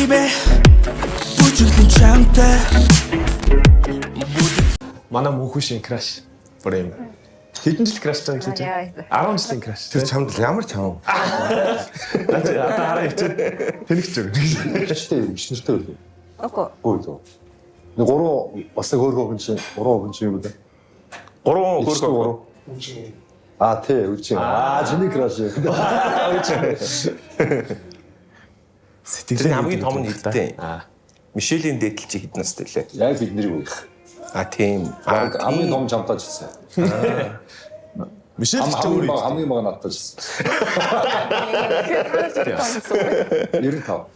baby бүжиглэн чамтай манай мөнхөшийн краш бүр юм. Хэдэн жил краш байгаа гэж байна? 10 жилийн краш. Тэр чамд ямар чам? Одоо хараа ичээд тэнэгч үү. Ихтэй шинжтэй үү? Окей. Гоо. Нэг 3 бас нэг өөр чинь 3 чинь юу гэдэг? 3 өөр. А тий, үгүй. Жиний краш. Сэтгэлээ хамгийн том нь хэлтэй. Мишелийн дээдл чи хэдэн настай лээ? Яг бидний үе. Тийм. Хамгийн том чамтаж ирсэн. Мишель ч өөр юм. Хамгийн бага надтай ирсэн. 95.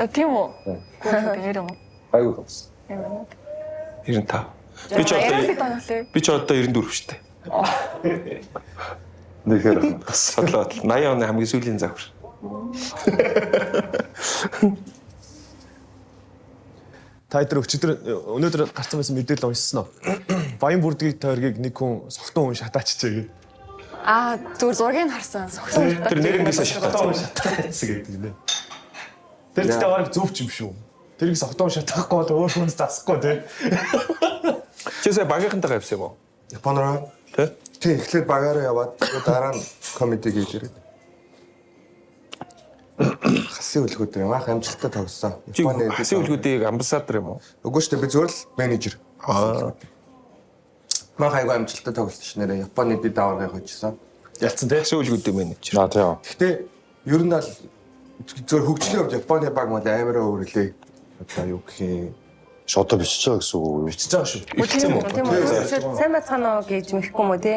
Тийм үү? Гэрэн. Айгуу томс. 95. Би ч одоо 94 шүү дээ. Нэхэр. Содлоод 80 оны хамгийн сүүлийн завхар. Та өдөр өнөөдөр гарсан байсан мэдээлэл уншсан уу? Баян бүрдгийг тойргийг нэг хүн согтун хүн шатаачжээ гэдэг. Зүгээр зургийг харсан. Тэр нэрнгээсээ шатаасан. гэдэг нэ. Тэр ч таваар зөв ч юм шүү. Тэрийг согтун шатахгүй бол өөр хүнс засахгүй тий. Чисээ багийнхантайгаа явсан юм уу? Японоор Тэ? тий эхлээд багаараа яваад дараа нь комеди хийж ирээд. Хасын үлгүүд юм аах амжилттай тогссон. Хасын үлгүүдийг амбассадор юм уу? Үгүй шүү дээ би зүгээр л менежер. Мах айгу амжилттай тогссон ш нэрээ Японы дэд аваргыг хоцсон. Ялцсан тий. Хасын үлгүүдийн менежер. Тийм. Гэхдээ ер нь аль зөв хөгжлийн хувьд Японы баг мал амар өөрлөө. Одоо юу гэх юм шото бичиж байгаа гэсэн үг үү? Бичиж байгаа шүү. Ихсэн юм уу? Тийм үү? Сайн байцгаана уу гэж мэхгүй юм уу те?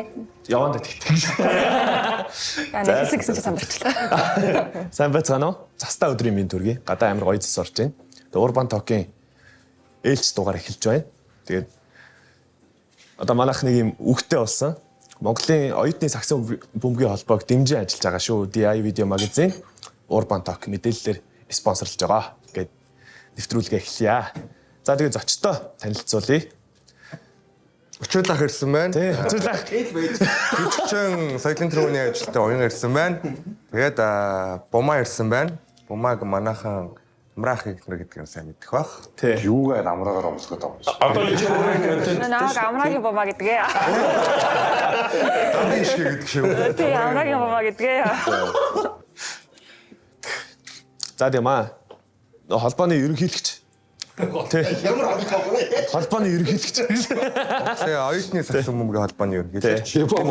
Яванда тэгтгэж. Хэсэг гэсэн чинь сандарчлаа. Сайн байцгаана уу? Застаа өдрийн минь төргий. Гадаа амар гоё зас орж байна. Тэгээ Урбан Токийн ээлж дугаар эхэлж байна. Тэгээд одоо манайх нэг юм үгтэй болсон. Монголын оюутны сагсан бөмбөгийн холбоог дэмжин ажиллаж байгаа шүү. DI видео магазин Урбан Ток мэдээлэлээр спонсорлж байгаа. Гэт нэвтрүүлгээ эхлэе. За тэгээ зочдоо танилцуулъя. Өчигдөр ах ирсэн байна. Тий, өчигдөр ах. Жүжигчин соёлын төрөний ажилтны оюун ирсэн байна. Тэгээд Бумаа ирсэн байна. Бумааг манайхан амраах ихнэр гэдэг нь сайн мэдэх бах. Тий. Юугаар амраагаар өмсгöd байгаа юм. Одоо энэ чинь Нааг амрагийн бомба гэдгээ. Даны ишгэ гэдэг шиг. Тий, амрагийн бомба гэдгээ. За тийм холбооны ерөнхийлөгч. Тий. Ямар Холбооны ерөнхийлөгч. Тэгээ оюутны сагсан бөмбөгийн холбооны ерөнхийлөгч. Япон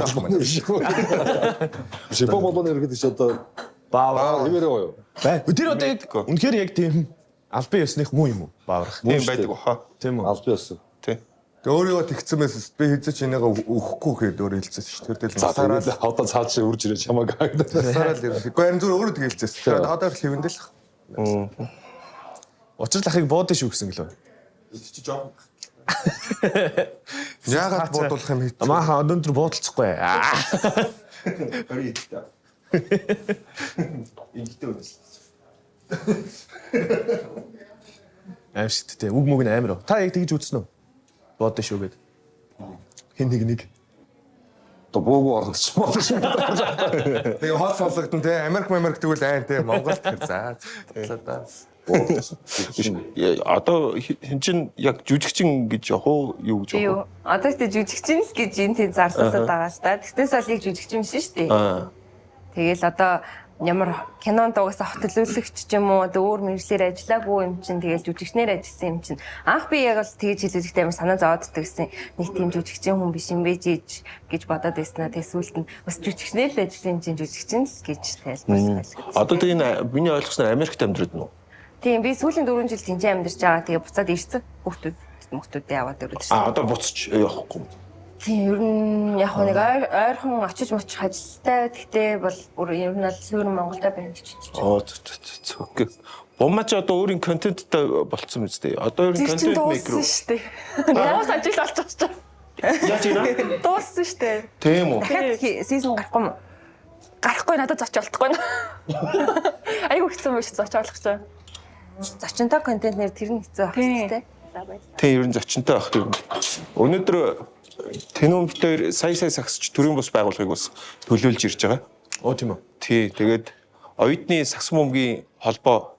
холбооны ерөнхийлөгч одоо Баавар. хэмээрээ гоё. Бай. Тэр одоо яг үнэхээр яг тийм албан ёсных муу юм уу? Бааварх. тийм байдаг баха. Тийм үү? Аль биесээ. Тий. Тэгээ өөрийгөө тэгсэн мэс би хэзээ ч энийгээ өгөхгүй гэхэд өөрөө хэлсэн шүү дээ. Тэр Сараад одоо цаад шиг үрж ирээ чамаг гайд. сараад ирсэн. Гэхдээ харин зүгээр өөрөө тэгэлцсэн. Тэгээд одоо л хэвэндэл. Учир лахыг буудаж шүү гэсэн гэлөө. Яагаад буудуулах юм хий. Мааха өнөөдөр буудалцахгүй. Гори идэлтэй. Ингэдэй үнэс. Аимшигт те. Үг мөг нь амар. Та яг тэгж үзсэн үү? Буудаж шүү гэд. Хин нэг. Одоо буугүй орохч болно шүү. Тэгээ хол сонсогдсон те. Америк тэгвэл айн те. Монголд тэр за. Одоо хин чин яг жүжигчин гэж явах уу юу гэж явах уу? Одоо ч жүжигчин л гэж энэ тийм зарлуулаад байгаа ш та. Тэгснээс бол яг жүжигчин биш шүү дээ. Тэгэл одоо ямар кинонд угаасаа хотөлөөлөгч ч юм уу одоо өөр мэржлэр ажиллаагүй юм чинь тэгэл жүжигчнэр ажилласан юм чинь анх би яг бол тэгж хэлүүлэхдээ амар санаа зовоод төгсөн нэг тийм жүжигчин хүн биш юм бэ гэж бодоод байснаа тэгээ сүүлд нь бас жүжигчнэр л ажилласан юм чинь жүжигчин л гэж тайлбарласан. Одоо тэгээ энэ миний ойлгосноор Америкт амьдраад нь уу? Тийм би сүүлийн 4 жил тэнцээ амьдарч байгаа тэгээ буцаад ирсэн хүүхдүүдээ аваад ирсэн. Одоо буцаж явахгүй. Тийм ер нь яг нэг ойрхон очиж мочих ажилтай гэхдээ бол бүр ер нь л сүүр Монголда байна гэж бодчих. Окей. Бумаа ч одоо өөрийн контенттай болцсон биз дээ. Одоо ер нь контент мейкер үү? шүү дээ. Ямар ажил болчихсон. Яаж ийна? Дууссан шүү дээ. Тийм үү? Дахиад сизон гарахгүй юм. Гарахгүй надад зоч олдохгүй. Айгу хэцүү юм шиг зоч олох чинь. Зочинтой контент нэр тэр нь хэцүү байх хэрэгтэй. За баярлалаа. Тийм ер нь зочинтой байх юм. Өнөөдөр Тэнүүмтээр сая сагсч төрийн бус байгууллагыг бас төлөөлж ирж байгаа. Оо тийм үү. Тий, тэгээд оюутны сагсан бөмбөгийн холбоо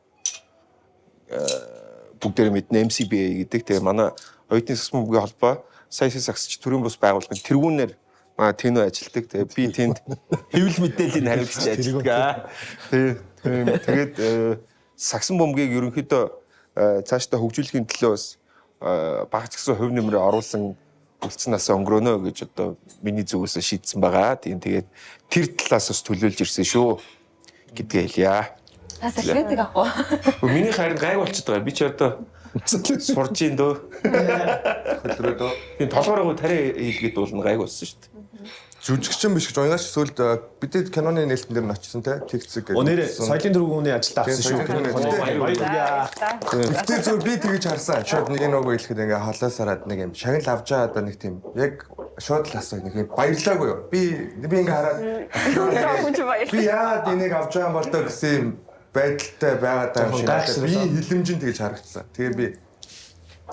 бүгдээр мэднэ MCBA гэдэг. Тэгээ манай оюутны сагс бөмбөгийн холбоо сая сагсч төрийн бус байгууллагын тэргүүнээр тэнүү ажилтдаг. Тэгээ би тэнд хэвлэл мэдээллийн хариуцлагч ажилладаг. Тэгээд сагсан бөмбөгийг ерөнхийдөө цаашдаа хөгжүүлэхийн төлөө бас багц гэсэн хувь нэмрээ оруулсан үлдсэн насаа өнгөрөнө гэж одоо миний зүгээс шийдсэн байгаа. Тэгээд тэр талаас бас төлөөлж ирсэн шүү гэдгээ хэлье. Салфетик авах уу? Миний харин гайг болчиход байгаа. Би ч одоо сурж ийн дөө. Хөдлөрөө. Тийм толгоороо тариа хийлгээд болно гайг болсон шүү дээ. Жүжигчин биш гэж уянгаач сүлд бидэд киноны нээлтэн дээр нь очсон те тэгцэг гэж. Өнөр соёлын дөрвөөний ажилдаа авсан шүү. Тэгтээ зөв би тэгэж харсан. Шууд нэг нөгөө хэлэхэд ингээ холоос хараад нэг юм шагнал авч байгаа одоо нэг тийм яг шууд л асуу нэг юм баярлаагүй юу. Би ингээ хараад би яагаад энийг авч байгаа юм бол доо гэсэн юм байдалтай байгаа даа юм шиг. Би хилэмжин тэгэж харагдсан. Тэгээ би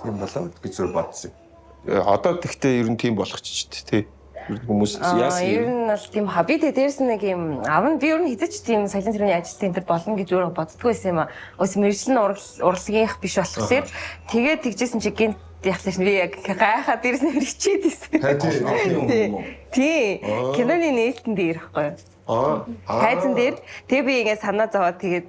тийм болоо би зөв бодсон. Одоо тэгтээ ер нь тийм болох ч тий. Хүмүүс яасан ер нь бол тийм хобби дээрс нэг юм авна би ер нь хэзээ ч тийм соёлын тэрний ажилтны энэ болно гэж өөрөө боддгоо байсан юм аа. Өөс мэржлийн урлагийнх биш болохоор тэгээд тэгжсэн чи гинт яхсан шин би яг гайхаа дээрс нь хичээд байсан. Тий. Киноны нээлтэн дээр ирэхгүй. Хайзан дээр тэгээ би ингэ санаа зовоод тэгээд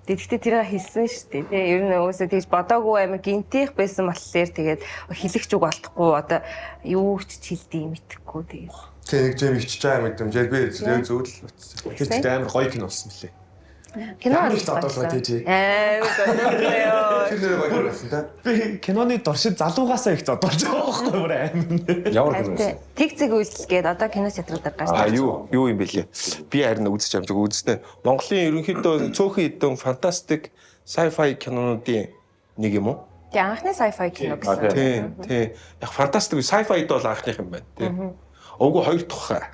тэгтээ тэрийг хэлсэн шүү дээ. Тэгээ ер нь өөсөө тэгж бодоогүй амир гинтих байсан болохоор тэгээд хэлэгч үг болтохгүй одоо юу ч хэлдэг мэдэхгүй тэгээд. Тэг нэг жим ичж байгаа мэдрэмжээр би зөв л утсан. Тэр ч амар гоё кино болсон мөлий. Кино ч додолгоо тийж. Тэр нэр гоё болсон та. Би киноны доршид залуугаасаа их додолж байгаа байхгүй бүр амар. Ямар кино? Тэг үйлдэлгээд одоо кино театруудаар гарч. юу юм бэлээ. Би харин үзэж амжиг үзснэ. Монголын ерөнхийдөө цөөхөн хэдэн фантастик sci-fi кинонуудын нэг юм уу? Тэг анхны sci-fi кино гэсэн. Тий. Яг фантастик sci-fi бол анхных юм байна. Тий. Уггүй хоёр тухай.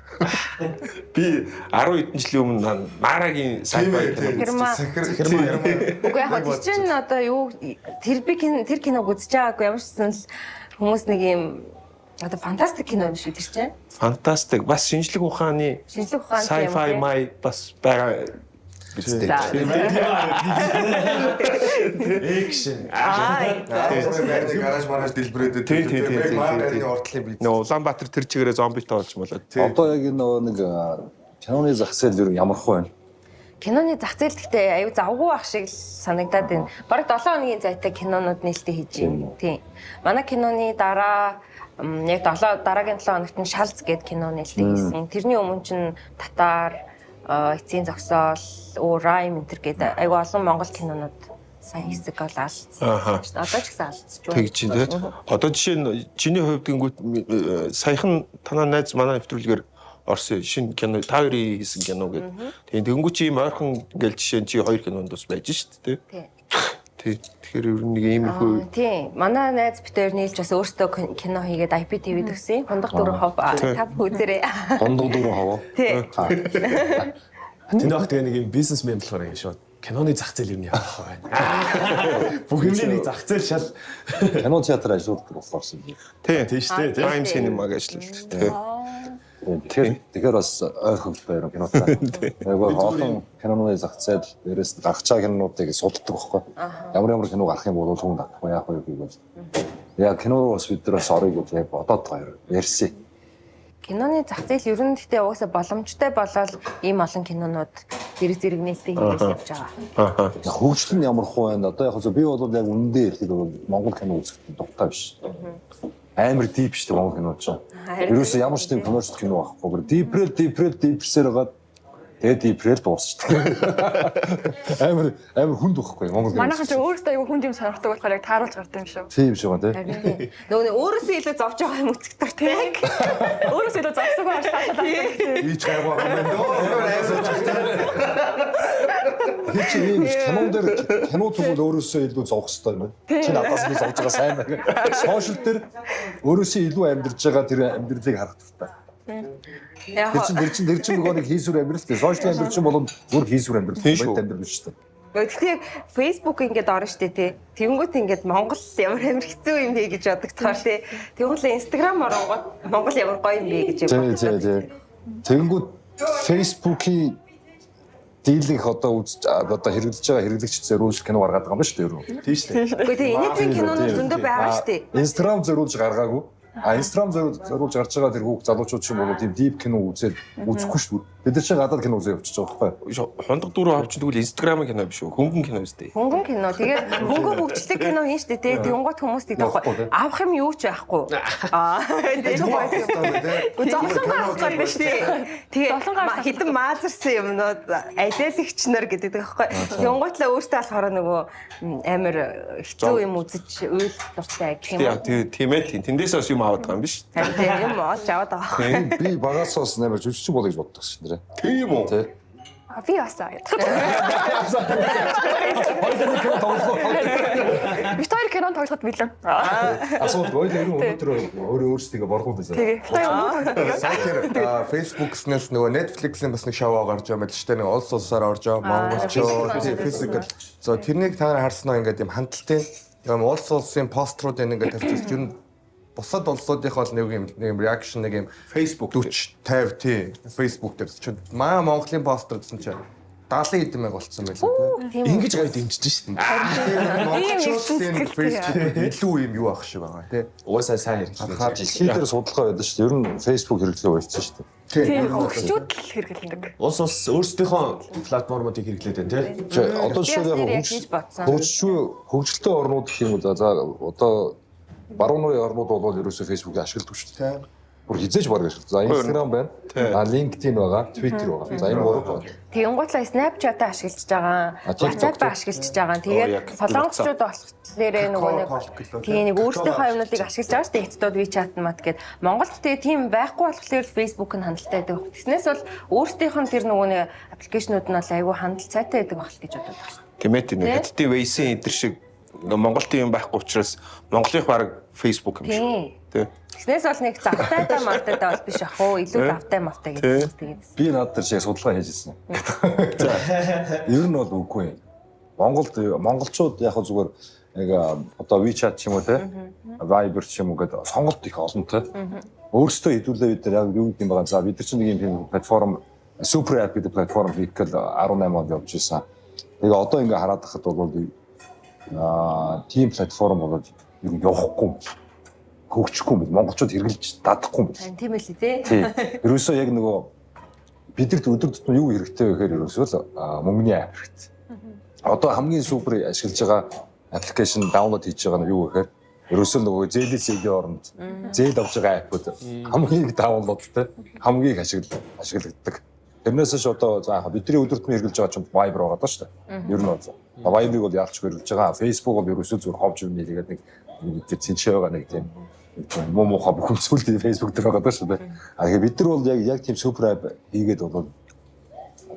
Би 10 хэдэн жилийн өмнө Марагийн sci-fi кино Үгүй яг тэр чинь одоо юу тэр киног үзэж байгаагүй ямар ч гэсэн л хүмүүс нэг юм одоо фантастик кино юм шүү тэр чинь. Фантастик бас шинжлэх ухааны sci-fi май бас байгаа биз дээ. Экшн. Гараж мараж дэлбэрээд тийм ортлын бий. Нөө Улаанбаатар тэр чигээрээ зомбитой болж болоод. Одоо яг энэ нэг киноны зах зээл юу ямар хөө байна? Киноны зах зээл гэхдээ аюу завгүй ах шиг санагдаад байна. Бараг 7 хоногийн зайтай кинонууд нээлттэй хийж байна. Тийм. Манай киноны дараа яг дараагийн 7 хоногт нь Шалц гэдэг кино нээлттэй хийсэн. Тэрний өмнө чинь Татар, Эцсийн зогсоол, Райм энтер гэдэг аюу олон монгол кинонууд сайн хэсэг бол алдсан. Одоо ч гэсэн алдчихж байна. Тэгж чинь тийм. Одоо жишээ нь чиний хувьд гингүүт саяхан танаа найз манай нэвтрүүлгээр орсон шинэ кино та хоёрын хийсэн кино гэдэг. Тийм тэгэнгүү чи ийм ойрхон ингээл жишээ нь чи хоёр кинонд бас байж шít тий. Тий. Тэгэхээр ер нь нэг иймэрхүү. Тийм. Манай найз битээр нийлж бас өөртөө кино хийгээд IPTV төгсөн. Хондог дөрөв хов тав үзэрээ. Хондог дөрөв хов. Тий. Тэнд баг тэгээ нэг юм бизнесмен болохоор юм шүү. Киноны зах зээл юм явах байна. Бүх юмний нэг зах зээл шал Кино театр ажилладаг болохоор юм. Тий. Тийм шүү дээ. Prime Cinema гэж ажилладаг тий. Тэгэхээр бас ойрхон байр кинотой. Яг олон киноны зах зээл дээрээс гарчаа кинонуудыг судалдаг байхгүй. Ямар кино гарах юм бол хүн татахгүй яах вэ гэвэл. Яг кино бас бид нараас орыг гэж яг бодоод байгаа юм. Ярьсан. Киноны зах зээл ер нь гэхдээ угаасаа боломжтой болоод ийм олон кинонууд зэрэг нээлттэй хийж явж байгаа. Хөгжил нь ямар хөө байна? Одоо яг би бол яг үнэндээ хэлэхэд бол Монгол кино үзэхэд дуртай биш. Амар дип шүү дээ Монгол кино ч. Ерөөсөө ямар ч тийм коммерчл кино байхгүй. Дипрэл хагаад тэгээд дипрэл дуусчихдаг. Амар хүнд байхгүй Монгол кино. Манайхан ч өөрөөсөө аюу хүнд юм сонирхдаг болохоор яг тааруулж гардаг юм шүү. Тийм шүү гоо тий. Нөгөө өөрөөсөө илүү зовж байгаа юм үзэгдэр тийм. Өөрөөсөө илүү зовсог байж таалаад. Ич гайваа юм дөө. Тэр чинь юм кинон дээр кино тэгвэл өөрөөсөө илүү зовх хэрэгтэй юм байна. Чи надаас би зовж байгаа сайн байна. Сошиал дээр өөрөөсөө илүү амьдарч байгаа тэр амьдралыг харах хэрэгтэй. Тэр чинь нөгөө нэг хийсвэр амьдрал дээ. Сошиал амьдрал чинь бол бүр хийсвэр амьдрал амьдрал шүү дээ. Гэхдээ Facebook ингээд орно штэ тий. Тэнгүүт ингээд Монгол ямар хэцүү юм бэ гэж бодогдохоор тий. Тэгвэл Instagram оронгууд Монгол ямар гоё юм бэ гэж боддог. Тэнгүүт Facebook-ийн дийлэнх одоо хэрэглэж байгаа хэрэглэгч зориулж кино гаргаад байгаа юм ба шүү дээ ер нь. Тийм шүү дээ. Гэхдээ тэгээ энэний кинонууд зөндөө байгаа шүү дээ. Instagram зориулж гаргаагүй. Instagram зориулж гарч байгаа тэр хүүхд залуучууд ч юм уу тийм deep кино үзээд үзэхгүй шүү дээ. Бид нар чинь гадаад кино үзээ явчихж байгаа байхгүй. Хондог дөрөв авч тэгвэл Instagram-ын кино биш үү? Хөнгөн кино үстэй. Хөнгөн кино. Тэгээд хөнгөн хөгжлөг кино хийн штэ тий. Тэнгуут хүмүүс тэгдэхгүй. Авах юм юу ч байхгүй. Тэгээд зовлон гарах гэж байна штэ. Тэгээд хитэн маазарсан юмнууд алиалагчнаар гэдэг байхгүй. Тэнгуутлаа өөртөө болохоор нөгөө амар хэцүү юм үзэж үйл дуртай гэх юм. Тийм ээ. Тэндээс бас юм аваад байгаа юм биш. Тийм юм олж аваад байгаа байхгүй. Би багасаас нэмэр жүжигч болоо гэж боддог шин нэрэ. Тийм үү? Тэ. Би бас аа. Виктори кинон тоглоход билэн. Асуулт ойлоо өнөөдөр өөрөөсөө боргууд байсан. Тэгээ. Сайтер Facebook-снээс нөгөө Netflix-ийн бас нэг шоу гарч байгаа юм л шүү дээ. Нэг улс улсаар орж байгаа монголчууд физикал. За тэрнийг та нар харснаа ингээд юм хандлтын юм улс улсын поструудыг ингээд тавьчихсан чинь бусад улсуудынх бол нэг юм реакшн нэг юм Facebook 40 50 тий Facebook дээр чинь маа Монголын постэр гэсэн чинь 70 хэдэн мянга болцсон байлаа тий. Ингэж гоё дэмжиж шүү дээ. Монголчуудын Facebook илүү юм юу ах шиг байгаа тий. Угаасаа сайн хэрэглэж. Дэлхийд дээр судалгаа байдаг шүү дээ. Ер нь Facebook хэрэглээ болцсон шүү дээ. Тийм хөгжүүд л хэрэглэдэг. Улс өөрсдийнхөө платформуудыг хэрэглээд байна тий. Одоо жишээ хөгжилтэй орнууд гэх юм бол за одоо баруун нурын орнууд бол ерөөсөө Facebook-ийг ашигладаг шүү дээ. Бүр хизээж баг ашигладаг. За Instagram байна. LinkedIn байгаа, Twitter байгаа. За энэ гурав байна. Тэнгуутлаа Snapchat-аа ашиглаж байгаа, WhatsApp-аа ашиглаж байгаа. Тэгээд солонгосчууд болохоор нөгөө нэг тийм нэг өөрсдийнхөө юмнуудыг ашиглаж байгаа шүү дээ. Эцдод WeChat мат гэдэг. Монголд тэгээ тийм байхгүй болохоор Facebook нь хандлттай байдаг. Тэснээс бол өөрсдийнх нь тэр нөгөө нэг аппликейшнүүд нь бол айгүй хандлцаатай байдаг байх гэж боддог байна. Тийм ээ. Хэдтийн Waze-ийн эдэр шиг Монголд юм байхгүй учраас Монголынх баг Facebook юм шиг. Тий. Тэснээс бол нэг завтай да мавтай да бол биш ах уу. Илүү завтай мавтай гэдэг тэгээд. Би над дээр шиг судалгаа хийжсэн. Ер нь бол үгүй. Монголчууд яг зүгээр нэг одоо WeChat ч юм уу те Viber ч юм уу гэдэг сонголт их олонтой. Өөрсдөө хэдүүлээ бид нар яг юу гэдэг юм байгаа. За бид нар чинь нэг юм платформ Super App гэдэг платформ хийхэд 18 онд явж ирсэн. Тэгээ одоо ингээ хараад байхад бол тийм платформ болоод ер нь явахгүй юм. Хөгжихгүй юм. Монголчууд хэрэглэж дадахгүй юм. Тийм ээ л тий. Ерөөсөө яг нөгөө бидэрт өдөр тутмын юу хэрэгтэй вэ гэхээр ерөөсөө л мөнгөний app хэрэгтэй. Одоо хамгийн супер ашиглаж байгаа аппликейшн даунлод хийж байгаа нь юу гэхээр ерөөсөө нөгөө зээлээс оронд зээл авч байгаа аппууд хамгийн даунлодтай хамгийн ашигладаг. Тэрнээс ч одоо за бидний өдөр тутмын хэрэглэж байгаа чинь Viber байгаа даа шүү дээ. Ер нь бол Viber-ыг бол яалч хэрэглэж байгаа. Facebook бол ерөөсөө зүгээр ховж юм нэлээд нэг цэнчээ байгаа нэг тийм муухай бүхэмсүүлэлт Facebook дээр байгаа даа шүү дээ. Тэгэхээр бид нар бол яг тийм супер app хийгээд бол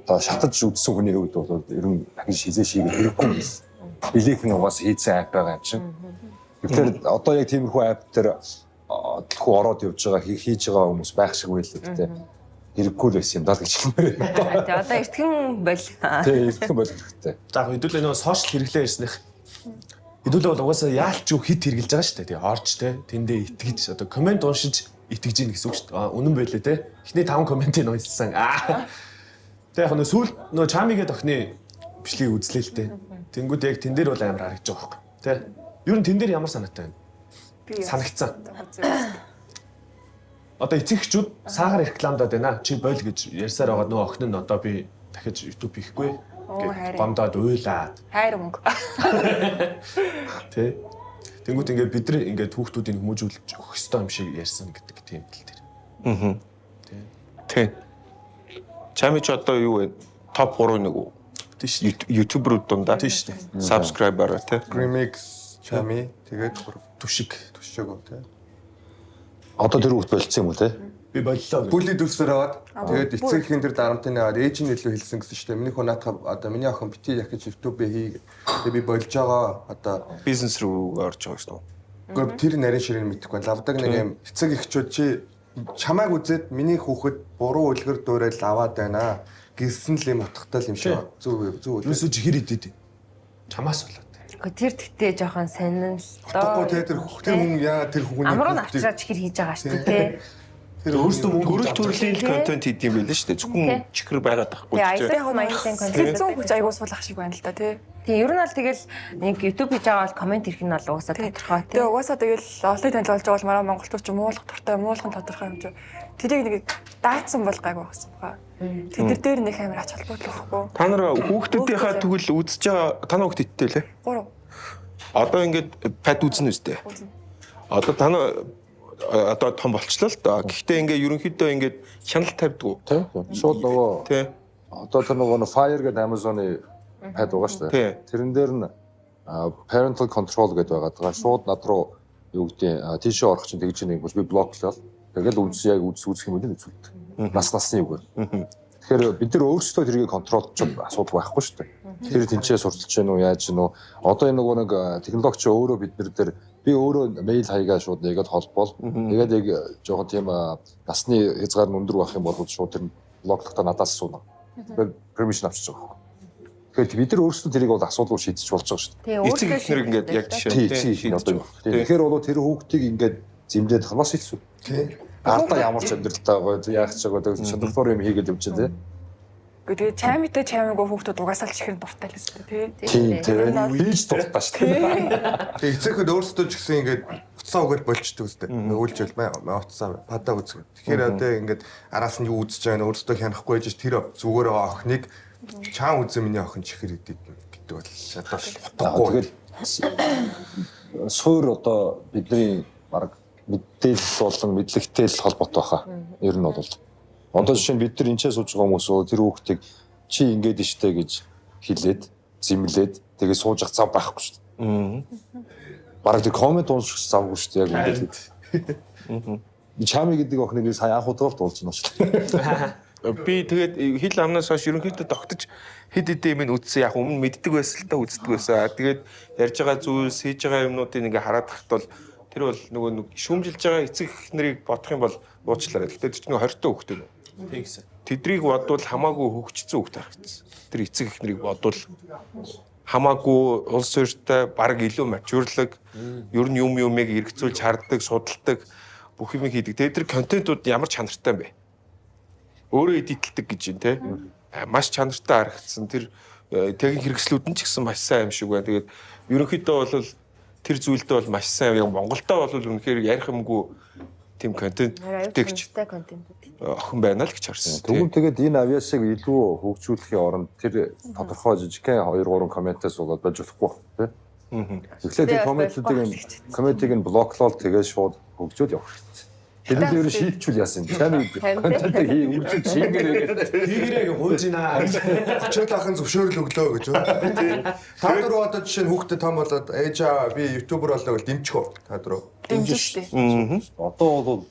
одоо шатаж үзсэн хүний хувьд бол ер нь дахиж хизээш хийгээд хэрэггүй юм байна. Билег нь угаас хийсэн app байгаа юм чинь. Тэгэхээр одоо яг тиймэрхүү app дээр төлхөө ороод явж байгаа хийж байгаа хүмүүс байх шиг байлаа гэдэг. Хэрэггүй л байсан юм даа гэж хэлмээр байна. Тэгээ одоо эртхэн бол. Тий, эртхэн бол хэрэгтэй. За хэдүүлээ нөгөө сошиал хэрэглээ ярьсных. Хэдүүлээ бол угаасаа яалч юу хит хэрэглэж байгаа шүү дээ. Тэгээ орж те тэндээ итгэж одоо комент уншиж итгэж ийн гэсэн үг шүү дээ. Үнэн байлээ те. Эхний 5 комментийг уншсан. Тэгээ яг нөгөө сүүл нөгөө чамигээд охины бичлэгийг үзлээ л те. Тэнгүүд яг тэн дээр бол амар харагдаж байгаа байхгүй. Тэ. Ер нь тэн дээр ямар санаатай байна? Санагцсан. Одоо эцэгчүүд саагаар рекламдаад байна. Чи бойл гэж ярьсаар байгаа нөгөө охин нь одоо би дахиж YouTube хийхгүй гэж гомдоод уйлаад. Хайр мөнгө. Тэ. Тэнгүүт ингээд бид нар ингээд хүүхдүүдийг хүмүүжүүлж өгөх ёстой юм шиг ярьсан гэдэг тийм л тэр. Аа. Тэ. Чами ч одоо юу вэ? Топ 3 нэг үү? Тийш. YouTube-руу дундаа. Тийш. Subscriber тэ. Remix чами тэгээд Түшиг төшөөгөө тий. Одоо тэр хүүхд болцсон юм уу те? Би боллоо. Бүлийн дүрсээр аваад тэгээд эцэг ихэн тэр дарамтны аваад ээж нь илүү хэлсэн гэсэн чинь миний хүн наатах одоо миний охин бити яг гэж YouTube хий. Тэгээд би болж байгаа одоо Бизнес рүү орж байгаа шүү дээ. Гэхдээ тэр нарийн ширээн мэдэхгүй. Лавдаг нэг юм эцэг эхчүүд чи чамайг үзээд миний хүүхэд буруу үлгэр дуурайл аваад байна гэсэн л юм утгатай юм шиг. Зүг. Юусоо чи хэр идэв? Чамаас болоод. Тэр тэгтээ жоохон сонин л доо. Тэр хүн яа тэр хүн амруу авчираач хэр хийж байгаа шүү дээ тий. өөрөөсөө мөнгө Гөрөл төрлийн контент хийдэг юм байл л шүү дээ. Зөвхөн чихэр байгаад байхгүй Тэгээ ч. аясан маягтай контент. Сэтгэл зүйн хүч аягүй суулгах шиг байна л да тий. Тэгээ ер нь бол тэгэл нэг YouTube хийж байгаа бол комент ирэх нь бол угаасаа тодорхой тий. Тэгээ угаасаа тэгэл олонний танил болж байгаа бол мараа монголчууд ч муулах дуртай муулах нь тодорхой юм чи. Тэрийг нэг даацсан бол гайгүй байсан баа. Тэд дээр нэг амар ач холбогдол өгөхгүй. Та нар хүүхдүүдийнхаа тэгвэл үзэж байгаа та нар хүүхд иттэй лээ. 3. Одоо ингээд пад үзнэ үстэй. Одоо та нар одоо том болчлоо л доо. Гэхдээ ингээ ерөнхийдөө ингээ хяналт тавьдгүй. Тийм. Шууд нөгөө Тий. одоо тэр нөгөө Fire гэдэг Amazon-ы пад байгаа шүү дээ. Тэрэн дээр нь parental control гэдэг байгаа. Тэгээ шууд над руу юу гэдэг тийшээ орох чинь тэгж нэг би блоклол. Тэгэл үзэх юм уу үзүүлдэг. Насны үг. Тэгэхээр бид нар өөрсдөө тэрийг контролч асуудаг байхгүй шүү дээ. Тэр тэнцээ сурталж гэнэ үү яаж гэнэ үү. Одоо энэ нөгөө нэг технологич өөрөө бид нар дээр би өөрөө мэйл хаягаа шууд нэгээд холбоол. Тэгээд яг жоохон тийм насны хязгаар нь өндөр байх юм бол шууд тэр блоклохтой надаас асууна. Тэгээд permission авчиж байгаа. Тэгэхээр бид нар өөрсдөө тэрийг бол асуудал шийдэж болж байгаа шүү дээ. Эцэг эхнэр ингээд яг жишээ Тийм. Тэгэхээр бол тэр хүүхдийг ингээд зэмлээд хамаас хэлсэн. Тийм. Ардаа ямар ч амьдралтай гоё яах ч байгаа тэгээд шаналбар юм хийгээд явж байгаа. Тэгээ чаймтай чаймаагүй хүүхдүүд угаасаа л чихэр дуртай л өстэй тий. Тийм. Хийж дуртай шүү дээ. Тэгээ эцэгхэд өөрсдөө ч гэсэн ингээд уцаа угаад болчдөг үстэй. Үйлжил уцаа падаа үзэх. Тэгэхээр одоо ингээд араас нь юу үзэж байгаа нь өөрсдөө хянахгүй байж тэр зүгээр байгаа охиныг чаан үзэн миний охин чихэр идэв гэдэг бол шатааш утгагүй. Тэгээд суур одоо бидний баг мэдээлэл болон мэдлэгтэй л холбоотой баха. Ер нь бол одоо жишээ нь бид нар энэчээ сууж байгаа хүмүүс тэр хүүхдийг чи ингэж штэ гэж хэлээд зэмлээд тэгээ сууж ах зав байхгүй шүү дээ. Бараг тэр коммент унших завгүй шүү дээ яг ингэж. Чами гэдэг охиныг сая анх удаа дуулж байна шүү дээ. би тэгээд хил амнаас хойш ерөнхийдөө тогтож хэд хэдэн юм үзсэн яг өмнө мэддэг байсан л та үздэг байсан. Тэгээд ярьж байгаа зүйлс хийж байгаа юмнуудыг ингээ хараад тахт бол тэр бол нөгөө нэг шүүмжилж байгаа эцэг эхнэрийг бодох юм бол уучлаарай. Гэхдээ тэр чинь 20 та хүүхдтэй. Тийм гэсэн. Тэдрийг бодвол хамаагүй хөгжсөн хүүхд харагдсан. Тэр эцэг эхнэрийг бодвол хамаагүй улс төртэй баг илүү мачурлаг, ер нь юмыг эргэцүүлж харддаг, судалдаг, бүх юм хийдэг. Тэгээд тэр контентууд ямар чанартай юм бэ? Өөрөө эдитэлдэг гэж юм те. Маш чанартай харагдсан. Тэр техник хэрэгслүүд нь ч гэсэн маш сайн юм шиг байна. Тэгээд ерөнхийдөө бол тэр зүйлдээ бол маш сайн. Яг Монголдоо бол үнэхээр ярих юмгүй тийм контент бүтээгч охин байна л гэж харсан. Тэгвэл тэгээд энэ авиасыг илүү хөгжүүлэхийн оронд тэр тодорхой жижигхэн 2-3 комментээс болоод болж болохгүй байна тийм. Тэгэхээр тэр комментиг нь блоклол тэгээд шууд хөгжөөд явах хэрэгтэй. Тэнд дээр шийдчихвэл яасан. Чамд контентыг үржиж шийдгэрээ. Тэгэрэг хууж ийна. 30 дахин зөвшөөрөл өглөө гэж байна. Та дөрөв одоо жишээ нь хүүхдэд том болоод ээж аа би ютубер болоо гэж дэмжих үү? Та дөрөв. Дэмжих шүү дээ. Одоо бол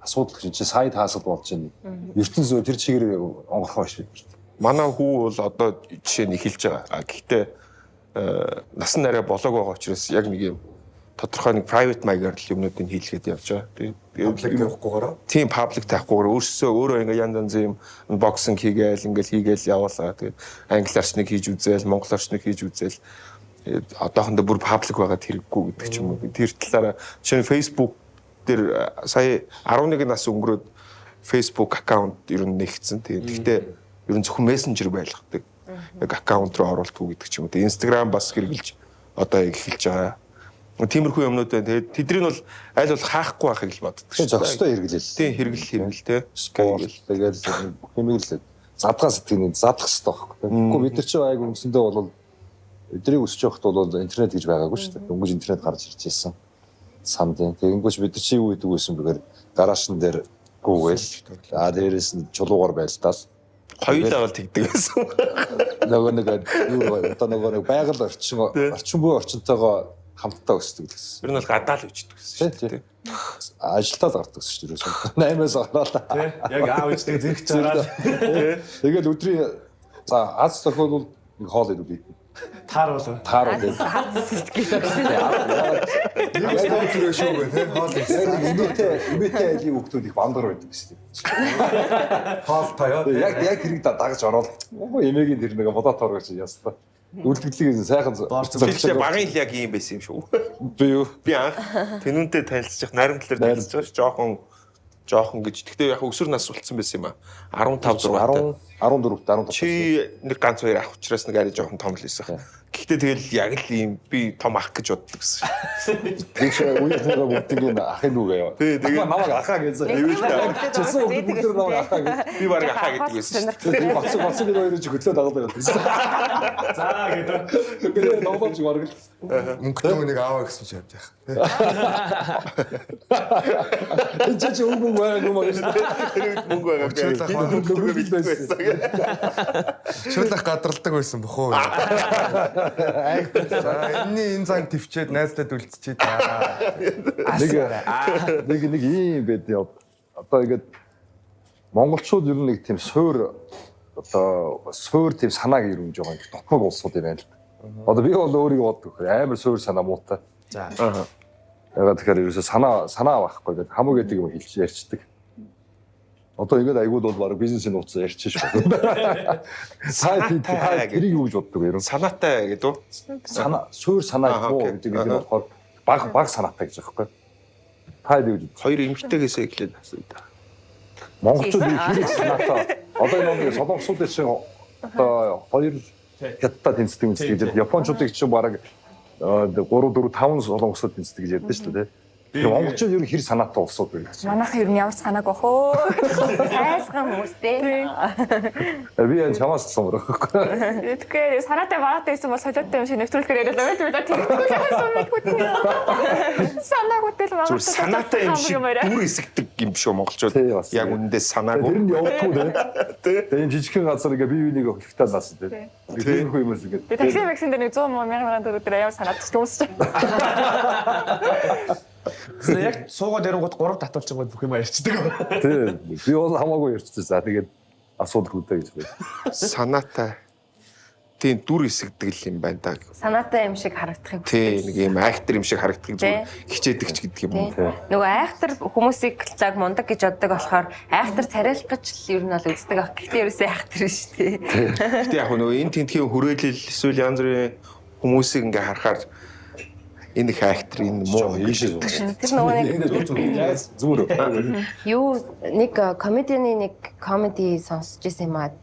асуудал чинь сайд хаасад болж байна. ертөнц зөө тэр чигээр онгорхоо шүү дээ. Манай хүү бол одоо жишээ нь эхэлж байгаа. Гэхдээ насан нарай болоог байгаа учраас яг нэг юм тодорхой нэг private maigar л юмнуудыг хийлгээд явж байгаа. Паблик тавихгүйгээр. Тийм паблик тавихгүйгээр өөрөө ингээ янз янз юм боксинг хийгээл ингээл явуулаа. Тэгээд англиарч нэг хийж үзээл, монголорч нэг хийж үзээл. Одоохондоо бүр паблик байгаад хэрэггүй гэдэг ч юм уу. Тэр талаараа жишээ нь Facebook дээр сая 11 нас өнгөрөөд Facebook аккаунт ер нь нэгдсэн. Тэгэхдээ ер нь зөвхөн мессенжер байлгадаг. Яг аккаунт руу оруултгүй гэдэг ч юм уу. Instagram бас хэрэгжилж одоо эхэлж байгаа. Тиймэрхүү юмнууд байна. Тэгээд тэдний бол аль бол хаахгүй байхыг л боддог шүү дээ. Зохистой хэрэглэл. Тийм хэрэглэл те. Спорт тэгээд бүх юм л задгаа сэтгэний задлах хэрэгтэй байхгүй. Тэгэхгүй бид нар чи айг өмсөндөө бол эдрийг өсөж явахд бол интернет гэж байгаагүй шүү дээ. Дөнгөж интернет гарч ирж ирсэн. Сандын. Тэгэнгүүт бид нар чи юу гэдэг байсан бэгээр гараашн дээр гүүгээл. Дээрээс нь чулуугаар байлдаал. Хоёулаа бол тэгдэг байсан. Нөгөө нэг юу одоо нөгөө нэг байгаль орчин буй орчинтойгоо хамтдаа өсдөг гэсэн. Ер нь бол гадаал үждэг гэсэн шүү дээ. Ажилтаа л гардаг шүү дээ. 8-аас гараад. Яг аав ээжтэй зэрэгч хараад. Тэгэл өдрийн за аз тохиолдол нэг хоол идэх. Таар болов. Таар үү. Яг тэр шүү гэ тийм хоол Имэтэй айлын хүүхдүүд их бамдар байдаг шүү дээ. хоол таяа. Яг хэрэг дагаж ороод эмээгийн тэр нэг бодоотоор гэж ястаа. Үйлдвэрлэлийг сайхан зөвлөлөө багын л яг юм байсан юм шүү. Би юу? Би анх тэнүүнтэй танилцчих, нарийн талаар танилцчих жоохон Жохон гэж. Гэхдээ яг өсвөр нас болцсон байсан юм аа. 15 6 14 Чи нэг ганц хоёр ах учраас нэг арай жоохон том л байсан. Гэхдээ тэгэл яг л ийм би том ах гэж боддог гэсэн. Би ч үеийнхнийгээ бүгдийг ахын дүүгээ. Тэгээ намайг ахаа гэсэн. Чилсэн бүгд намайг ахаа гэж. би баг ахаа гэдэг байсан. Тэгээ бацсан гэдэг хоёрыг хөтлөө дагаад байсан. За гэдэг. Тэгээ ноолж гаргал. Мөнгөтэй нэг ааваа гэсэн чи явж яах. Энэ ч өнгө байгаа юм аа. Мөнгө байгаа. Өчигдөр Би мөнгөтэйгээ бэлддэг байсан. Шүлэх гадралдаг байсан бохоо. Энэ зан твчээд найзтай дүлцчихэд нэг ийм байд яа. Одоо ингээд монголчууд ер нь нэг тийм суур тийм санааг ирүүлж байгаа юм. Дотмог улсууд юм байна л. Одоо би бол өөрийгөө боддог. Амар суур санаа муутай. За. Ягаад тэгэхээр ерөөсө санаа байхгүй гэдэг хамаг гэдэг юм хэлж ярьцдаг. Одоо ингээд айгууд бол баг бизнесийн нууц ярьчих шүү. Сайт тэрийг юу гэж боддог вэ? Санаатай гэдэг үү? Суур санаа гэдэг нь болохоор баг санаатай гэж аахгүй. Та юу гэж боддог? Хоёр эмэгтэйгээс эхлээд асууя. Монголчууд хэрэг санаатай. Одоо энэ нэг солонгосуудын чинь одоо хоёр хятад тэнцдэг гэж Япончуудыг чинь баг 3 4 5 солонгосууд тэнцдэг гэж ярьдэн шүү дээ. Тэгээ монголчууд ер нь хэр санаатай улсууд байх. Манайхан ер нь ямар санааг бах өө. Сайсган хүмүүстэй. Би энэ чамаас сонсомор байхгүй. Тэгэхээр санаатай багтаа байсан бол солиотой юм шиг нэвтрүүлгээр яриад байгаа юм да. Санаагуудтай л Зүгээр санаатай юм шиг дүр эсгдэг юм шүү монголчууд. Яг үнэндээ санаагүй. Тэр нь явахгүй дээ. Тэгээ энэ жижигхэн газар ингээ бие биенийг хөлтөө наасан дээ. Тэрхүү юм шиг. Би такси вакцин дээр 100 мянган төгрөг дээр ямар санаатай дуусчих. Яг суугаад ирэнгууд 3 татвалчингууд бүх юм ярьцдаг. Тийм. Би бол хамаагүй ярьчихсан. За тэгээд асуудал үүдээ гэж байна. Санаатай. Тийм дүр эсгдэг юм байна да. Санаатай юм шиг харагдахыг. Тийм нэг юм актер юм шиг харагддаг зүгээр хичээдэг ч гэдэг юм уу. Нөгөө айхтар хүмүүсийг цаг мундаг гэж боддог болохоор айхтар царайлах гэж л ер нь бол үздэг ах. Гэхдээ ерөөсөө айхтар шүү дээ. Гэтэ яг нөгөө энэ тентхийн хүрээлэл эсвэл янз бүрийн хүмүүсийг ингээ харахаар энэ их актер энэ муу ийшээ зурсан. Тэр нөгөө нэг зүгээр. юу нэг комедианы нэг комеди сонсож байсан юм аа.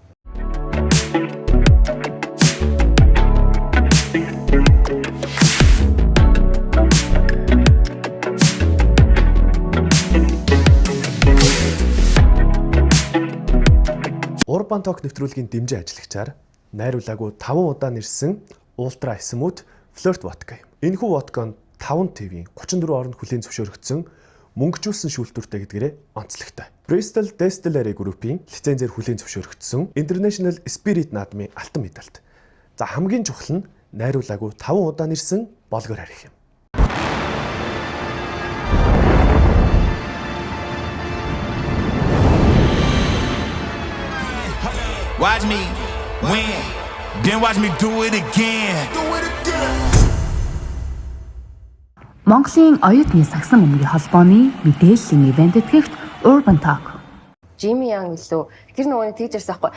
Urban Talk нэвтрүүлгийн дэмжин ажиллагчаар найруулаагүй 5 удаа нэрсэн Ultra Smooth Flirt Vodka юм. Энэхүү водка нь 5 TV-ийн 34 орнд хүлээн зөвшөөрөгдсөн мөнгөжүүлсэн шүүлтүүртэй гэдгээрээ онцлогтой. Bristol Distillery Group-ийн лицензээр хүлээн зөвшөөрөгдсөн International Spirit наадмын алтан медальт. За хамгийн чухал нь найруулаагүй 5 удаа нэрсэн болгоор харих юм. Watch me win, then watch me do it again. Монголын оюутны сагсан өмгийн холбооны мэдээллийн ивент этгэгч Urban Talk. Jimmy Young илүү тэр нөгөөний тэгж ярьсан байхгүй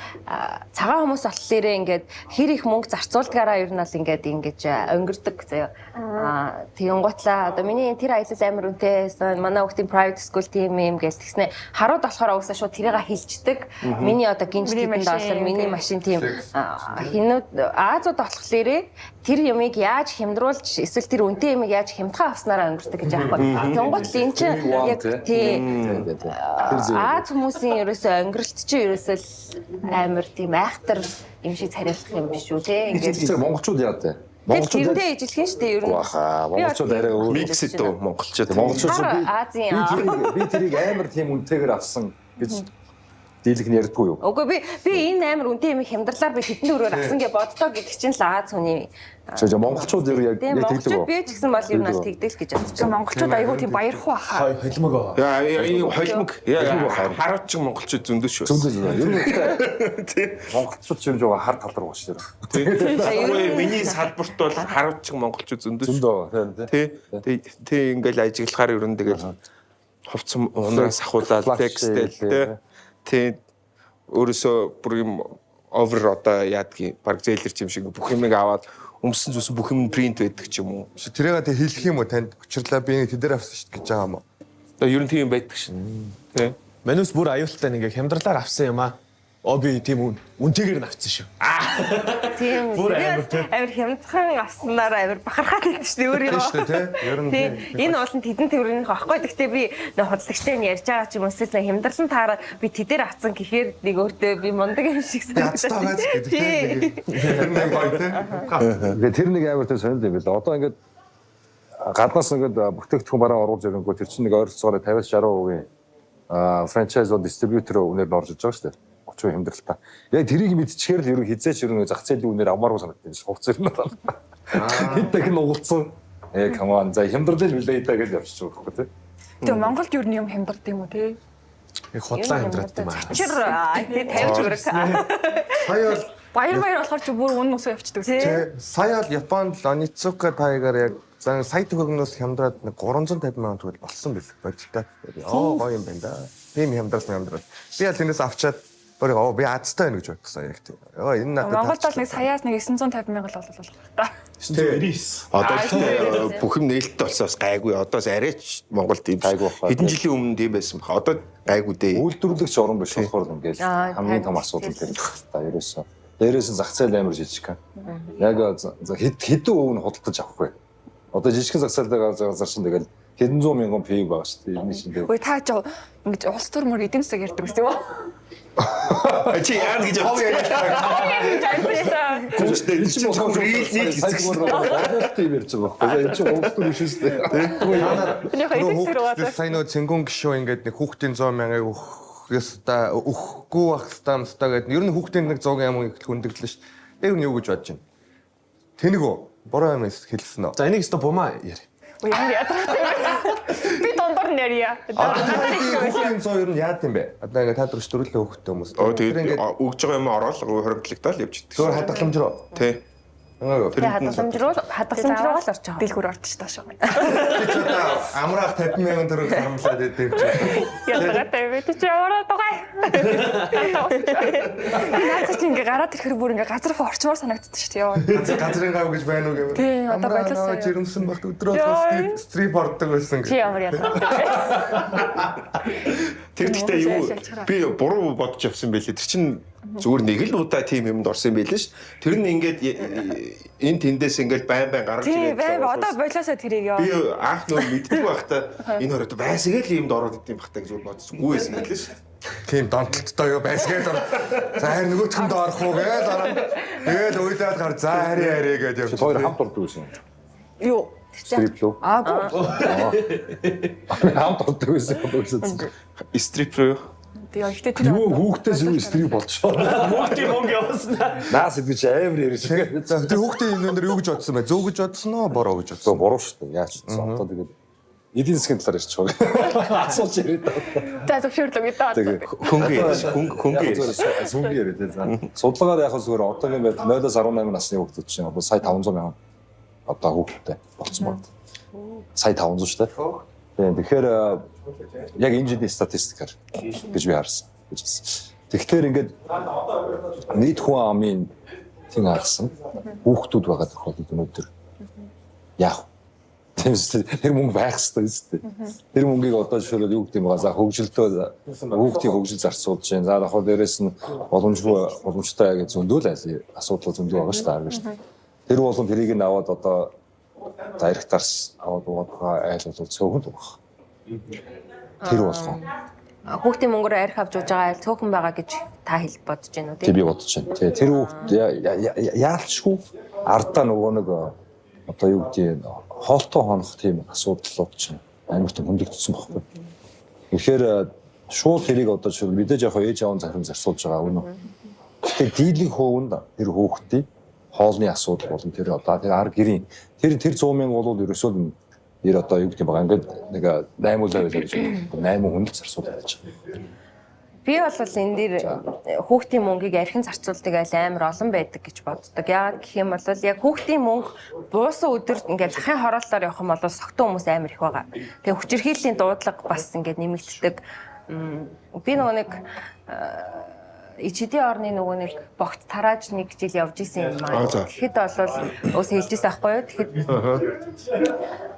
цагаан хүмүүс болохоор ингээд хэр их мөнгө зарцуулдгаараа ер нь бол ингээд ингэж өнгөрдөг заяа тэгэн готлаа одоо миний тэр аялал амар үнэтэй манай хүүхдийн private school team юм гэж тэгснэ харууд болохоор уусаа шууд тэрийг хилчдэг миний одоо гинж тэдэнд болохоор миний машин team хинүүд Азууд болохоор тэр юмыг яаж хямдруулж эсвэл тэр үнэтэй юмыг яаж хямдхан авснараа өнгөрдөг гэж аахгүй тэгэн готл эн чинь яг тийм Аз хүмүүсийн ерөөсөө өнгөрөлт чинь ерөөсөө амар тийм айхтар юм шиг царайлах юм биш үү те ингээд монголчууд яа тээ монголчууд тэрэндээ ижилхэн шүү дээ ер нь монголчууд арай өөр микс дөө монголчууд би тэрийг амар тийм үнэтэйгээр авсан гэж дийлэх нь ярьдгүй юу үгүй би энэ амар үнэтэй юм хямдрлаар би хэдэн өрөөр авсан гэж боддоо гэдэг чинь л Аз хүний Жоо монголчууд яг тэгдэг үү? Би ч гэсэн бол ер нь тэгдэг л гэж бодчих. Монголчууд айгүй тийм баярхуу ахаа. Холимог. Яа энэ холимог хараач монголчууд зөндөө шүү. Зөндөө. Ер нь тийм монголчууд ч юм жоо хар тал руу гаш тийм. Миний салбарт бол хараач монголчууд зөндөө шүү. Тий ингээл ажиглахаар ер нь тэгэл хувцсан унараас ахуулаад текстэл тий өөрөөсөө бүр юм овер одоо яадгийн баг зээлэрч юм шиг бүх юмыг аваад өмсөн бүх юм принт байдаг ч юм уу. Тэрийг тэг хэлэх юм уу танд? Учирлаа би нэг тэдэр авсан шүү гэж байгаа юм уу? Одоо ер нь тийм байдаг шин. Тэ. Манус бүр аюултай нэг хямдралаар авсан юм аа. Би тийм үнтэйгээр нь авсан шүү. Тийм. Амар хямдхан авснараа амар бахархаад байдаг шүү дээ өөрийгөө. шүү дээ тий. Ер нь тийм. Энэ бол тэдэн төврийнх байхгүй. Гэхдээ би нэг хөдөлгчтэй нь ярьж байгаа ч юм уу эсвэл хямдралан таараа би тэдээр авсан гэхээр нэг өөртөө би мундаг юм шиг ядтайгаач гэдэг тий. Нэг гоё тий. Тэгээ тэр нэг амар тэр сонинд юм бэл. Одоо ингээд гаднаас ингээд бүтээгдэхүүн бараа оруулж ирэнгүү тэр чинь нэг ойролцоогоор 50-60% франчайз бол дистрибьютор үнээр нь орж иж байгаа шүү дээ. 30% хямдралтай. Яг тэрийг мэдчихээр л ерөн хизээч ерөн зах зээлийн үнээр авмааргүй санагдаж байна. Хувц зэр нь байна. Хэддэг нь угалцсан. Камон за хямдрал билээ даа гэж явчих жоох байхгүй тий. Тэгээ Монголд юу юм хямддаг юм уу тий? Яг худлаа хямдраад юм аа. Чир тий 50 хүрэх. Сая бол Баяр болохоор ч бүр үнэн усаа явчихдаг тий. сая бол Японд Onitsuka Tiger яг сая төгөөгнөөс хямдраад 350 мянган төгрөг болсон бэл бодтой. Гоё юм байна да. Тийм хямдрал. Би аль энэс авчаад би Азтай байна гэж бодсон яг тийм. Энэ надад Монголд бол нэг саяас нэг 950 мянга л болох та. 99. Одоо бүх юм нээлттэй болсон бас гайгүй. Одоос арайч Монголд тийм Гайгүй баха. хэдэн жилийн өмнө тийм байсан баха. Одоо гайгүй дээ. Үйлдвэрлэгч орон биш болохоор ингээд хамгийн том асуудал тэр та ерөөсөө. Дээрээс нь зах зээл амар жижиг. Яг хэдэн өв нь худалдаж авахгүй. Одоо жижигхэн зах зээлээр газар чинь тэгэл хэдэн зуун мянган пиг байгаа шүү дээ. Ирний чинь. Ой та ч ингэж улс төр мөр эдийн засаг ярьдаг гэсэн юм уу? Чи яа гэж хов яриа. Гүштэй чи мохоо рилний хэсэг. Тийм ярьж байгаа байхгүй. Энэ чинь улс төр биш шүү дээ. сайн нөө цэнгүүн гişөө ингээд нэг хүүхдийн 100 мянгаыг өхгүй байх стамстаа гэдэг. Ер нь хүүхдийн нэг 100 юм их хүндэгдлээ шүү. Тэр нь юу гэж бодож байна? Тэнэг үү? Буруу юм хэлсэн үү? За энийг өстө бумаа яар. Ой ямар ядаргатай. Би дондор нэрья. Хүүхдийн 100 ер нь яад юм бэ? Одоо ингээд та дөрөв төрөлөө хүүхдтэй хүмүүс. Тэгээд өгж байгаа юм ороод хоримтлагтаа л явж идэх. Зөвхөн хадгаламж руу. Тий. Хадгаламжруу л орж байгаа. Дэлгүүр орчих тааш. Амраах 50 мянган төгрөг харамлаад идэв чи. Ядаргатай бид чи ороо тугай. Наац чи ингээ гараад ирэхэр бүр ингээ газар орчмоор санагддаг шүү дээ. Газрын гав гэж байна уу гэвэл. Тий, одоо байлаа. Жирэмсэн багт өдрөө стрип ордог байсан Чи ямар ядаргатай. Тэр гэхдээ юу би буруу бодож явсан байлээ. Тэр чинь зүгээр нэг л удаа тийм юмд орсон юм байлээ ш. Тэр нь ингээд энэ тэндээс ингээд байн гаргаж ирээд. Тий, одоо болоосоо тэрийг яа. Би анх нөө мэддэг байхдаа энэ хорото байсаг л юмд ороод идэм бахтаа гэж бодсонгүй байсан байлээ ш. Тийм донтолттой юу байсгээд ор. За харин нөгөөтгөнд орох уу гээд ороо. Тэгэл уйлаад гар за харьяа гэж явж. Хоёр хамт ордог байсан. Юу? Стрип лөө. Хамт ордог байсан болчихсон. Стрип руу. Тэгээ ихтэй тэр юу хүүхдээс юу стрип болчихоо. Хүүхдийн мөнгө явуулснаа. Наас идэж амар ярьж байгаа. За тэр хүүхдийн энэ дээр юу гэж бодсон бэ? Зөв гэж бодсон уу? Буруу гэж бодсон. Буруу шүү дээ. Яаж ч одоо тэгээд эдийн засгийн талаар ярьж байгаа. Асууж яриад байгаа. За зөвшөөрлөө гэдэг. Хөнгө сүнги яриад байгаа. Судалгаар яг зүгээр одоогийн байдлаар 0-18 насны хүүхдүүд чинь одоо сая 500 мянган одоо хүүхдтэй болцсон байна. Сая 500 шүү дээ. Тэгэхээр яг энэ жилийн статистикаар гэж би харсан. Тэгэхээр ингээд нийт хүн амын тийм харсан хүүхдүүд байгаа тохиолдолд өнөөдөр яах вэ? Тэр мөнгө байх хэрэгтэй шүү дээ. Тэр мөнгийг одоо жишээлбэл юу гэдэг юм байгаа. За хөгжилтөө хүүхдийн хөгжил зарцуулж байна. За дахиад дээрэс нь боломжтой гэж зөндөл асуудал зөндөө байгаа шүү дээ. Тэр болон тэрийг нь аваад одоо дайректарс аваад байгаа айл бол цөөхөн байгаа. Тэр болгоо. Хүүхдийн мөнгөөр арх авч ууж байгаа айл цөөхөн байгаа гэж та хэл бодож байна уу? Тэг би бодож байна. Тэр хүүхд яалчгүй ардаа нөгөө нэг одоо юу гэдэг хоолтой хонох тийм асуудал чинь амар том хөндөгдсөн байхгүй. Тэгэхээр шууд тэрийг одоо ч мэдээж яг ээж аав захиран зарцуулж байгаа үнэ. Гэхдээ дийлэнх хувьд тэр хүүхдийн хоолны асуудал болон тэр одоо тэр ар гэрийн тэр 100 мянга бол ерөөсөө нэр одоо юу гэдэг юм байгаа. Ингээд нэг 8 үл аваад гэж 8 хүн л зарцуулаад байж байгаа. Би бол энэ дээр хүүхдийн мөнгийг архин зарцуулдаг айл амар олон байдаг гэж боддог. Яг гэх юм бол яг хүүхдийн мөнгө буусан өдөрт ингээд захын хорооллоор явах юм бол согтуу хүмүүс амар их байгаа. Тэгээ хүчирхийллийн дуудлага бас ингээд нэмэгддэг. Би нөгөө нэг ичидийн орны нөгөө нэг богт тарааж нэг жил явж исэн юм аа. Тэгэхэд бол өөс хэлжсэн байхгүй юу? Тэгэхэд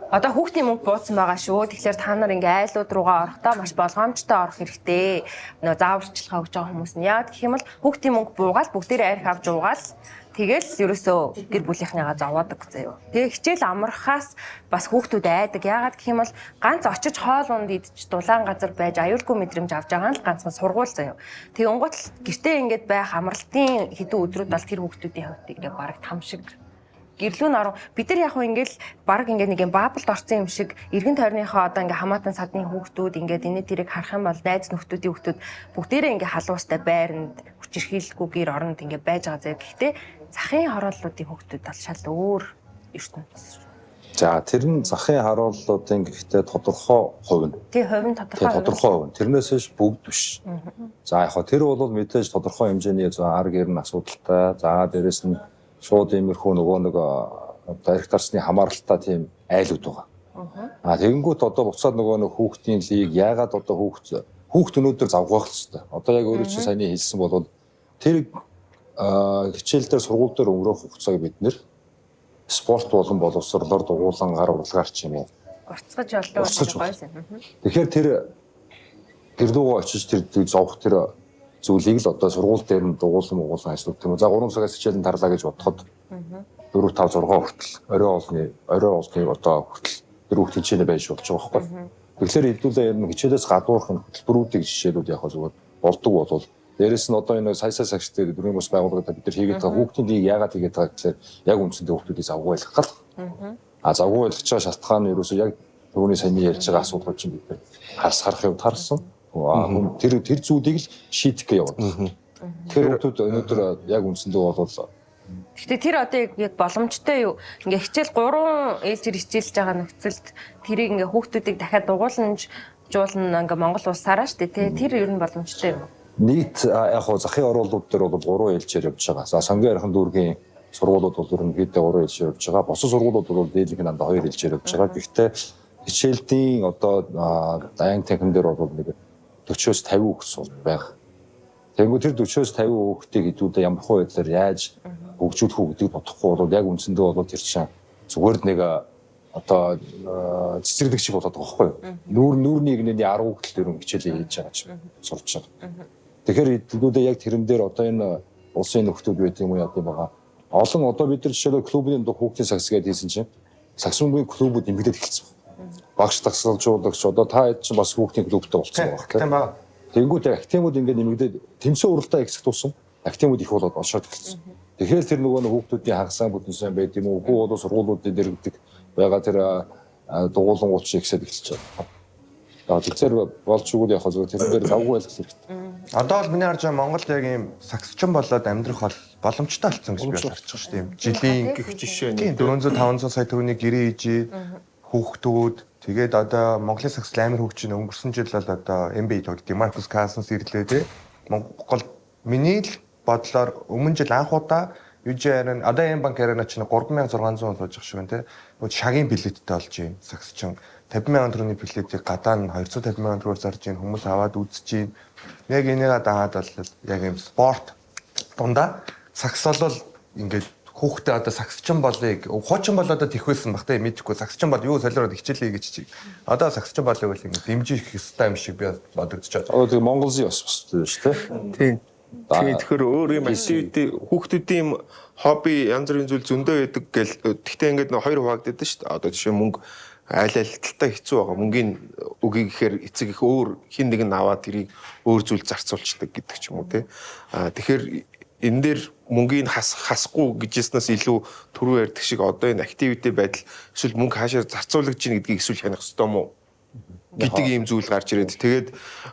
Одоо хүүхдийн мөнгө бууцсан байгаа шүү. Тэгэхээр та нар ингээ айлууд руугаа орохдоо маш болгоомжтой орох хэрэгтэй. Нөө зааварчилгаа өгж байгаа хүмүүс нь яагаад гэх юм бол хүүхдийн мөнгө буугаад бүгдээрээ арх авч уугаад тэгэл ерөөсөө гэр бүлийнхнийгаа зовоодаг заяа. Тэгээ хичээл амархаас бас хүүхдүүд айдаг. Яагаад гэх юм бол ганц очиж хоол унд идэж дулаан газар байж аюулгүй мэдрэмж авч байгаа нь л ганцхан сургууль заяа. Тэгээ онгот гэртээ ингээд байх амралтын хэдэн өдрүүд бол тэр хүүхдүүдийн хувьд ингээд бараг там шиг гэрлүү н орон бид нар яг хөө ингээл баг ингээд нэг юм баабалд орсон юм шиг эргэн тойрныхоо одоо ингээ хамаатан садны хүүхдүүд ингээд энэ тэрийг харах юм бол найз нөхдүүдийн хүүхдүүд бүгдээрээ ингээ халуустай байранд хүчирхийлэлгүй гэр оронд ингээ байж байгаа зэрэг. Гэхдээ захын хорооллуудын хүүхдүүд бол шал өөр ертөнц. За тэр нь захын харууллуудын гэхдээ тодорхой хувь нь. Тий хувь нь тодорхой хувь. Тэрнээс биш бүгд биш. За яг хөө тэр бол мэдээж тодорхой хэмжээний ар гэр нь асуудалтай. За дээрэс нь шууд иймэрхүү нөгөө нэг дарих тарсны хамааралтай тийм айлууд байгаа. Тэгэнгүүт одоо буцаад нөгөө нэг хүүхдийн лиг яагаад одоо хүүхд өнөөдөр завгах хэрэгтэй. Одоо яг өөрөө чинь саяны хэлсэн бол тэр хичээл дээр сургууль дээр өнгөрөх хугацааг бид нэр спорт болон боловсролоор дугуулan гар урлагаар ч юм уу уртцаж болдог гойсон. Тэгэхээр тэр дуугаа очиж тэр зовх тэр зүйлийг л одоо сургууль дээр нь дугуулan ажиллах юм. За 3 цагаас хичээлэн тарлаа гэж бодоход 4 5 6 хүртэл орой олны одоо хүртэл тэр хүүхд хичээлээ байж болж байгаа байхгүй. Тэгэхээр хэдүүлээ ер нь хичээлээс гадуурх хөтөлбөрүүдийг жишээлүүд яг зүгээр болдог болвол дээрэс нь одоо энэ сая сагчтай дөрвөн бус байгууллагад бид нар хийгээд байгаа хүүхдийн лиг яагаад хийгээд байгаа гэхээр яг үндсэндээ хүүхдүүдийг завгүй байлгах гал. Завгүй байлгах шалтгаан нь ерөөсөө яг түрүүний саяны ярьж байгаа асуудал чинь бид нар харах юм тарсан. Тэр зүйлийг л шийдэх гэж яваад. Тэр хүүхдүүд өнөөдөр яг үндсэндээ болвол гэхдээ тэр одоо яг боломжтой юу? Ингээ хичээл 3 ээлжээр хичээлж байгаа нөхцөлд тэрийг ингээ хүүхдүүдийг дахиад дугуулна ингээ Монгол улсаараа штэ тий. Тэр ер нь боломжтой юу? Нийт яг хоо захын оруулууд дээр бол 3 ээлжээр явж байгаа. За сангийн архин дүүргийн сургуулиуд бол ерөнхийдөө 3 ээлжээр явж байгаа. Босод сургуулиуд бол дээдлэг нь дандаа 2 ээлжээр явж байгаа. Гэхдээ хичээлтийн одоо дайан техник дээр бол нэг 40-оос 50 хүүхэд байгаа. Тэгэнгүүт тэр 40-оос 50 хүүхдийг хэдүүлээ ямар хөө байдлаар яаж хөгжүүлэх үү гэдгийг бодохгүй бол яг үндсэндээ бол тэр чинь зүгээр нэг одоо цэцэрлэг шиг болоод байгаа байхгүй юу? Нүүрний игнэний 10 хүүхдэл ерөн хичээлээ хийж байгаа ч сурч байгаа. Тэгэхээр хэдүүлээ яг тэрэн дээр одоо энэ улсын нөхдүүд байт юм уу яа гэм байгаа. Олон одоо бид нар жишээлбэл клубын хүүхдийн сакс гэдээ хийсэн чинь саксонгийн клубүүд нэмэгдээд эхэлсэн. Багш тасгалжуулагч одоо та хэд ч бас хүүхдийн клубтэй болцсон байгаа. Тэнгүүд актемууд ингээд нэмэгдээд тэмцээн уралдаа ихсэх тусам актемууд их болоод олшоод эхэлсэн. Тэгэхээр тэр нөгөө хүүхдүүдийн хагасаа бүтэнсэн байд юм уу? Үгүй бол сургуулиудын дэргэдэг байгаа тэр дугуулангууд шиг ихсээд эхэлж байгаа. Тэгэхээр болж өгвөл яг зөв тэр дээр завгүй байлгах хэрэгтэй. Одоо бол миний харж байгаа Монголд яг ийм саксчин болоод амьдрах боломжтой болсон гэж би харж байгаа шүү дээ. Жилийн гих жишээ нь 400 500 сая төгрөгийн гэрээ хийж хүүхдүүд тэгээд одоо Монголын саксл амар хөгжиж өнгөрсөн жил бол одоо MB гэдэг Маркус Каснс ирлээ те. Монгол миний л бодлоор өмнө жил анх удаа UJR-ын одоо M банк арена чинь 3600 сууж байгаа шүү те. Нөгөө шагийн билеттэй болж байна. Саксчин 50,000 төгрөгийн билетийг гадаа нь 250,000 төгрөгөөр зарж ийн хүмүүс аваад үзэж ийн. Яг энийгээ дагаад бол яг юм спорт дундаа сакс бол ингээд хүүхдээ одоо саксчин болыг хуучин бол одоо тэхвэлсэн баг те мэдэхгүй саксчин бол юу солиороод хичээлээ гэж чиг. Одоо саксчин болыг бол ингээд дэмжих ёстой юм шиг би бодогдчиход. Тэгээ Монголын бас бостой шүү Тийм. дээ. Тэгэхээр өөр юм activity хүүхдүүдийн хобби янз бүрийн зүйл зөндөө байдаг гэл тэгтээ ингээд нэг хоёр хуваагддаг шүү дээ. Одоо жишээ мөнгө айлталтаа хэцүү байгаа. Мөнгөний үгийг гэхээр эцэг их өөр хин нэг нь аваад тэрийг өөр зүйл зарцуулчихдаг гэдэг ч юм уу те. Тэгэхээр энэ дээр мөнгөний хасахгүй гэжснээс илүү түрүү ярьдаг шиг одоо энэ activity байдал эсвэл мөнгө хаашаа зарцуулж чинь гэдгийг эсвэл хянах ёстой юм уу гэдэг ийм зүйл гарч ирээд тэгээд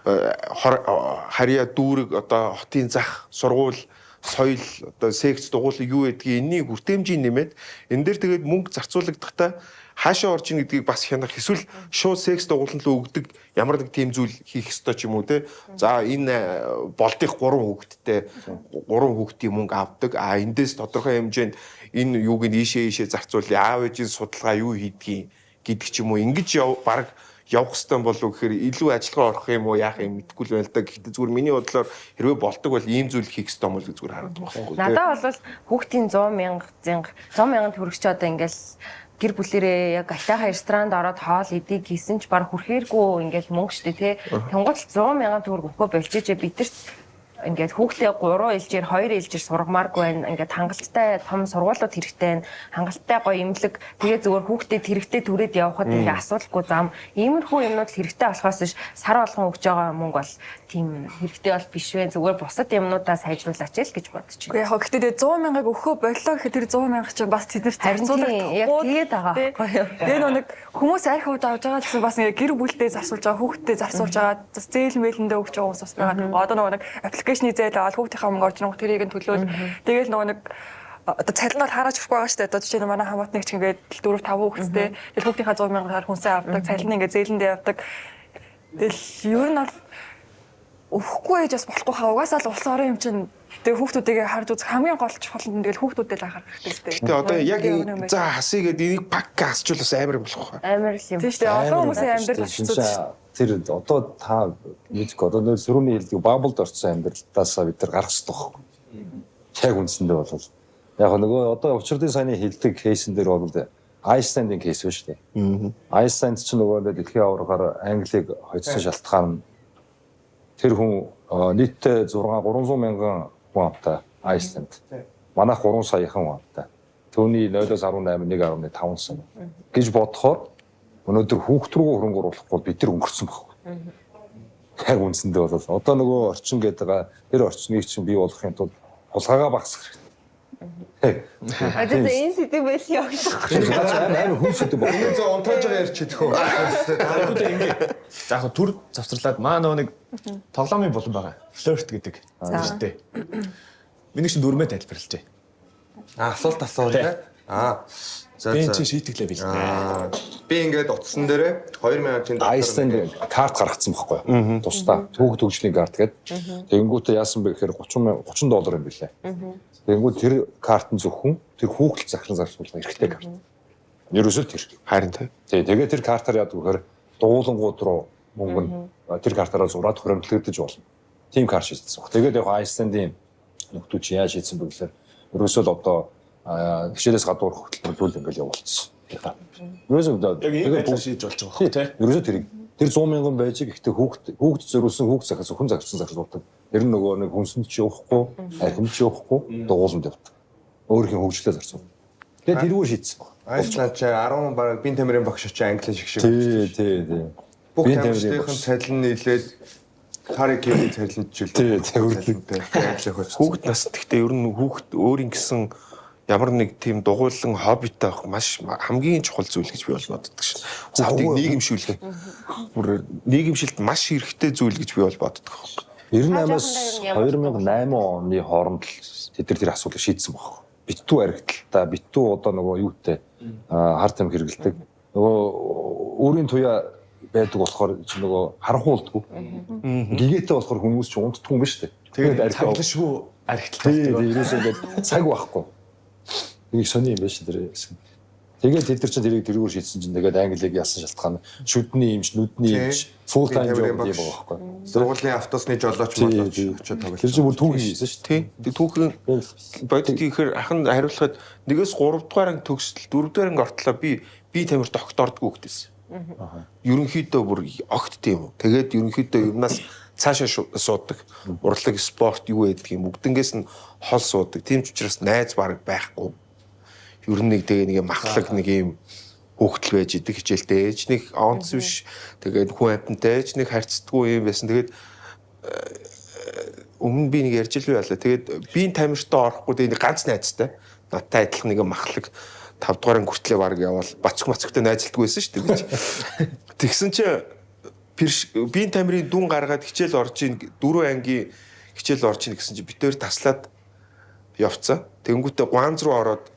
харьяа дүүрэг одоо хотын зах сургууль соёл одоо секц дугуулах юу гэдгийг энийг хүртээмжийн нэмээд энэ дээр тэгээд мөнгө зарцуулагдахдаа хаашаа орж ийн гэдгийг бас хянах эсвэл шууд секс дугуулалт өгдөг ямар нэг тийм зүйл хийх ёстой ч юм уу те. За энэ болдих 3 хүүхэдтэй 3 хүүхдийн мөнгө авдаг. Эндээс тодорхой хэмжээнд энэ юуг нь ийшээ зарцуулъя. Аав ээжийн судалгаа юу хийдгийг гэдэг ч юм уу. Ингэж баг явах хэвээр болов гэхээр илүү ажиллагаа орох юм уу яах юм мэдэхгүй л байна л да. Гэхдээ зүгээр миний бодлоор хэрвээ болдог бол ийм зүйл хийх ёстой юм бол зүгээр харагдах байхгүй. Надад бол хүүхдийн 100,000 төгрөгч одоо ингээл гэр бүлэрээ яг алтайхаа ресторанд ороод хоол идэх гэсэн ч баг хүрхээргүй ингээл мөнгө штэ тий. Тэнгуут 100 мянган төгрөг өгөхөө болж ижээ бидэрт ингээд хүүхдээ 3 ээлжээр 2 ээлжээр сургамааргүй байна. Ингээд хангалттай том сургуулиуд хэрэгтэй байна. Хангалттай гоё имлэг. Тэгээ зүгээр хүүхдэд хэрэгтэй түрээд явахад ингээд асуудалгүй зам. Иймэрхүү юмнууд хэрэгтэй болохоос ш сар болгон өгж байгаа мөнгө бол тийм хэрэгтэй бол биш вэ. Зүгээр бусад юмнуудаа сайжруулаач л гэж бодож байна. Гэхдээ яг гэхдээ 100 мянгаыг өгөхөө боллоо гэхэд тэр 100 мянга чинь бас тэднэрт зарцуулах. Яг тэгээд байгаа байхгүй юу. Тэгээ нэг хүмүүс арх удаа авч байгаа гэсэн бас ингээ гэр бүлдээ зарцуулж байгаа, хүүхдэд зарцуулж байгаа, бас зээл мэлэндээ өгч байгаа хүмүүс бас байгаа. Одоо нэг аппликейшны зээл аваад хүүхдийнхээ мөнгө орж ирэх тэрийг нь төлөөл. Тэгээд нэг одоо цалинаар хараач өгөхгүй байгаа шүү дээ. Одоо жишээ нь манай хамаатныг ч ингээд 4 5 хүүхэдтэй. Тэгэл хүүхдийнхээ 100 мянгаар хүнсээ авдаг, цалин ингээд зээлэндээ авдаг. Тэгэл ер нь бол өгөхгүй ээж бас болохгүй хаа. Угаасаа л улс орон юм чинь тэгээ хүүхдүүдээ харж үзэх хамгийн гол чухал нь тэгэл хүүхдүүдэд л анхаарах хэрэгтэй. Гэтэ одоо яг за хасыгээд энийг пакка асчвал бас амар болох байх. Амар л юм. Тийм шүү дээ. Олон хүмүүсийн амьдрал хэцүү. Тэр одоо та мэдгүй одоо нөө сөрөний хэлдэг бабблд орсон амьдралдаасаа бид нар гарах хэрэгтэй байхгүй. Яг үндсэндээ бол яг нөгөө одоо учирдын саяны хэлдэг кейсэн дээр бол Айсландын кейс биш үү? Айсланд ч нөгөө дэлхийн аваргаар Англиг хоцсон шалтгаан нь тэр хүн нийтдээ 300 мянган хүн амтай Айсланд. Манайх 3 саяхан хүн амтай. Төвний 0-18 1.5 сая гэж бодохоор өнөөдөр хүүхд рүү хөрөнгө оруулахгүй бид нар өнгөрсөн байхгүй. Яг үндсэндээ бол одоо нөгөө орчин гэдэг тэр орчныг чинь бий болгохын тулд хулгайгаа багасгах хэрэгтэй. Одоо энэ сэдв байл явагдах. Амар хүн сэдв байна. Энэ зөв унтааж байгаа ярьчих төхөө. Харин ингэ. За яг төр завсарлаад маа нөгөө нэг тоглоомын болон байгаа. Флирт гэдэг нэртэй. Миний чинь дөрмөө тайлбарлаж байна. Асуулт асуув тий. Би энэ чинь шийтгэлээ билээ. Би ингээд утсан дээрээ 2000-ын Айсланд карт гаргацсан байхгүй юу? Тусдаа түүх төгжлийн карт гэдэг. Тэгэнгүүтээ яасан бэ гэхээр $30 юм билээ. Тэгэнгүүт тэр карт нь зөвхөн тэр хүүхэл захиран зарцуулах эрхтэй карт. Ерөөсөө тэр. Харин тий. Тэгээ тэр картаар яадаг вэхээр дуулангууд руу мөнгө нь тэр картаараа зураад хуримтлагдаж болно. Тим карт шийдсэн. Тэгээд яг Айсландын нөхдүүд чи яаж шийдсэн бэ гэхээр ерөөсөө л одоо хичээлээс гадуур хөтөлбөрлөл ингээл явуулсан. Ерөөсөө тэгээд шийдэж болж байгаа тий. Ерөөсөө тэр 100 мянган байж гэхдээ хүүхд зориулсан хүүхд захиас хүн захирсан захирлуудад ер нь нөгөө нэг хүнсэнд ч явахгүй, архимд ч явахгүй, дууланд явдаг. Өөрийнх нь хөгжлөө зарцуул. Тэгээд тэргүй шийдсэн баг. Айсланд ч 10 баг бие тамирын багш чи англи шиг шиг. Тий. Бүх тамирчдын цалин нийлээд харикийн цалин жил. Тий. Хүүхэд нас гэхдээ ер нь хүүхэд өөрийн гэсэн ямар нэг тийм дугуйлан хоббитой авах маш хамгийн чухал зүйл гэж би бол боддог шин. Завдыг нийгэмшүүлэх. Бүр нийгэмшилд маш хэрэгтэй зүйл гэж би бол боддог. 98-аас 2008 оны хооронд л тэд тэр асуудлыг шийдсэн баг. Битүү аригдaltaа, битүү одоо нөгөө юутэй харт юм хэрэгэлдэг. Нөгөө өөрийн туяа байдаг болохоор чи нөгөө харанхуулдаггүй. Гигээтэй болохоор хүмүүс ч унтдаггүй юм ба штэ. Тэгээд цаглашгүй аригдaltaа. Ерөөсөө ингээд цаг байхгүй. Нэг сони юм байна шүү дээ. Тэгээд тэд нар чинь тэрийг тэрүүр шийдсэн чинь тэгээд англиг яасан шалтгаан шүдний имж, нүдний имж, full time job юм байгаа байхгүй. Сургуулийн автобусны жолооч болооч очиод тоглож. Тэр чинь бүр түүх хийсэн шүү дээ. Тий. Түүхэн бодит гэхээр ахын хариулахад 1-ээс 3 дугаар анги төгсөл 4 дугаар анги ортлоо би тамир доктордгүй хөхтэйсэн. Ерөнхийдөө бүр огт тийм үү. Тэгээд ерөнхийдөө юмнаас цаашаа суудаг. Урлаг, спорт юу гэдэг юм бүгднгээс нь хол суудаг. Тийм ч учраас найз бараг байхгүй. Ер нь нэг тэгээ нэг махлаг нэг юм хөөгтөл байж идэг хичээлтэй ээж нэг онц биш. Тэгээд хүн амьтантай ээж нэг харьцдаггүй юм байсан. Тэгээд өмнө би нэг ярьж л байлаа. Тэгээд биеийн тамиртаа орохгүй тэгээд ганц найзтай. Надтай адилхан нэг махлаг 5 дугаар хүртлээ баг явал бацгтой найзлдаг байсан шүү дээ. Тэгсэн чинь биеийн тамирын дүн гаргаад хичээл орж ийн 4 ангийн хичээл орж ийн гэсэн чинь битээр таслаад явцсан. Тэнгүүтээ Гуанз руу ороод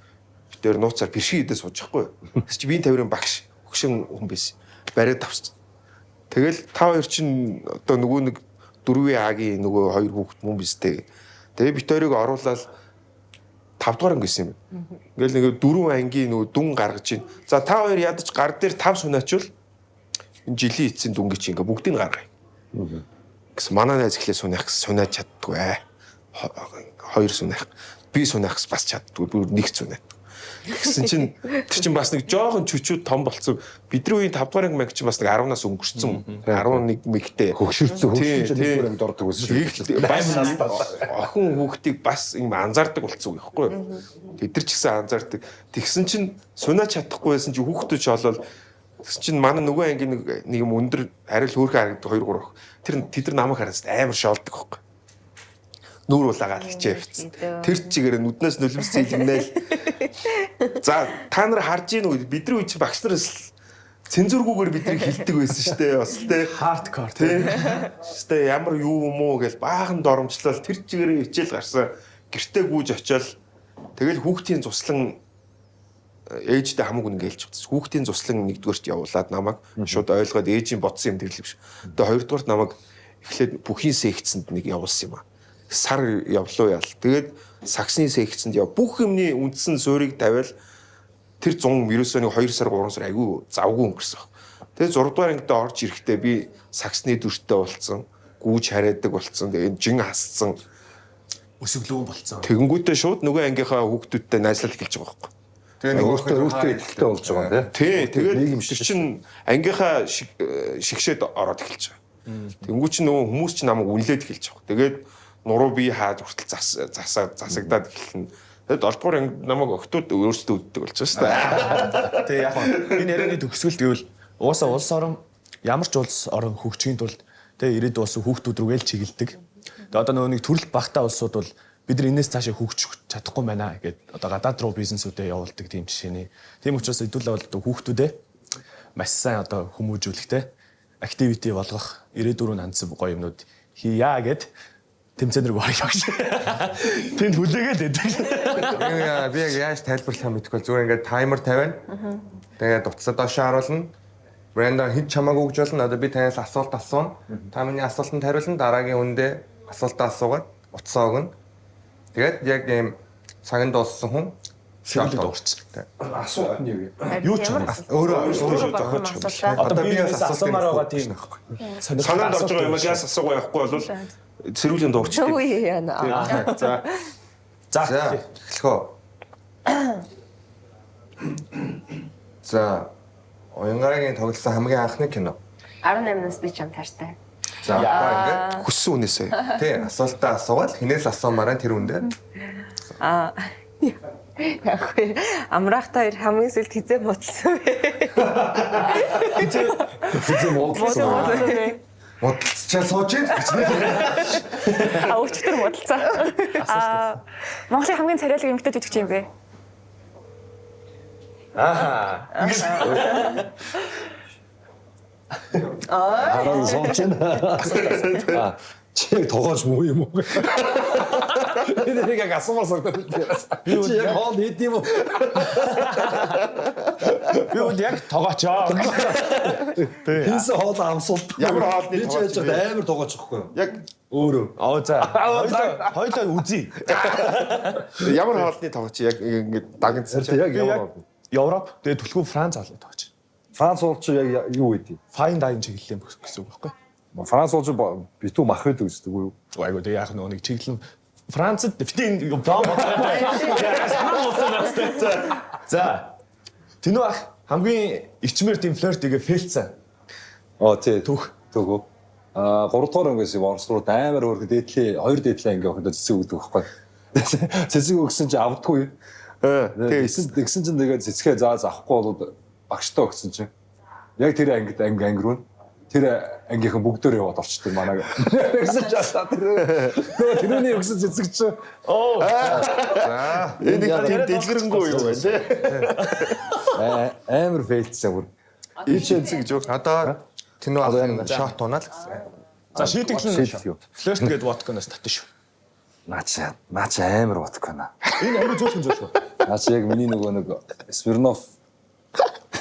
битээр нууцаар бэршин идээ сууж байхгүй. Тэс чи биеийн тамирын багш хөгшин хүн байсан. Бариад тавцсан. Тэгэл та хоёр чинь одоо нөгөө нэг 4А-гийн нөгөө 2 хүүхэд мөн бистэй. Тэгээ битээрийг оруулаад 5 дугаар анги гэсэн юм. Ингээл нэг 4 ангийн нөгөө дүн гаргаж ийн. За та хоёр ядаж гар дээр 5 сунаачвал энэ жилийн эцсийн дүнгийн чи ингээ бүгдийг гаргая. Гэсэн манай найз ихлэ сунах гэсэн сунааж чаддгүй. 2 сунах. Би сунахс бас чаддгүй. Бүр нэг сунаад. Тэгсэн чинь тэр чинь бас нэг жоохон чүчүүд том болцсон. Бидний үеийн 5 дугаар анги чинь бас нэг 10-наас өнгөрцөн. 11 мэгтэй. Хөгшөрсөн нэг дордог байсан. Бас охин хүүхдийг бас юм анзаардаг болцсон байхгүй юу? Тэд нар ч гэсэн анзаардаг. Тэгсэн чинь сунаач чадахгүй байсан чи хүүхдүүд ч олол тэгсэн чинь манай нөгөө ангийн нэг юм өндөр арил хөөрхөн харагддаг 2 3. Тэр тэд нар намайг хараад амар шоолдог байхгүй. Нүүр улаагаад хичээвцсэн. Тэр чигээр нүднээс нулимсцэн илгнээл. За та нар харж ийн үү? Бидний үе чи багш нараас цензургүйгээр биднийг хилдэг байсан шүү дээ. Бас тий. Хардкор тий. Тэ ямар юу юм уу гэж баахан доромжлол тэр чигээр хичээл гарсан. Гэртээ гүйж очиод тэгэл хүүхдийн туслан ээжтэй хамаагүй ингээл явчихсан. Хүүхдийн туслан нэгдүгээрт явуулаад намайг шууд ойлгоод ээжийн бодсон юм тэрлэв ш. Тэгээ хоёрдугаарт намайг эхлээд бүхийн секцэнд нэг явуулсан юм аа. Сар явлуу ял. Тэгээд саксны секцэнд яв. Бүх юмны үндсэн суурийг тавиал тэр 100 ерөөсөө нэг 2 сар 3 сар айгүй завгүй өнгөрсөн. Тэгээд 6 дугаар ангид орж ирэхдээ би саксны дүртэй болцсон. Гүүж хараадаг болцсон. Тэгээд жин хасцсан. өсөглөө болцсон. Тэгэнгүүтээ шууд нөгөө ангийнхаа хүүхдүүдтэй найзлал эхэлж байгаа байхгүй. Тэгээ нэг өөртөө ихтэй болж байгаа тий. Тэгээд тэр чинь ангийнхаа шигшээд ороод эхэлж байгаа. Тэнгүү чи нөгөө хүмүүс чи намайг үнлээд эхэлж байгаа. Тэгээд нуруу би хаад хүртэл засагдаад эхэлнэ. Тэгэд 7 дугаар анги намайг октод өөрсдөө үддэг болчихсон шүү дээ. Тэгээ яг энэ ярианы төгсгөл гэвэл уусаа улс орон ямар ч улс орон хөгжихийн тулд тэгээ ирээдүйн улс хүүхдүүд рүүгээ л чиглэдэг. Тэгээ одоо нөгөө нэг төрөл багтаа улсууд бол бид нар энэс цаашаа хөгжих чадахгүй байна гэд одоо гадаад руу бизнесүүдэд явуулдаг тийм жишээний. Тийм учраас хэдүүлээ бол хүүхдүүдээ маш сайн одоо хүмүүжүүлэхтэй активити болгох ирээдүйн хандсан гоё юмнууд хийя гэд тэмцээнэр барих явж. Тэнд хүлээгээд байдаг. Би яг яаж тайлбарлахаа мэдэхгүй зүгээр ингээд таймер тавина. Тэгээд дуцлаа доошоо харуулна. Брендон хэд чамаагүй гэж болно. Одоо би танаас асуулт асууна. Та миний асуултанд хариулна. Дараагийн үндэ асуултаа асуугаад утсаа өгнө. Тэгээд яг ийм цагт дууссан хүн шалгалт дуурч. Асуулт нь юу вэ? Юу ч өөрөө зохиож байна. одоо би асуумаар байгаа тийм санаанд орж байгаа юм яаж асуугаа явахгүй бол цэрүүлийн дуурчдаг. Үгүй яана. За. за эхлэхөө. За Оянгарагийн тоглосон хамгийн анхны кино. 18-наас би ч юм таартай. За ингээд Хүссэн үнээсээ. тий асуултаа асуугаад хинээс асуумаараа тэр үндэ. Яг амраахта хоёр хамгийн сүүлд хизээ муудалсан бэ. Хизээ муудалсан. Муудалцчаа сууж ийн. Өчтөр муудалцаа. Монголын хамгийн царайлаг эмэгтэй жүжигч юм бэ? Хараа сууж байна. Чи тогоож муу юм уу? Би нэг асуумаар суултаа. Би яг хоол хийд юм уу? би бол яг тогоочоо. Хинс хоол амсуулт. Ямар хоолны би ч яаж амар тогоочихгүй. Яг Өөрөө. За хоёлаа үзье. ямар хоолны тоглож яг ингээд дагнцсан чи Яг ямар хоол? Европ тэгээ түлхүү Франц хоолны тогооч. Франц уулч яг юу гэдэг? Fine dining чиглэлийн гэсэн үг байхгүй. Франц уулч битүү мах байдаг үздэг үү? Айгуу тэгээ яг нэг чиглэн Францад битэн бом. За Тинүү ах хамгийн ичмэр тийм флирт тэгээ фэлцсэн. Тий. Төгөө. 3 дугаар ангиас Орос руу амар хөргө дээдлээ 2 дээдлээ ингээ охиндоо цэцэг өгдөг байхгүй. Цэцэг өгсөн чи авдаггүй. Тэгээ тэгсэн чинь тэгээ цэцгээ заахгүй болоод багштай өгсөн чинь. Яг тэр анги руу тэр ангийнхан бүгдөө яваад орчтой манайг. Тэгсэн ч асаа тэрний өгсөн цэцэг чи. за энэ нэг дэлгэрэнгүй юу вэ те Амар фейлцсэн бүр. ичэнцэг гэж юу Одоо Тинүү ахын шот унаа л гэсэн. За шийтгэл нь флирт гэдэг водконоос татна шүү. Наач амар бодгоо. Энэ амар зөөлхөн. Наач яг миний нөгөө нэг Смирнов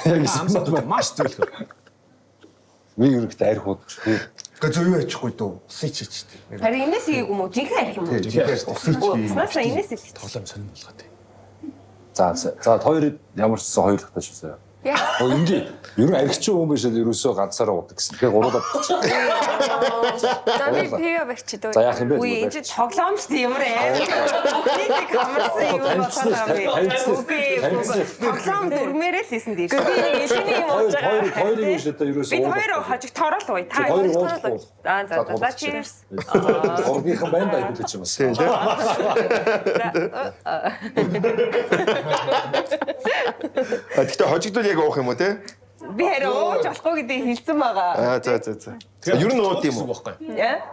Амсаад маш зөөлхөн. би юрэгтэй арх уу. Гэхдээ зөв юу ачихгүй дөө. Усыч хийчихдээ. Харин энэс хийгээгүй юм уу? Жинхэнэ арих юм уу? Усыч хий. Уснасаа энэс хийх. Тоглоом сонирм болгоод. За хоёр ямар ч хоёр дахь ташсан. Ингээ ер нь аригч юм биш л ерөөсөө ганцаараа удаг гэсэн. Тэгэхээр гуруулаад болчих. За би пио барьчих дөө. За яах юм бэ? Үгүй энэ тоглоом шүү дээ ямар нэг хамарсан юм болоо тоглоом дөрмээрээ л хийсэн дээ. Би нэг илэний юм болж байгаа. Хоёр юм шүү дээ ерөөсөө. Би хоёр хожиг тороол уу? Та хоёр тороол. За cheers. Оргийнхан байна да гэдэг юм байна. Гэхдээ хожигдвол яг уух юм уу те? Би харин ууж болохгүй гэдэг хэлсэн байгаа. За. Ер нь ууд юм уу?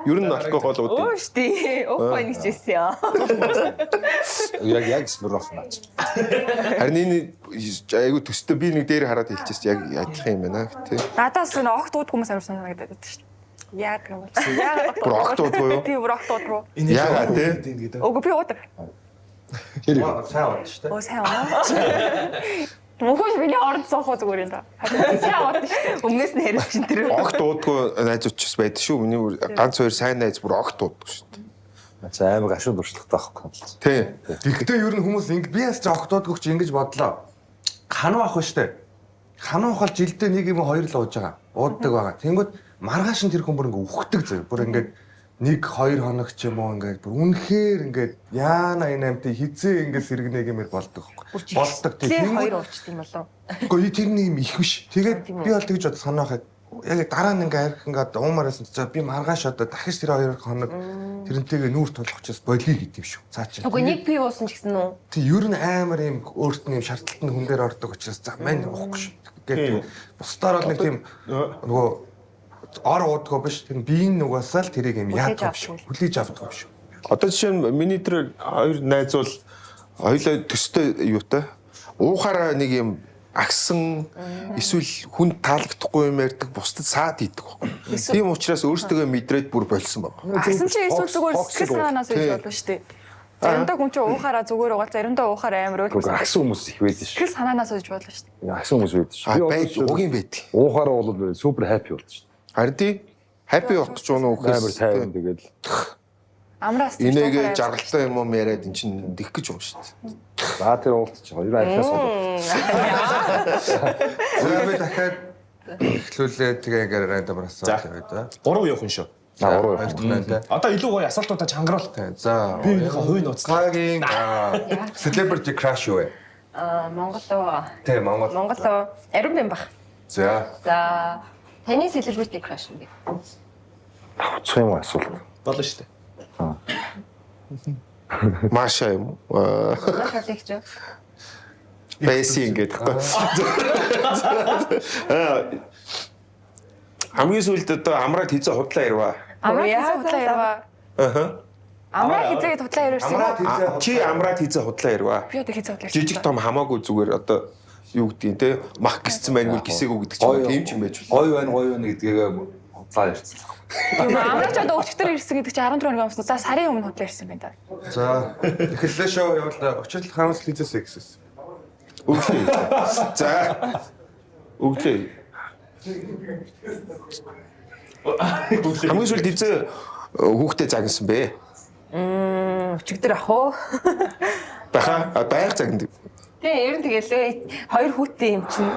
Ер нь алкогол ууд юм. Ууш тий. Уухгүй нэг чийсэн яа. Яг смирнов наач. Харин энэ айгу төстэй би нэг дээр хараад хэлчихсэн яг адилхан юм байна тий. Надаас нэг огт уудгүй хүмүүс амар санагдаад байдаг шүү дээ. Яагаад юм бол. Яагаад Бүр огт уудгүй юу? тий бүр огт уудгүй. Яагаад тий? Үгүй би уудаг. Тэр сайн байна шүү дээ. Оо сайн аа. Мөхөж миний орд соохоо зүгээр юм да. Сайн аваад шүү дээ. Өмнөөс нь хэрэг чин тэр. Огт уудгүй найзуучс байдаг шүү. Миний ганц хоёр сайн найз бүр огт ууддаг шүү дээ. За амар гашуун туршлагатай байхгүй юм. Тий. Гэхдээ ер нь хүмүүс ингэ би яс ч октоодгүйч ингэж бодлоо. Хануу ах ба штэ. Хануу ах бол жилдээ нэг юм хоёр л ууж байгаа. Ууддаг байгаа. Тэнгүүд маргааш нь тэр хүн бүр ингэ үхдэг зөө. Бүр ингэ 1-2 хоног ч юм уу ингээд бүр үнэхээр ингээд яана энэ амт хизээ ингээд сэргэнэ гэмээр болдог. Болдог тийм хоёр уучт юм болов. Гэхдээ тэрний юм их биш. Тэгээд би бол тэгж бод санаахад яг дараа нь ингээд арх ингээд уумаараас за би маргааш одоо дахиж тэр 2 хоног тэрнтэйгээ нүүр тулах учраас болиё гэдэг юм шүү. Цаачаа. Үгүй нэг пив уусан ч гэсэн үү? Тэг ер нь амар юм өөрт нь юм шаардлагатай хүн дээр ордог учраас за мань уухгүй шүү. Тэгээд бусдаар бол нэг тийм нөгөө ор уудгаа биш тэр биеийн нугасаал тэрийг юм яадаг биш хүлээж авдаг биш. Одоо жишээ нь миний тэр хоёр найз бол хоёлаа төстэй юутай уухаараа нэг юм агсан эсвэл хүнд таалагдахгүй юм ярьдаг бусдад саад идэг байхгүй. Тийм учраас өөрсдөө мэдрээд бүр болсон байна. Агсан чи эсвэл зүгээр сэтгэл санаанаас үйл болно шүү дээ. Заримдаа хүн чинь уухаараа зүгээр угаал заримдаа уухаараа амар уйлж Агсан хүмүүс их байдаг шүү. сэтгэл санаанаас үйл болно шүү дээ. Агсан хүмүүс байдаг шүү. Байд угийн байдаг. Уухаараа бол супер хаппи болдог шүү. Харин тий хаппи болох ч унаа үхээс Амар тайван тэгээд Амраас инээгээ жаргалтай юм яриад эн чинь дих гэж юм шүү дээ. за тэр уултчих. Ер нь архиас болоо. За би дахиад эхлүүлээ тэгээ ингээд рандомаар асуулт байна. 3 явах юм шүү. За 3 Хоёр дахь. Одоо илүү гоё асуултуудаа чангаруул. За Би өөрийнхөө хувийн нууцлаа. цагийн celebrity crush юу вэ? Монгол уу? Тэ Монгол. Монгол уу? Ариун бим баг. За За таны celebrity crush юм бэ? авчих юм асуулт. Болно шүү дээ. Маша юм. Маш олекч. Бэси ингээд тэгэхгүй. Хамгийн сүүлд одоо амраад хийцээ худлаа ирваа. Амраа хийцээ худлаа ирваа. Амраа хийцээ худлаа ирсэн. Чи амраад хийцээ худлаа ирваа. Би одоо хийцээ худлаа. Жижиг том хамаагүй зүгээр одоо юу гэдгийг те мах гисцэн байнгүй гисээгүү гэдэг чинь тийм ч юм байж байна. Гоё байна гэдгийг худлаа ярьсан. Амраа ч одоо өчтөр ирсэн гэдэг чинь 14 хоног өмнө. За сарын өмнө худлаа ирсэн байна да. За эхлээ шоу явуулаа. Очил харамс хийцээсэй гэсэн. Өглөө. За. Өглөө. Хамгийн сүүлд хэзээ хүүхдээ загнасан бэ? Өчигдөр ах уу? Баха байг загнад. Тэг ер нь тэгэл 2 хүүтэй юм чинь.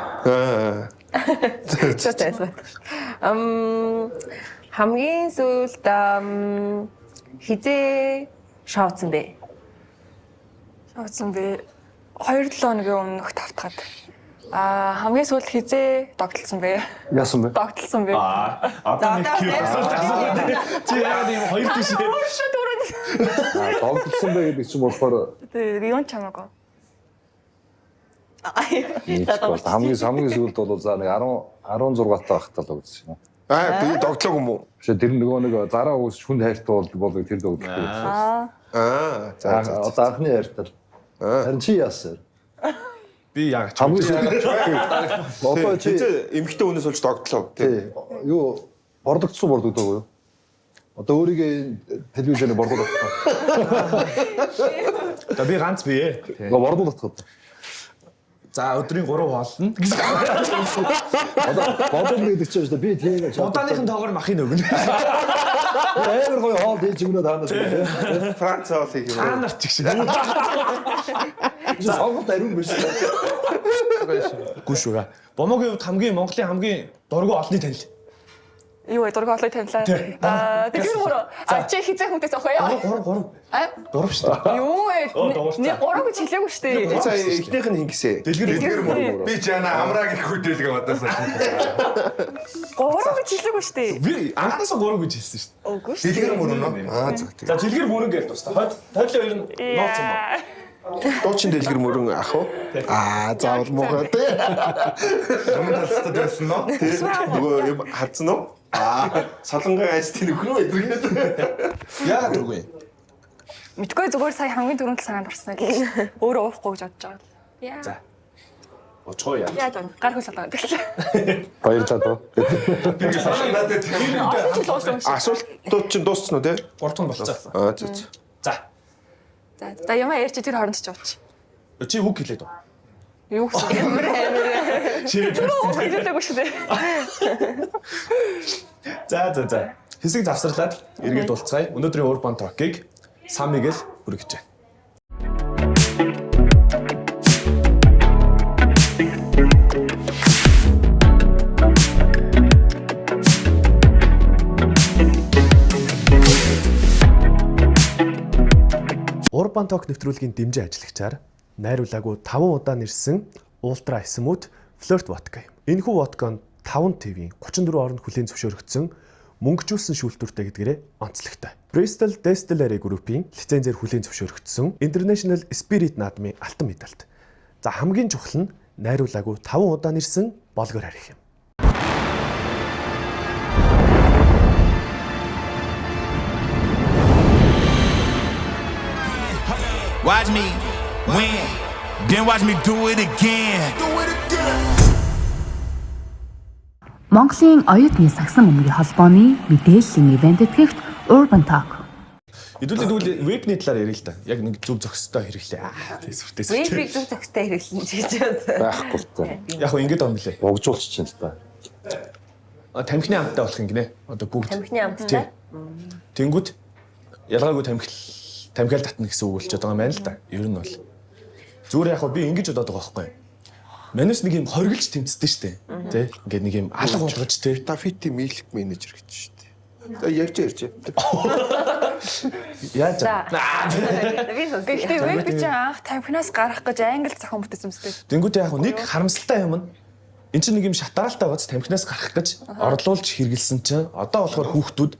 Чотайс. Хамгийн сүүлд хизээ шоуцсан бэ? Шоуцсан бэ. 2-7 хоногийн өмнөх тавтахад. Хамгийн сүүлд хизээ догтлсон бэ? Яасан бэ? Догтлсон бэ. Одоо нэг кью асуулт. Чи яагаад ийм хоёр тийш. Догтлсон бэ гэдэг чинь болохоор Тэг юм чамаагүй. хамгийн сүүлд бол за нэг 16 таа багтал өгсөн юм. Би догтлог юм уу? Тэр нөгөө нэг зараа үүсч хүнд хайртай болдог тэр догтлох гэсэн. За. Одоо анхны хайртай. Харин чи яасан? Би яг Хамгийн сүүлд одоо чи эмхтэй хүнээс олж догтлоо. тий юу бордогдсон бордогдоогүй юу? Одоо өөрийгөө телевизээр бордуулах. За би ганц бие. Бордуулах. За өдрийн 3 хоолно. Одоо бодол гэдэг чинь шүү дээ. Би тийм гэж. Удааныхын тоогоор махын өгнө. Амар гоё хоол хийж өгнө таанаас. Франц хоолыг юм. Та нар ч шиг. Сонголт ариун биш. Гүш үга. Бомогийн хувьд Монголын хамгийн дургүй олны танил. Юу вэ? Дургүй олыг танилаа. Тэгэхээр мөрөө чи хизээ хүнтэй зохио яа. 3. Дурв шүү дээ. Юу вэ? Нэг 3 гэж хэлээгүй шүү дээ. За эхнийх нь ингэсэ. Дэлгэр мөр. Би жана амраа гэх хөдөлгөө бодоосаа. 3 гэж хэлээгүй шүү дээ. Би анханасаа 3 гэж хэлсэн шүү дээ. Үгүй шүү. Дэлгэр мөр нөө. За дэлгэр мөрөн гэж тустай. Тойлоо ер нь нууц юм ба. Дуучин дэлгэр мөрөн ах уу? Заавал муухай тий. Өмнө талстад байсан нөө. Нөгөө юм хадсан уу? Солонгой ажтын нөхрөө эдэргээд. Яагаад дургүй? Мэдгүй зүгээр сая хамгийн түрүүнд санаанд орсон гэж. Өөрөө уухгүй гэж бодож байгаа. За. Очгоо яа. Яаж вэ? Гар хөл болоо гэдэг. Баярлалаа дөө. Би надад тийм. Асуултууд чинь дууссан уу тий? 3 тон болцоо. За. За ямаа ярьж тэр хооронд ч ууч. Чи үг хэлээд үү? Юу гэсэн. Чи хэлээгүй шүү дээ. За. Хэсэг завсарлаад эргээд уулзцгаая. Өнөөдрийн Urban Talk-ыг Самиг л хүргэж байна. Urban Talk нэвтрүүлгийн дэмжин ажиллагчаар найруулаагүй 5 удаа нэрсэн Ultra Smooth Flirt Vodka юм. Энэхүү водка нь 5 ТV-ийн 34 оронд хүлээн зөвшөөрөгдсөн мөнгөжүүлсэн шүүлтүүртэй гэдгээрээ онцлогтой. Bristol Distillery Group-ийн лицензээр хүлээн зөвшөөрөгдсөн International Spirit наадмын алтан медальт. За хамгийн чухал нь найруулаагүй 5 удаа нэрсэн болгоор харих юм. Watch me win, then watch me do it again. Монголын оюутны сагсан бөмбөгийн холбооны мэдээллийн ивент этгэгт Urban Talk. Хэдүүлээ вебний талаар ярил л да. Яг нэг зөв зохистой хэрэглээ. Тэсвэртээс. Вебийг зөв зохистой хэрэглэн гэж байна. Байхгүй л таа. Яг хөө ингэж юм блэ. Богжуулчих чинь л та. Тамхины амттай болох юм гинэ. Одоо бүгд. Тамхины амттай. Тэнгүүд ялгаагүй тамхиал татна гэсэн үг болж байгаа юм байна л да. Ер нь бол. Зүгээр яг би ингэж бодоод байгаа байхгүй. Манайс нэг юм хоригдж тэмцдэг штэ. Тэ? Ингээд нэг юм алга болгож тэ. Тафити милк менежер гэж штэ. Ярьж. Яаж Гэхдээ веб чинь анх тамхинаас гарах гэж англи зохион бүтээсэн юм шүү дээ. Тэнгүүтээ яг нэг харамсалтай юм нь эн чинь нэг юм шатаалтай байгааз тамхинаас гарах гэж орлуулж хэрэгэлсэн чинь одоо болохоор хүүхдүүд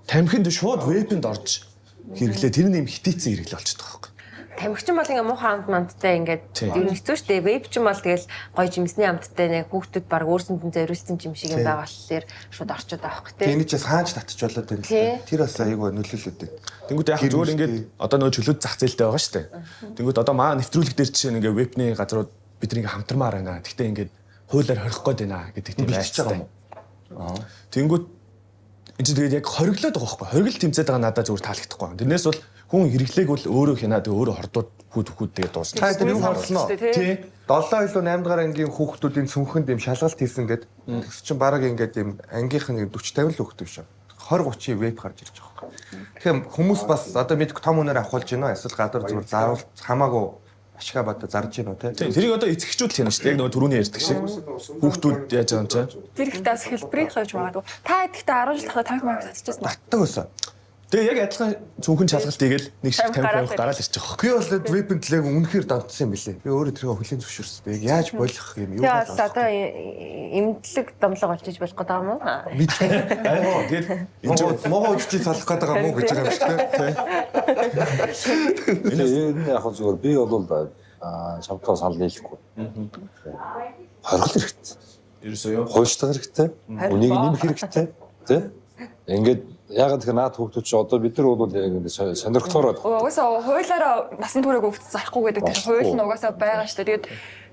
тамхинд шууд вебэнд орж хэрэглээ тэр нь юм хитээцэн хэрэглээ болчиход байгаа байхгүй. Тамхичин бол ингээ муухай амттай ингээд хэцүү штэ. Вебчин бол тэгэл гоё жимсний амттай нэг хүүхдүүд баг өөрсөнд нь зориулсан юм шиг юм байгаа болохоор шууд орчод авах гэх Тэний ч хаанч татчих болоод байна л да. Тэр бас айгүй нөлөөлөд байна. Тэнгүүтээ яг зүгээр ингээд одоо нөгөө чөлөөт зах зээлтэй байгаа штэ. Тэнгүүд одоо маа нэвтрүүлэг дээр чинь ингээ вебний газрууд бидний ингээ хамтармаар байна. Гэхдээ ингээд хуулиар хорих гээд байна гэдэг тийм байцтай. Тэнгүүд энэ чинь тэгээд яг хориглоод байгаа байхгүй. Хоригл тэмцээд байгаа надад зүгээр таалагдахгүй. Тэрнээс бол хүн хэрэглээг бол өөрөө хянаад өөрөө хордууд хүүд тэгээд дуусна. Та тэр юу харсан уу? Тий. 7 илүү 8 дахь ангийн хүүхдүүдийн цүнхэнд юм шалгалт хийсэн гэдэг. Тэгс чинь бараг ингээд юм ангийнх нь 40 50 л хүүхдүүд шүү. 20 30 веб гарч ирж байгаа юм. Тэгэхээр хүмүүс бас одоо мэдгүй том үнээр авахулж байна. Эсвэл гадар зүгээр заавал хамаагүй ашигаа бата зарж гинөө те. Тэрийг одоо эцэгчүүд л юм шүү дээ. Яг нөгөө түрүүний ярьдаг шиг. Хүүхдүүд яаж байгаа юм чинь. Тэр ихтэй бас хэлбэрийг хавж магадгүй. Та ихдээ 10 жил тахад тамхи маяг татчихсан уу? Баттаг байсан. Тэгээ яг адилхан цүнхэн шалгалт хийгээл нэг шиг тамхи авах гараад ирчих واخ. Би бол вебэнд лэг үнэхээр донтсон юм билээ. Би өөрөө тэрийг хүлээн зөвшөөрсөн. Би яаж болох юм юу болов. Тэгээ одоо эмдлэг домлог болж иж болох гэдэг юм уу? Мэдээ. Тэгээд энэ ч могоо үзчих салах гэдэг юм уу гэж байгаа юм шиг те. Энэ яг зүгээр би бол шавтаа санал нийлэхгүй. Хоригл хэрэгтэй. ерөөсөө юу? Хуульчлах хэрэгтэй. Үнийг нэмэх хэрэгтэй. Тэ? Ингээд ягаад тэгэхээр наад хүүхдүүд чи одоо бид нар бол яг ингэ сонирхлоор угаасаа хуулиараа насан туршиг өвчсөн ахгүй гэдэг тэр хууль нь угаасаа байгаа шүү дээ.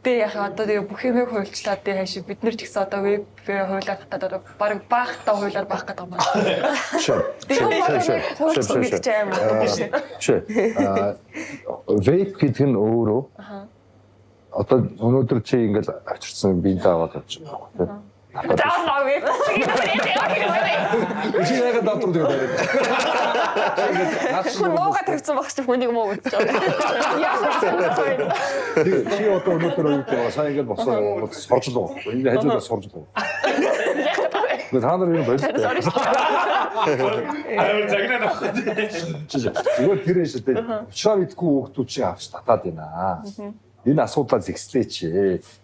Тэгээд яхаа одоо тэгээ бүх юмыг хуульчлаад тий хаашаа бид нар ч гэсэн одоо веб хуулиар татаад одоо баг баахтаа хуулиар баах гэдэг юм байна. Веб гэдэг нь өөрөө Одоо өнөөдөр чи ингээл авчирсан биентэй аваад явж байгаа тийм. Заавал нөө Чи яагаад дотроо тэгээд яриад. хүн муугаа тавьсан багч хүнийг муу үзэж байгаа. Яа. Чи одоо өнөөдөр юу гэдэг сайн ингээл босоо сурж л байгаа. Энд хажуудаа сурж л байгаа. Та нар юу болж байна? Аа загнаа нөх. Зүгээр тэр шүү дээ. Учраа мэдгүй хүүхдүүд чи авч татаад байна. Энэ асуудлаа зэгслээч.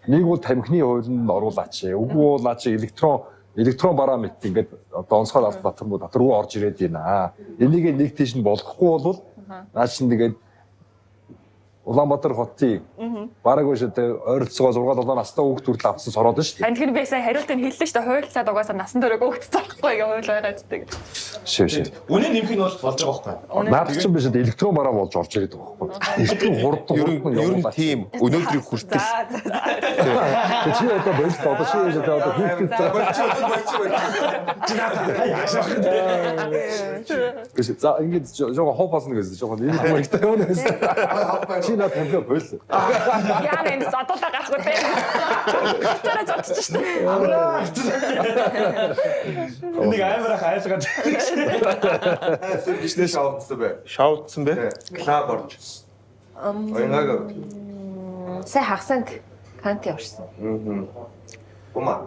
Нэг бол тамхины хуулинд оруулаач. Үгүй бол наа чи электрон параметр ингээд одоо онцгой татвар руу орж ирээд байна. Энийг нэг тийш нь болгохгүй бол наа чи тэгээд Улаанбаатар хотын бараг биш үү ойролцоогоо 6-7 настай хүүхд хүртэл авсан сороод шүү дээ. Тань тэр би сая хариултыг хэллээ шүү дээ. Хуйлцаад угаасаа насан туршиг хүүхд цахгүй гэх хуйл байгаа гэдэг. Шээ. Үнэ нэмэх нь бол болж байгаа байхгүй. Наад чинь биш үү электрон бараа болж орж ирээд байгаа байхгүй. Электрон хурдан Ер нь тийм өнөөдрийг хүртэл. Чи одоо болж одоо чи одоо хүүхд за ингэж жоо хопоос нэгээс жоо энэ хэрэгтэй юм байна. Чи над тамхи бойл. Яа нэ задуулаа гарахгүй дээ. Тэр зодчих шүү дээ. Энийг амар хайлгаад. Бишнэ шаардсан бай. Шаудсан бэ? Клаб орж. Оянгаа. Сая хагасанд канти орсон. Бома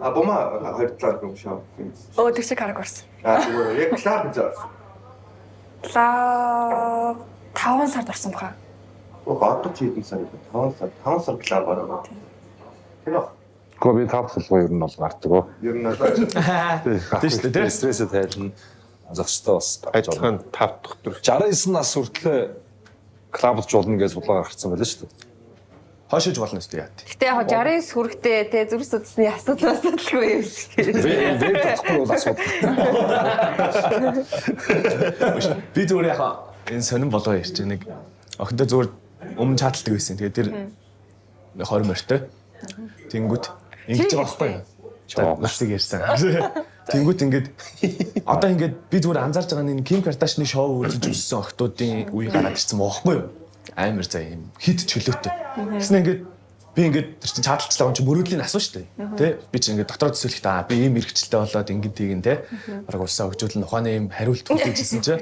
хайртлаа юм шаа. Өө тэр шиг хараг орсон. Зүгээр яг клаб заа. Клаб 5 сард орсон баха. Гоод ч хэдэн сар 5 сар клаб ороо. Тэно. Ковид тавцлаа ер нь бол гардаг. Ер нь Тийм шүү дээ. Стрессээ тайлна. Зогстой бас Ажлын 5 дахь төр. 69 нас хүртэл клабч болно гэж судалгаа гаргацсан байлаа шүү дээ. Хошиж болно шүү дээ яа. Гэтэ яг 69 хүрэхтэй те зүрх судасны асуудалгүй юм шиг. Вэб татахгүй бол асуудал. Би зүгээр яг энэ сонирн болгоо ярьж нэг охинтой зүгээр өмнө чаталдаг байсан. Тэгээд тэр 20 морьтой. Тэнгүүт ингэж байгаа байхгүй юу? Насыг ярьсан. Тэнгүүт ингээд одоо ингээд би зүгээр анзаарч байгаа нэг Ким Кардашины шоу үзэж өссөн охтуудын үе гараад ирсэн байхгүй юу? Амар заа юм хит чөлөөтэй. Тэснэ ингээд би ингээд тэр чинь чадалцлаа чи мөрөөдлийн асуу штэ. Тэ би чи ингээд дотроо төсөөлөхдөө би ийм мэрэгчлээ болоод ингээд тийгэн тэ. Бараг усаа өгжүүл нь ухааны ийм хариулт өгөөжсэн чи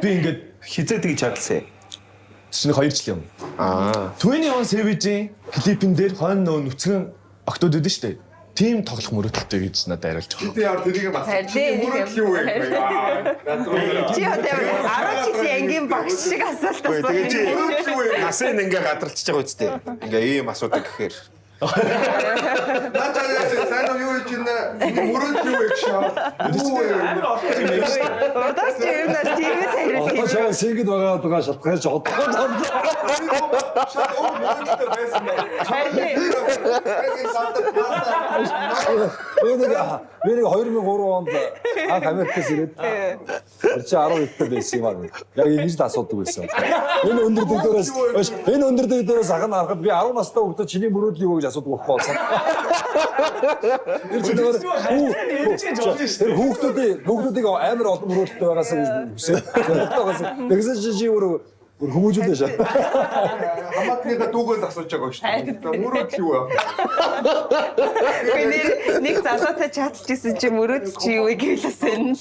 би ингээд Хизээ тгий чадалсан. чинь 2 жил юм. 21 Savage-ийн клипэн дээр хойно нөө нүцгэн октод үүдэн штэ. Тим тоглох мөрөөдөлтэй гэж надад хариулж байгаа. би яар тэрийг бас мөрөдөл юу вэ? Чи одоо 10 жилийн ангийн багш шиг асуулт асууж. Насыг ингээ гадралчж байгаа үстэй. Ингээ ийм асуудаг гэхээр. Наач сайн юу гэж энэ мөрөдөл юу вэ шаа? Одоос чи юу нэ тийм Одоо хэрэг. шаа сигэд байгаа шалтгаан ч одоо. Миний 2003 онд анх Америкээс ирээд чи 10 хэвтэй байсан юм аа. Яг ингэж л асуудаг байсан. Энэ өндөр дэглээрээс ахна харахад би 10 настай хүүхдээ чиний мөрөөдөл юу гэж асуудаг байхгүй болсон. Тэр хүүхдүүдийг амар олон мөрөөдөлтэй байгаасаа гэж хүсээд. Тэгсэн чи өөрөө хүмүүжүүлээ шээ. Хамаатныхаа дүүгээс асууж байгаа шүү дээ. Мөрөдөл юу вэ? Би нэг залуутай чаталж исэн чи мөрөөдөл чи юу гэвэлсэн.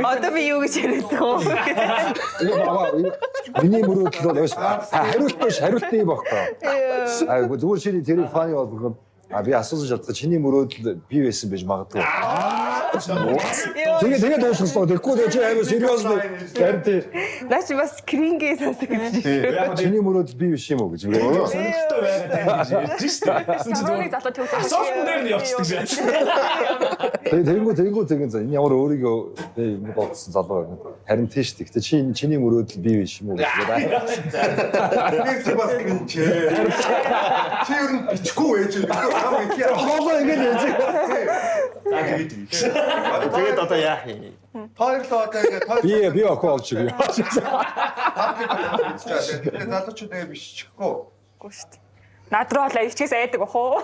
Одоо би юу гэж яриад байгаа. Миний мөрөөдөл бол хариултын байхгүй. Зүгээр шиний тэр фаны болгоод би асуусан шалтгаан чиний мөрөөдөл би байсан байж магадгүй. Тэгээ дуусгасан. Тэгэхгүй чи амар сериус ярьдээ. Наач бас крингээ сонсох гэж. Чиний мөрөөдөл би биш юм уу гэж. Сонирхолтой байгаад байна гэж ярьж штэ. Камерыг залуу төвлөрсөн. Асуултан дээр нь явчихдаг шээ. Тэгэнгүүт за энэ ямар өөрийгөө ингэ бодсон залуу байна. Харин тийш тэгтээ чиний мөрөөдөл би биш юм уу гэж. Би бас кринж. Чи ер нь бичихгүй байж байгаа. Хоолоо ингэ яаж. Тэгээд одоо яах юм? Тойрлоо одоо ингэ Би охин олж ирээ. залуучууд ингэ бичихгүй. Үгүй шүү дээ. Над руу л ичгээс айдаг ах уу?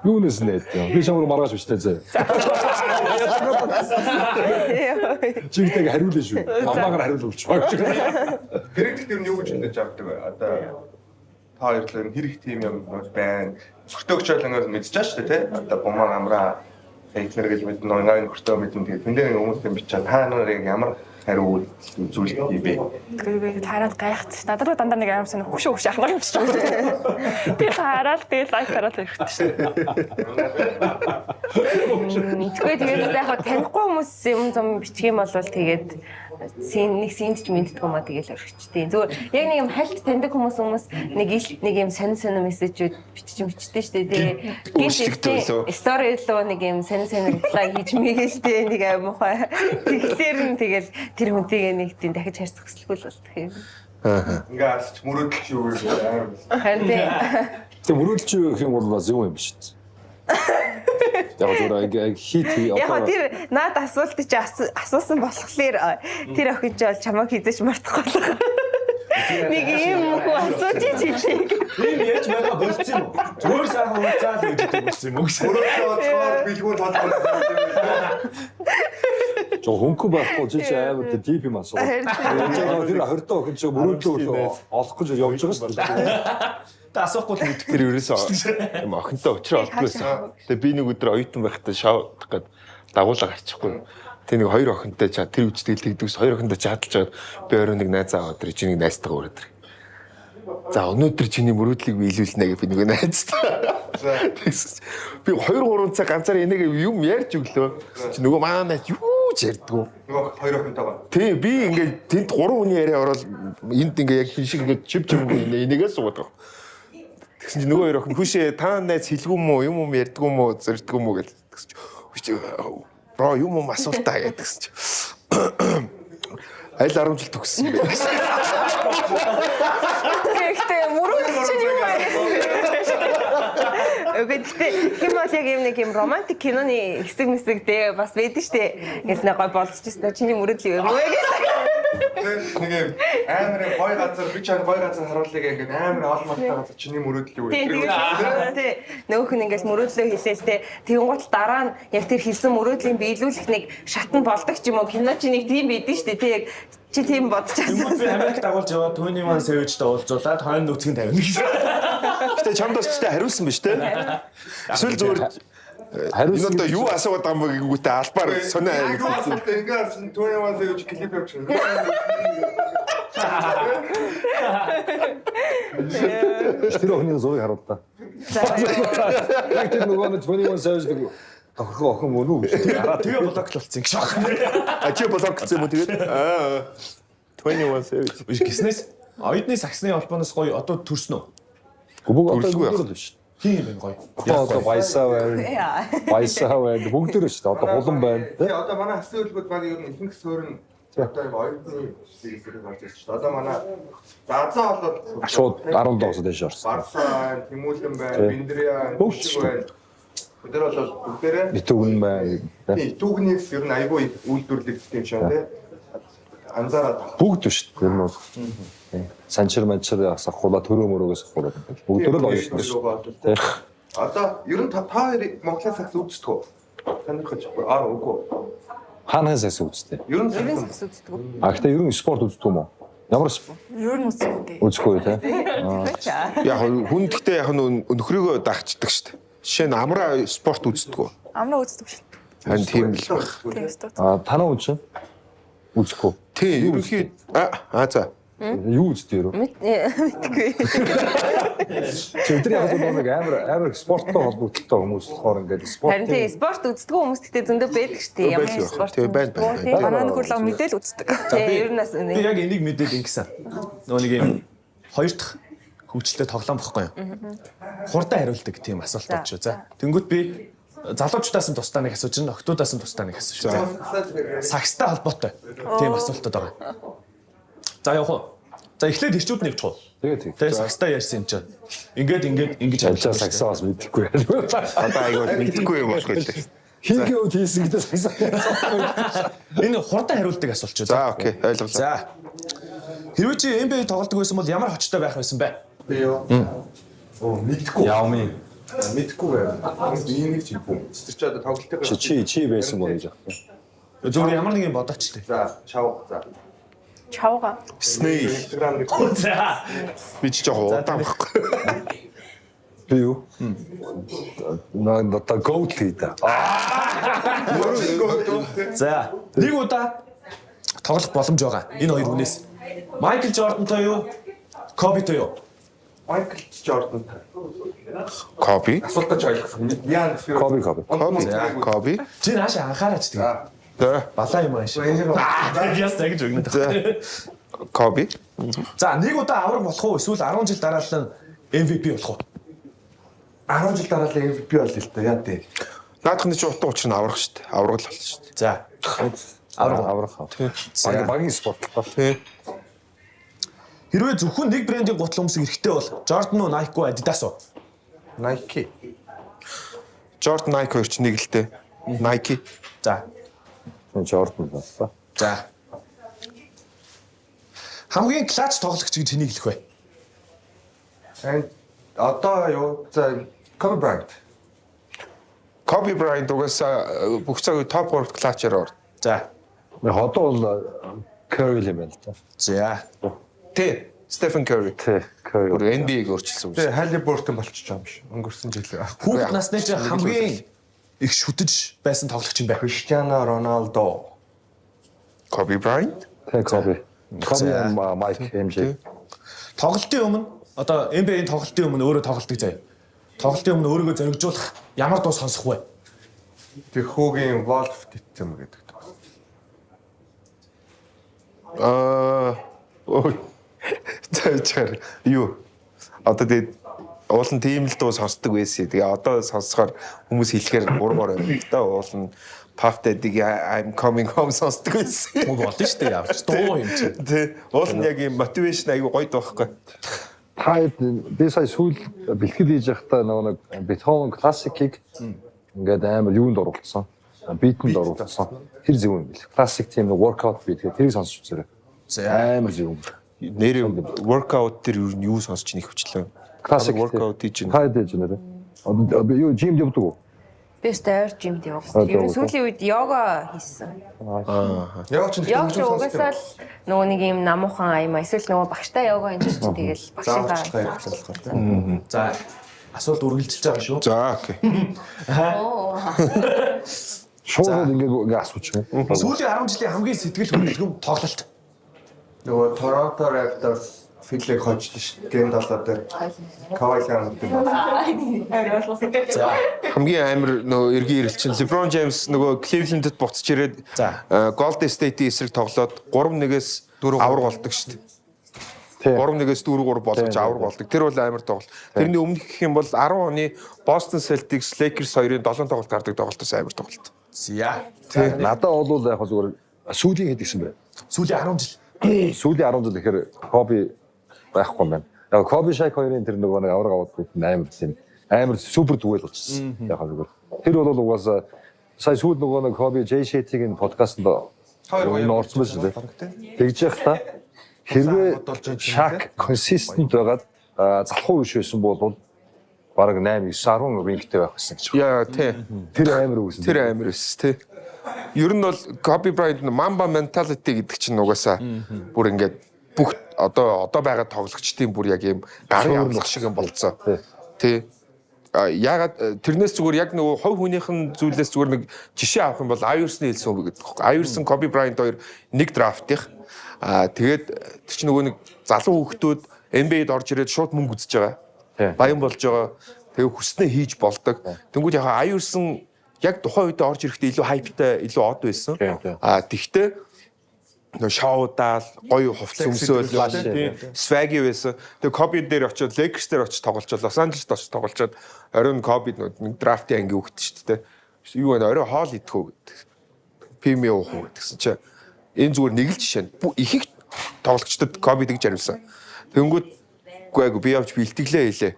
Юунес нэт. Би шамруу маргааш биштэй зэ. Чигтэйг хариулна шүү. Мамаагаар хариулж өгч байгаа. Гэрэг дээр нь юу гэж хэлж авдаг вэ? Одоо та хоёр л хэрэг тийм юм байна. Өртөөгчөл ингээд мэдчихэж шүү дээ, тий? Одоо бумаг амраа эйхнэр гэж мэднэ, ноён өртөө мэднэ. Тэгээд тэн дээр хүмүүс юм бичээд та нарыг ямар хариу зүйл юм бэ? Тэгээд хараад гайхаж. Надад руу дандаа нэг аим сан хөшөө ахнаа юм шиг байна. Тэгээд хараад тэгээд лайк хараад ирэхтэй шүү. Тэгээд яг танихгүй хүмүүс юм зам бичих юм бол тэгээд нэг синд ч мэддэг юм а тэгэл орчихдیں۔ Зүгээр яг нэг юм хальт таньдаг хүмүүс нэг юм сонин мессежүүд бичдэг шүү дээ. Тэгээд стори руу нэг юм сонин реплай хийж мэгэлтэй нэг амархай. Тэгэхээр нь тэгэл тэр хүнтэйгээ нэг тийм дахиж харьцах хүсэлгүй л болдог юм. Ингээ алч мөрөөдөлч юу гэж аим. Харин Тэг мөрөөдөлч юу гэх юм бол бас юм биш. Яг зүгээр хит яг тэр наад асуулт чи асуусан болохоор тэр охин ч бол чамайг хийдэж мартахгүй. Нэг юм хөө асууж чичиг. Тийм яаж байгаа болцсон юм. Зүгээр сайхан уулзаад өгдөг болсон юм уу гэсэн. Мөрөөдөлч билгүү толгой. Жоо хөнгөн байхгүй чи амар тийм юм асуу. Тэр 20 охин ч мөрөөдлөө олох гэж явж байгаа шүү дээ. Та асуухгүй л мэдэх. Тэр ерөөсөө юм охинтой уучраа олдгоойсэн. Тэгээ би нэг өдөр оюутан байхдаа шоудах гээд дагуулга гарчихгүй. Тэгээ нэг хоёр охинтой чаа тэр үчтэл тэгдэгс хоёр охинтой чааталж байгаад би өөрөө нэг найз аваад тэр чиний найзтайгаа ураад. За өнөөдөр чиний мөрөөдлийг би илүүлнэ гэж би нэг найзтай. Би 2-3 цаг ганцаар энийг юм ярьж өглөө. Чи нөгөө манай найз юу ч ярьдгүй. Нөгөө хоёр охинтойгоо. Тий би ингээд тэнд 3 хүний яриа ороод энд ингээд яг хин шиг ингээд чив энийгээ суугаад байгаа. Тэгсэн чи нөгөө хоёр охин хүшээ та найз хэлгүй мүү юм ярьдгүй мүү зордгүй мүү гэж тэгсэн чи бро юм асуултаа гэдгсэн чи аль 10 жил төгссөн бэ гэсэн. Гэхдээ мөрөөдөлч юм аа. Гэхдээ хэм бол яг юм нэг юм романтик киноны хэсэг бас байдаг штэ. Ингээл нэг гой болцчихсан чиний мөрөөдөл юм уу гэж. Нэг юм амар гой газар би чам гой газар харуулъя гэх амар олмалтай газар чиний мөрөөдөл юу вэ? Тий. Нөгөөх нь ингээс мөрөөдлөө хэлээл те. Тэгэн гол дараа нь яг тэр хэлсэн мөрөөдлийн биелүүлэх нэг шатнд болдог ч юм уу. Кино чи нэг тийм байдэн штэ. Тий яг чи тийм бодчихсан. Америк дагуулж яваад 21 Savage-тай уулзуулаад хойно нүцгэн тавина гэж. Гэтэ чамдаас ч хариулсан биз дээ. Эсвэл зүгээр хариулсан одоо юу асуугаад байгаа юм бэ гэнгүүтээ албаар сонио хариулсан. Ингээд 21 Savage клип явуулчихна. Тэр охины зургийг харуул та. Яг тэр нөгөө 21 Savage гэдэг тохирхон охин мөн үү гэж хараа Тэгээ блок болцсон гэж байна. А чи блок гэсэн юм уу тэгээд 21 Savage. Биш гиснээс оюутны саксны холбооноос гоё одоо төрсөн үү? бүгд одоо бүгд биш. Тийм байна гоё. Одоо баясаа байна. Баясаа байна. Бүгд л шүү дээ. Одоо хулан байна. Тэгээ одоо манай хасын хөлбөд баг ер нь ихэнх суурь нь одоо юм оюутны зэрэг гарч ирсэн шүү дээ. Одоо манай заазаа болоод Шууд 17-оос дэш орсон. Барсаа, Тэмүүлэн байна, Биндрия, Бүгд байна. Өдөр бол бүгдээрээ Итүгэн байна. тий түүгнээс ер нь айгүй үйлдвэрлэгдсэн юм шиг тий. Анзаараад Бүгд биш. Тэр нь бол санчир манчир асахгуула төрөө мөрөөс асахгуула. Бүгд л оюутан шүү. Одоо ер нь та хоёр Монголын сакс үздэг үү? Танихаж үгүй. Хаанаас үзтээ. Ер нь Сакс үздэг. А гэхдээ ер нь спорт үздэг юм уу? Ямар спорт? Ер нь үзэхгүй. Үзэхгүй тий. Яг хүн гэхдээ яг нөхрийгөө дагчдаг шүү дээ. Жишээ нь амраа спорт үздэг. Амраа үздэг шүү. Харин тийм л баг. Тийм шүү. А танаа үн үзэхгүй. Тий, ерөнхий за. Юу үздэг юу? Мэдгүй. Чи өдөр яг нэг амар спорттой холбогдолтой хүмүүс болохоор ингээд Харин тий спорт үздэг хүмүүс гэхдээ зөндөө байдаг шүү дээ. Ямар спорт. Тий байна. Манай нөхөр л мэдээл үздэг. Тий ер нь бас Би яг энийг мэдээд ингэсэн. Нөгөө нэг юм хоёр дахь хөвчлөлтэй тоглоом бохгүй юу? Хурдан хариулдаг тийм асуулт болж шүү. За. Тэнгүүт би залуучуудаас нь тусдаа нэг асууж, охтуудаас нь тусдаа нэг асууж. Сакстай холбоотой тийм асуултууд байгаа. За явах уу? За эхлээд ирчүүд нэг чуу. тэгээд Тэгээ сакстай ярьсан юм чинь. Ингэж ажиллаа саксаа бас мэдэхгүй. Одоо айгүй мэдхгүй юм болох байлаа. Хийгээ үт хийсэн гэдэг саксаа. Энэ хурдан хариулдаг асуулт шүү. За окей, ойлголоо. За. Хэрвээ чи NBA тоглодог байсан бол ямар хочтой байх байсан бэ? би юу? Оо мэдхгүй. Яамын Мэдхгүй байна. Би нэг ч юм. Тэр чи одоо тоглолтыг чи байсан бол гэж байна. Зүгээр ямар нэг юм бодооч тээ. За, чав. За. Чавга. Snail. За. Би ч жоохон удаан байхгүй. Би юу? Надад goat хийдэ. За. Нэг удаа тоглох боломж байгаа. Энэ хоёр хүнээс. Майкл Жордантой юу? Кобитой юу? Майкл Жордан. Коби. Асуултаж ойлгосон. Яа Коби. Чи наашаа анхаараач тэгээ. За. Балаа юм ааш. Яс тэгж өгнө. Коби. За, нэг удаа авраг болох уу? Эсвэл 10 жил дараалал MVP болох уу? 10 жил дараалал MVP болъё л да. Яа дээ. Наадхны чи утга учир нь аврах шүү дээ. Авраг л болно шүү дээ. За. Аврах. Багийн спорт л байна. Тий. Хэрвээ зөвхөн нэг брендийн гутал өмсөх хэрэгтэй бол Jordan уу, Nike уу, Adidas уу? Nike. Jordan Nike хоёр ч нэг л дээ. Nike. За. Jordan байна. За. Хамгийн клач тоглогч гэж хэнийг хэлэх вэ? Одоо юу? За Kobe Bryant. Kobe Bryant угаасаа бүх цаг топ 3 клачаар ор. За. Одоо бол Curry юм байна л та. За. Тий. Stephen Curry. Тий, Curry. Бүр NBA-г өөрчилсөн юм шиг. Тэгээ Halliburton болчихж байгаа юм шиг. Өнгөрсөн жил. Хүүхэд насны чинь хамгийн их шүтэж байсан тоглогч юм байна. Cristiano Ronaldo. Kobe Bryant. Тий, Kobe. Mike MJ. Тоглолтын өмнө одоо NBA-ийн тоглолтын өмнө өөрөө тоглолтыг заяа. Тоглолтын өмнө өөрийгөө зоригжуулах ямар дуу сонсох вэ? Тэг хүүгийн Wolf дитсэн гэдэг дуу. Ой. Цаачаар юу? Одоо тэгээд уулын тийм л дуу сонсдог байсан. Тэгээ одоо сонсохоор хүмүүс хэлэхээр гургаар байна л да. Уулын Puff Daddy I'm coming home сонсдог байсан. Муу болно шүү дээ. Явж дуу юм чи. Тэ. Уулын яг юм мотивашн айгу гоё байхгүй. Би сая сүүл бэлтгэл хийж байхдаа нэг Beethoven классикийг ингээд амар юунд оруулсан. Битэнд оруулсан. Тэр зөв юм бэл. Классик тийм нэг workout бит тэрийг сонсч үзээрэй. Амар зөв. Нэр workout тэр юу сонсч нэг хвчлээ. Классик workout хийж байна. Хайд хийж нэрэ. Одоо юу жим явдаг уу? Би стар жимд явсан. Ер нь сүүлийн үед йога хийсэн. Яг ч Яг ч угаасаа л нөгөө нэг юм намуухан аймаа эсвэл нөгөө багштай йога энэ чинь тэгэл багшаа. За. Асуулт үргэлжилж байгаа шүү. За окей. Шууд ингээд асууж байна. Сүүлийн 10 жилийн хамгийн сэтгэл хөдлөм тоглолт. нөгөө Toronto Raptors Philly хожлоо шүү. Гейм 7 дээр Kawhi Leonard За. Хамгийн амар нөгөө эргийн ирэлчин LeBron James нөгөө Cleveland-д буцаж ирээд Golden State-ийн эсрэг тоглоод 3-1-ээс авраг болдог шүү дээ. 3-1-ээс 4-3 болгож авраг болдог. Тэр бол амар тоглолт. Тэрний өмнөх гэх юм бол 10 оны Boston Celtics Lakers хоёрын 7 тоглолт гардаг тоглолтоос амар тоглолт. За. Надад бол яг зүгээр сүүлийн хэд гисэн бэ? Сүүлийн 10 жил. Сүүлийн 10 жил гэхээр Kobe байхгүй юм байна. Яг Kobe Shaq хоёрын тэр нөгөө нэг авраг аваад амар тийм амар супер дүгэл болчихсон. Яг зүгээр. Тэр бол угаасаа сая сүүл нөгөө нэг Kobe J Shet-ийн подкастт энэ орсон байсан шүү дээ. Тэгж явах та хэрвээ Shaq consistent байгаад залхуу биш байсан бол бараг 8 9 10 рингтэй байх гэсэн гэж. Яа тий. Тэр амар үсэн. Тэр амар өс тий. Ер нь бол Kobe Bryant Mamba mentality гэдэг чинь угаасаа бүр ингээд бүх одоо байгаа тоглогчдын бүр яг юм гарын авлах шиг юм болцоо. Тий. Ягаад тэрнээс зүгээр яг нөгөө хувь хүнийхэн зүйлээс зүгээр нэг жишээ авах юм бол Iverson-ы хэлсэн үг гэдэг байхгүй. Iverson Kobe Bryant хоёр нэг драфтих. Тэгээд тэр чинь нөгөө нэг залуу хүүхдүүд NBA-д орж ирээд шууд мөнгө үзэж байгаа. Баян болж байгаа. Тэгээ хүснээ хийж болдог. Тэнгүүд яхаа Iverson яг тухайн үед орж ирэхдээ илүү хайптай, илүү од байсан. Тэгтээ нөө шоудаал, гоё хувцас өмсөөл, swag байсан. Тэгээ Kobe дээр очиод Lakers дээр очиж тоглолцоод Los Angeles-д очиж тоглолцоод оройн Kobe нэг драфтын анги өгдөө шүү дээ. Юу вэ? Орой хоол идэх үү гэдэг. PM уух уу гэдгсэн чинь энэ зүгээр нэг л жишээ. Их их тоглогчдод Kobe тэгж хариулсан. Тэнгүүд үгүй би явж бэлтгэлээ хийлээ.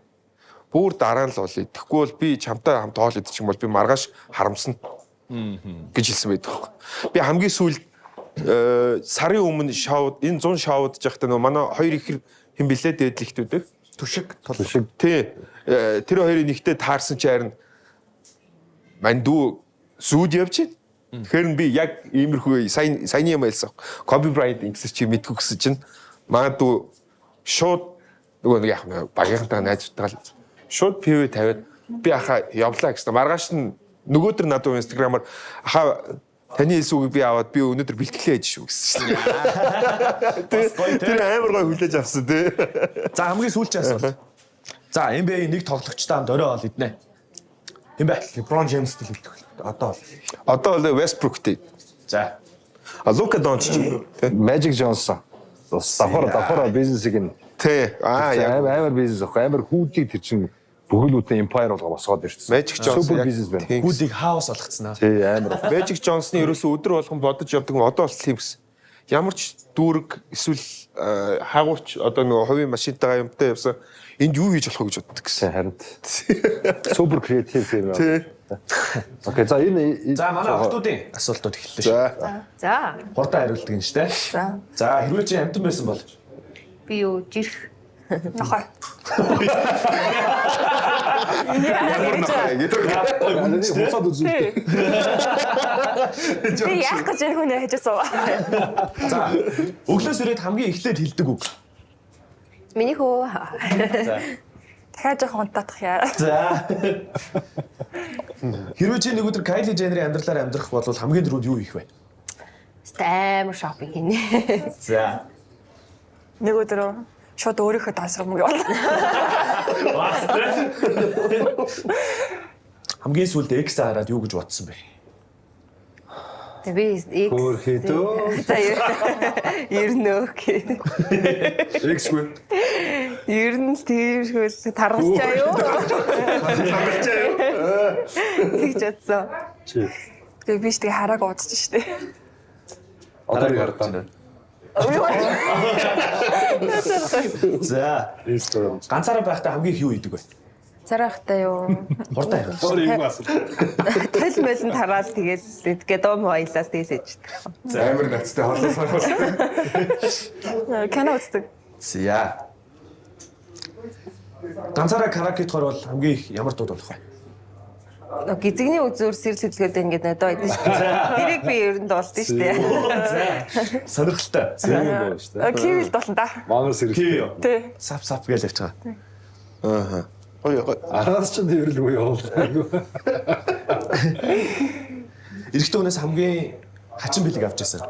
Бүр дараа нь л болъё. Тэгэхгүй бол би чамтай хамт хоол идчих юм бол би маргааш харамсна гэж хэлсэн байдаг. Би хамгийн сүүлд сарын өмнө шоуд энэ 100 шоудж байхдаа нөө манай хоёр их хэм билээ дээдлэгтүүдээ Түшиг тий тэр хоёрын нэгтээ таарсан чи харин мань дүү сүүд явж Тэгэхээр би яг иймэрхүү саяны юм хэлсэн. Kobe Bryant ингэсэн чи мэдгүй гэсэн чинь магадгүй шууд нөгөө яг багийнхантайгаа найзтайгаа шууд пив тавиад би ахаа явлаа гэсэн. Маргааш нь нөгөөдөр надад Instagram-аар ахаа таны хэлсэн үгийг би аваад би өнөөдөр бэлтгэлээ хийж шүү гэсэн чинь. Тэр амар гой хүлээж авсан тий. За хамгийн сүүлчийн асуулт. За NBA нэг тоглогчтой хамт орой ол иднэ. Хэм бэ? LeBron James-тэй хэлдэг. Одоо бол Westbrook-тэй. За. Лука Дончич тий. Magic Johnson. Давхар бизнесийг нь Тий. амар бизнес ахгүй амар хүүдийг тэр чинь бүхэл бүтэн empire болгоо босгоод ирсэн. Magic Johnson супер бизнес байна. Хүүдийг хаус болгоцсноо. Тий амар. Magic Johnson-ы ерөөсөө өдөр болгон бодож явдаг нь одоо бол тийм гэсэн. Ямар ч дүүрэг эсвэл хаагуурч одоо нөгөө хувийн машинтайгаа юмтай явсан энд юу хийж болох вэ гэж боддог гэсэн. Харин супер креатив юм. Тий. Окей, за энэ За манай охтуудын асуултууд эхэллээ шүү. За. Хурдан хариулдаг юм шүү дээ. За. За хэрвээ чи амтан байсан бол Би юу жирх. Нохой. буцаад үзүүлдэг. Би яах гэж энэ хүн яаж суу. за өглөөс ирээд хамгийн эхлээд хэлдэг үг. Миний хөө. Дахиад жоохон унтаадах яа. За. Хэрвээ чи нэг өдөр Kylie Jenner-ийн амьдралаар амьдрах бол хамгийн түрүүнд юу хийх вэ? Амар шопинг хийнэ. За. Нэг өдөр шууд өөрийнхөө дансрах юм яваа. Хамгийн сүүлд X хараад юу гэж бодсон бэ? Би X. Хөөхдөө. За ер нь окей. X-гүй. Ер нь тиймэрхүү таргалчаа юу? Таргалчаа юу? Тэгж бодсон. Тэгээ би ч тэгээ харааг удаж штэ. Одоо яг хардаа. За. Instagram. Ганцаараа байхдаа хамгийн их юу хийдэг вэ? Царайхтай юу? Хурдан хариул. Тал мэлэн тараал тэгээд дом хоёлаас тэгээс ээждэг. Амар нацтай хоолойсоо. Кино үздэг. За. Ганцаараа караокетгаар бол хамгийн их ямар дууд болох вэ? Гизэгний үзүүр сэрэл хөдөлгөөд ингээд надад байдсан шүү дээ. Тэрийг би ер нь дуулдаг шүү дээ. Сонирхолтой. Тийм байна шүү дээ. Кивэлд болно да. Мангас хэрэг. Тий. Сап гэж явж байгаа. Аа. Ой. Араас ч дэвэрлгүй явуулдаг. Эрэгтэй хүнээс хамгийн хачин бэлэг авч яасан.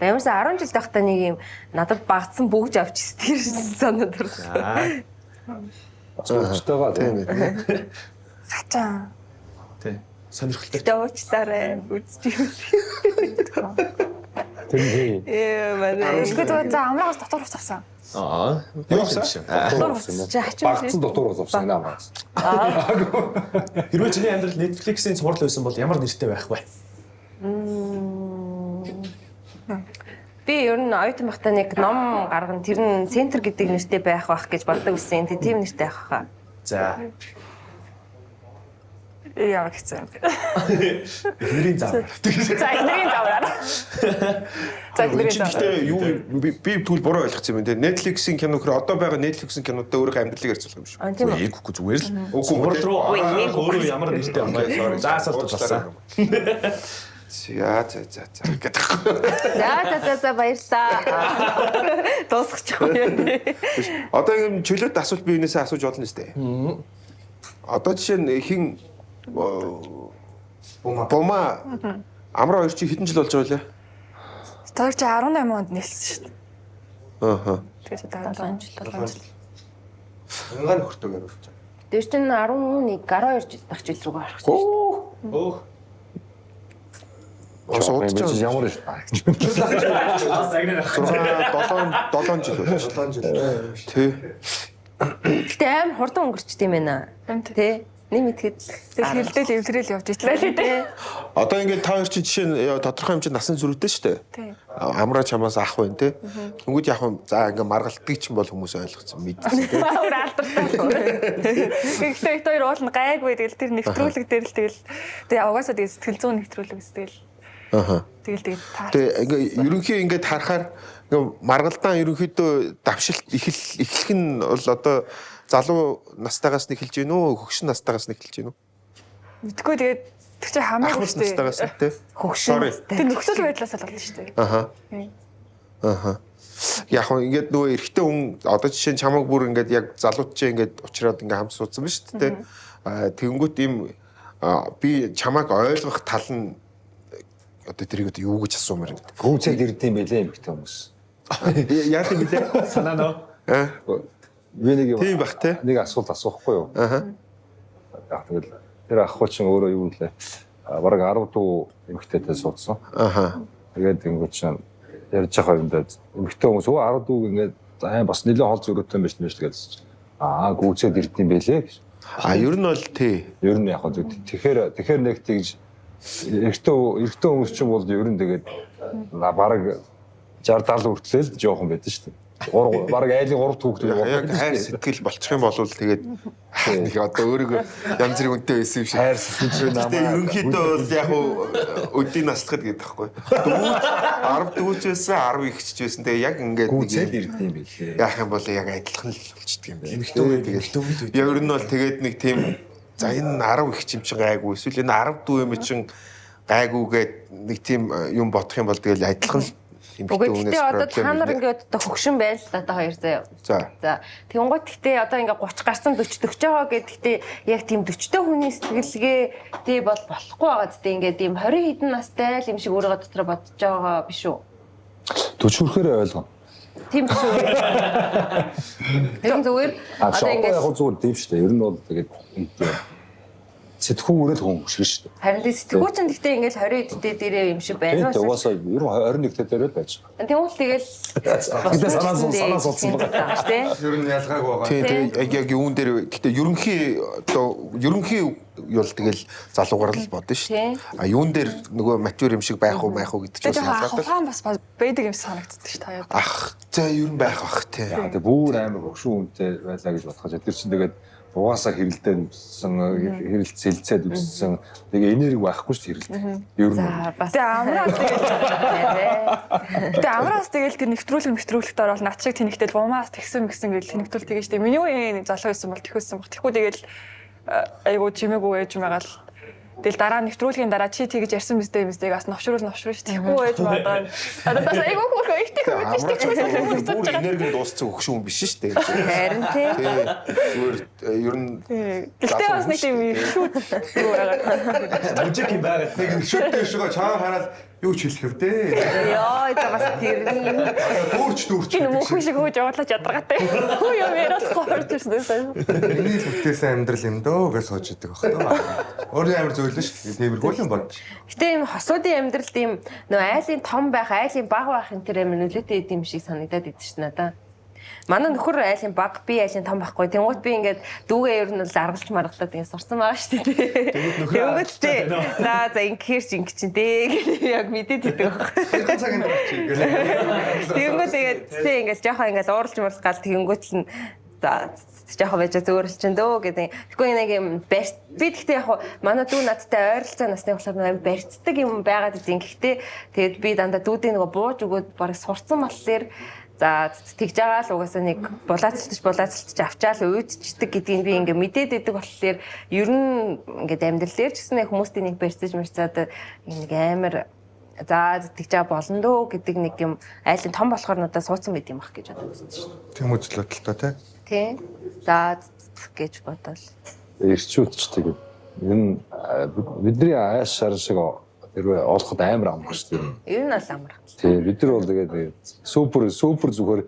Баймарсан 10 жил тахтаа нэг юм надад багцсан бүгж авч тэр санаад байна. Зөвхөстойгоо тийм. Хачаа. Тий. Сонирхолтой. Уучлаарай. Үзчих юм. Тийм. Манай Эсвэл за амраагаас дотор авсан. Юу авсан? Дотор авсан. Багцсан дотор болсон энэ амаас. Хэрвээ чиний амьдрал Netflix-ийн цуврал байсан бол ямар нэртэй байх вэ? би ер нь оюутан байхдаа нэг ном гаргана. Тэр нь центр гэдэг нэртэй байх бах гэж боддог байсан. Тийм нэртэй байх хаа. За. Яа гэсэн. Нэрийн зав. За энэний завраа. За энэний завраа. Гэхдээ юу би тэгвэл буруу ойлгосон юм те. Netflix-ийн кино хөр одоо байгаа Netflix-ийн кинотой өөрийнхөө амьдралыг ярьж байгаа юм шүү. Тийм үү. Ээггүй зүгээр л. Цуврал Руу өөрөө ямар нэртэй юм бэ? За асуулт болсон. За гэдэг. За баярлаа. Дуусчихгүй юм. Одоо юм чөлөөт асуулт би юунаас асууж болно шүү дээ. Одоо жишээ нь хин Бома амраа хоёр чи хэдэн жил болж байгаа вэ? Тэр чи 18 онд нэлсэн шүү дээ. Аа. Тэгээд 7 жил. Ингаан хүртэг явуулж байгаа. Тэр чинь 12 жил дахь жил рүү гарах шүү дээ. Өөх. Суудч ямар их. 7 жил болж. 7 жил. Тий. Гэтэ аим хурдан өнгөрчт юм байна. Тэ? Нэм итгэхэд Тэг хэлдэл эвлэрэл явж итлээ л дээ. Одоо ингээд та хоёр чинь жишээ нь тодорхой хэмжээнд насан зөрүүтэй шүү дээ. Тий. Амраа чамаас ах байна те. Тэнгүүд яг юм за ингээд маргалтыг чинь бол хүмүүс ойлгоцсон мэдсэн те. Өөр алдартай. Гэхдээ их хоёр уул нь гайгүй тэгэл тэр нэвтрүүлэг дээр л тэгэл угаасаа тэгээ сэтгэл зүйн нэвтрүүлэг эсвэл Аха. тэгэл таа. Тэгээ ингээд ерөнхий ингээд харахаар маргалдаан ерөнхийдөө давшилт эхлэх нь бол одоо залуу настайгаас нь эхэлж гин үү, хөгшин настайгаас нь эхэлж гин үү? Мэдгүй тэгээд тэг чи хамаагүй шүү дээ. Настайгаас нь те. Хөгшин. Тэр нөхцөл байдлаас л болно шүү дээ. Аха. Яг ингээд нөгөө эрэгтэй хүн одоо жишээ нь чамаг бүр ингээд яг залууд чинь ингээд уучраад ингээд хамт суудсан ба шүү дээ. Тэгэнгүүт ийм би чамаг ойлгох тал нь одоо тэрийг одоо юу гэж асуумаар гэдэг. Гүнцэд ирдэм байлээ эмэгтэй хүмүүс. Яа тийм билээ? Санаа нөө. Би нэг Тийм бах те. нэг асуулт асуухгүй юу? Аха. Яг тэгэл тэр ахгүй чинь өөрөө юу нэлээ. Бараг 10 дуу эмэгтэйтэй суудсан. Аха. Тэгээд ингээд чинь ярьж байгаа юм даа. Эмэгтэй хүмүүс өө 10 дууг ингээд бас нэлээд хол зөрөөтэй юм биш тэгээд гүнцэд ирдэм байлээ гэж. Ер нь бол тий. Ер нь яг зөв. Тэгэхээр нэг тэгж эрэгтэй хүмүүс чинь бол ер нь тэгээд бараг 60-70 хүртлээл жоохон байдаг шүү дээ. Бараг айлын 3 түүхтэй Яг хайр сэтгэл болчих юм бол тэгээд нэг одоо өөрийгөө янз бүрийн үнэтэй байсан юм шиг. хайр сэтгэл Тэгээд ерөнхийдөө бол яг өдийн наслахад гэдэг байхгүй. 10 дүүчээсэн 10 ихчж байсан. Тэгээд яг ингээд нэг гүнцэд ирдэм байлээ. яах юм бол яг адилхан л болчдөг юм байна. Тэгээд яг ер нь бол тэгээд нэг тийм за энэ 10 их юм чинь гайгүй эсвэл энэ 10 дүү юм чинь гайгүйгээд нэг тийм юм бодох юм бол тэгэл адилхан л Гэхдээ одоо та нар ингээд одоо хөгшин байна л да одоо хоёр заяа. За. Тэгэнгუთ гэхдээ одоо ингээд 30 гарсан 40 байгаа гэдэгтээ яг тийм 40-тэй хүний сэтгэлгээ тий бол болохгүй байгаа гэдэг ингээд ийм 20 хэдэн настай л юм шиг өөрөө дотроо бодож байгаа биш үү? 40 хүрэхээр ойлгоо. Тийм биш үү? Тэр зүгээр одоо ингээд яг зүгээр тийм шүү дээ. Ер нь бол тэгээд сэтгүүрэл хүн хөшрөн шүү дээ. харин сэтгүүч нь гэхдээ ингээд 20 эдтэй дээрээ юм шиг байна. Тэгээд угаасаа ер нь 21 дээр л байж байгаа. Тэгвэл тэгэл санаа суудсан байгаа тий. Ер нь ялгаагүй байгаа. тий яг юун дээр гэхдээ ерөнхий юу л тэгэл залуугаар л бодно шүү дээ. Юун дээр нөгөө матюр юм шиг байх уу гэдэг ч бас ялгаатай. Ухаан бас байдаг юм санагддаг ш таяа. За ер нь байх бах тий. Тэгээд бүр амар хөгшин үнэтэй байлаа гэж бодохож тэр чинь тэгээд угаасаа хэрэлдээд үссэн хэрэлт сэлцээд үссэн тэгээ энерги байхгүй шүү хэрэлт. Ер нь. За бас амраас тэгэл тэр нэвтрүүлэгт орол над шиг тэнэгтэл бумаас тэгсэн гэл тэнэгтүүл тэгээ штэ. Миний үеийн залуу байсан бол тэхвэсэн баг. Тэхүү тэгэл айгуу чимээгүй ээж магаал. Тэгэл дараа нэвтрүүлгийн дараа чи тэгж ярьсан мэт бас новшруул шүү. Тэхүү ээж магаал. Одоо бас айгуу хөрхөө ихтэй хүмүүс шүү. Бүр энерги дууссан хөгшин хүн биш шүү дээ. харин тий. Зүгээр ер нь Гэтэ бас нэг тийм шүүд юу байгаа. Мужик юм байгаад Нэг шүттэй шугаа чам хараад юу ч хэлэх вэ? Йоо это бас тэр Дүүрч. Чи нөмөх шиг хөөж яваалаа ядаргатай. Хөө юм ярихгүй орж ирсэн. Миний бүтээсэн амьдрал юм дөө гэж сууж идэг баг. Өөрөө амар зөөлөн ш. Тиймэрхүү юм бод. Гэтэ ийм хосуудын амьдралд ийм нөө айлын том байх, айлын бага байх энэ тэр амар нөлөөтэй юм шиг санагдаад идэв ш надаа. Манай нөхөр айлын бага, би айлын том байхгүй. Тэнгуут би ингээд дүүгээ ер нь л аргалж маргалаад ингээд сурсан байгаа шүү дээ. Тэнгуут тий. За ингэхэр чи ингэ чин дээ гэж яг мэдээд идэг байхгүй. Хэдэн цагийн дараа чи гэлээ. Тэнгуут тэгээд тий ингээд жоохон ингээд ууралж муралгаал тэнгуут л за жоохон байж зөөрөл чин дөө гэдэг. Тэгэхгүй нэг юм би гэхдээ яг манай дүү надтай ойролцоо насны болохоор нэг барьцдаг юм байгаад идэв. Гэхдээ тэгээд би дандаа дүүдийн нөгөө бууж өгөөд барыг сурцсан болохоор за тэгж байгаа л угаасаа нэг булаацалтж авчаал уйдчдаг гэдгийг би ингээ мэдээд идэг болохоор ер нь ингээд амьдралээр ч гэсэн хүмүүстэй нэг барьцаж марцаад нэг амар за тэгж байгаа болно дөө гэдэг нэг юм айлын том болохоор надад суудсан байт юм ах гэж бодож байсан шүү дээ. Тийм үзэл бодолтой Тий. За гэж бодвол Ирчүүдч тэгээд энэ бидний ааш шар шиг тэрвээ олоход амар амарх шүү дээ. ер нь бол амарх. Тий бид нар бол тэгээд супер зүгээр